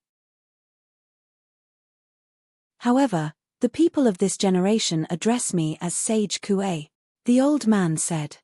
However, the people of this generation address me as Sage Kuei, the old man said.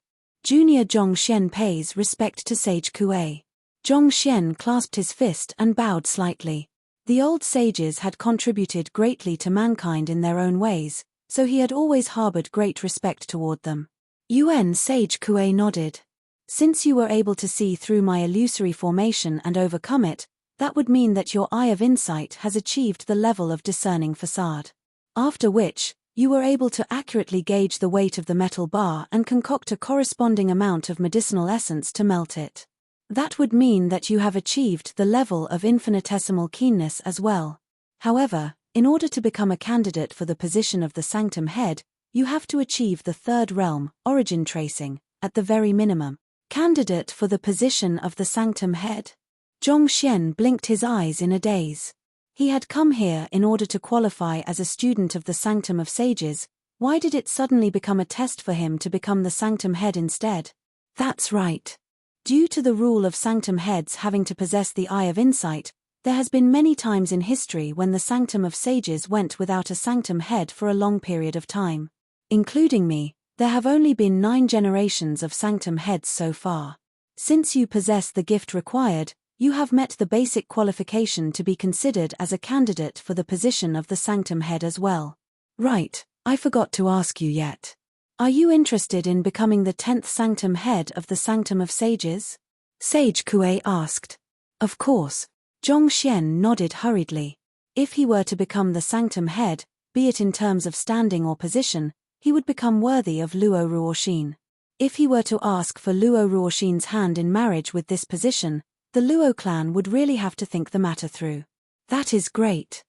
Junior Zhongxian pays respect to Sage Kuei. Zhongxian clasped his fist and bowed slightly. The old sages had contributed greatly to mankind in their own ways, so he had always harbored great respect toward them. Yuan Sage Kuei nodded. Since you were able to see through my illusory formation and overcome it, that would mean that your Eye of Insight has achieved the level of discerning facade. After which, you were able to accurately gauge the weight of the metal bar and concoct a corresponding amount of medicinal essence to melt it. That would mean that you have achieved the level of infinitesimal keenness as well. However, in order to become a candidate for the position of the Sanctum Head, you have to achieve the third realm, origin tracing, at the very minimum. Candidate for the position of the Sanctum Head? Zhongxian blinked his eyes in a daze. He had come here in order to qualify as a student of the Sanctum of Sages. Why did it suddenly become a test for him to become the Sanctum Head instead? That's right. Due to the rule of Sanctum Heads having to possess the Eye of Insight, there has been many times in history when the Sanctum of Sages went without a Sanctum Head for a long period of time. Including me, there have only been 9 generations of Sanctum Heads so far. Since you possess the gift required, you have met the basic qualification to be considered as a candidate for the position of the Sanctum Head as well. Right, I forgot to ask you yet. Are you interested in becoming the 10th Sanctum Head of the Sanctum of Sages? Sage Kuei asked. Of course. Zhongxian nodded hurriedly. If he were to become the Sanctum Head, be it in terms of standing or position, he would become worthy of Luo Ruoxin. If he were to ask for Luo Ruoxin's hand in marriage with this position, the Luo clan would really have to think the matter through. That is great.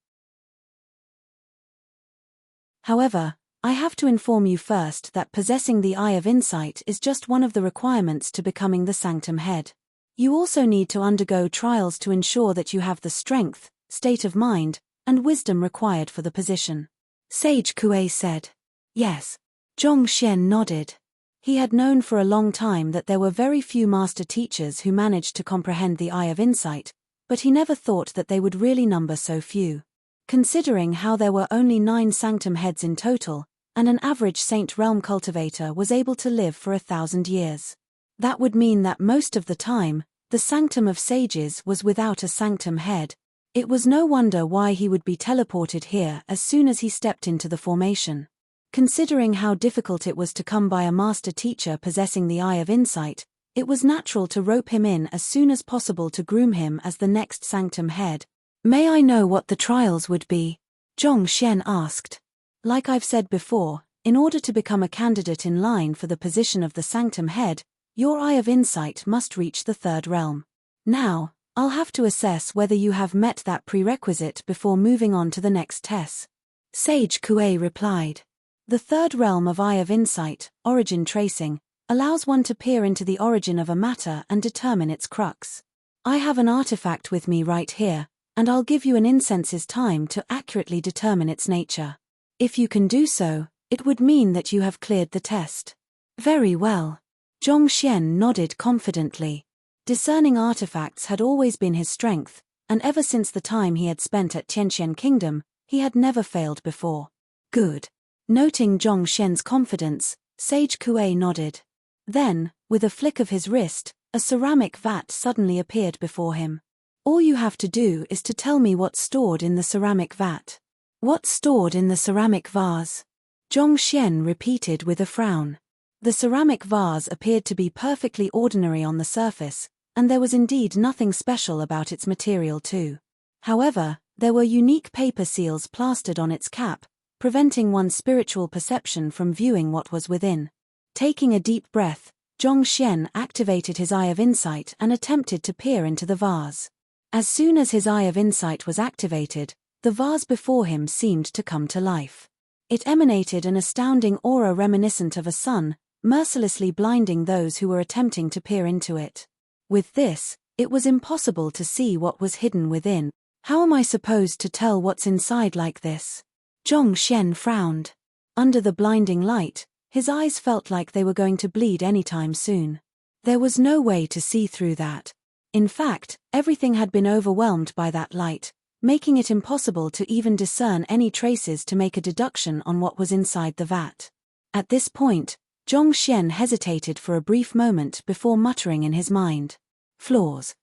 However, I have to inform you first that possessing the Eye of Insight is just one of the requirements to becoming the Sanctum Head. You also need to undergo trials to ensure that you have the strength, state of mind, and wisdom required for the position. Sage Kuei said. Yes. Zhongxian nodded. He had known for a long time that there were very few master teachers who managed to comprehend the Eye of Insight, but he never thought that they would really number so few. Considering how there were only 9 Sanctum Heads in total, and an average Saint Realm cultivator was able to live for 1,000 years. That would mean that most of the time, the Sanctum of Sages was without a Sanctum Head. It was no wonder why he would be teleported here as soon as he stepped into the formation. Considering how difficult it was to come by a master teacher possessing the Eye of Insight, it was natural to rope him in as soon as possible to groom him as the next Sanctum Head. May I know what the trials would be? Zhongxian asked. Like I've said before, in order to become a candidate in line for the position of the Sanctum Head, your Eye of Insight must reach the third realm. Now, I'll have to assess whether you have met that prerequisite before moving on to the next test. Sage Kuei replied. The third realm of Eye of Insight, origin tracing, allows one to peer into the origin of a matter and determine its crux. I have an artifact with me right here, and I'll give you an incense's time to accurately determine its nature. If you can do so, it would mean that you have cleared the test. Very well. Zhongxian nodded confidently. Discerning artifacts had always been his strength, and ever since the time he had spent at Tianqian Kingdom, he had never failed before. Good. Noting Zhong Xian's confidence, Sage Kuei nodded. Then, with a flick of his wrist, a ceramic vat suddenly appeared before him. All you have to do is to tell me what's stored in the ceramic vat. What's stored in the ceramic vase? Zhong Xian repeated with a frown. The ceramic vase appeared to be perfectly ordinary on the surface, and there was indeed nothing special about its material too. However, there were unique paper seals plastered on its cap, preventing one's spiritual perception from viewing what was within. Taking a deep breath, Zhong Xian activated his Eye of Insight and attempted to peer into the vase. As soon as his Eye of Insight was activated, the vase before him seemed to come to life. It emanated an astounding aura reminiscent of a sun, mercilessly blinding those who were attempting to peer into it. With this, it was impossible to see what was hidden within. How am I supposed to tell what's inside like this? Zhong Xian frowned. Under the blinding light, his eyes felt like they were going to bleed anytime soon. There was no way to see through that. In fact, everything had been overwhelmed by that light, making it impossible to even discern any traces to make a deduction on what was inside the vat. At this point, Zhong Xian hesitated for a brief moment before muttering in his mind. Flaws.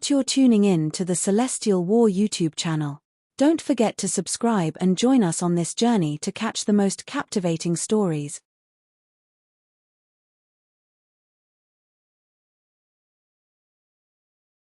You're tuning in to the Celestial War YouTube channel. Don't forget to subscribe and join us on this journey to catch the most captivating stories,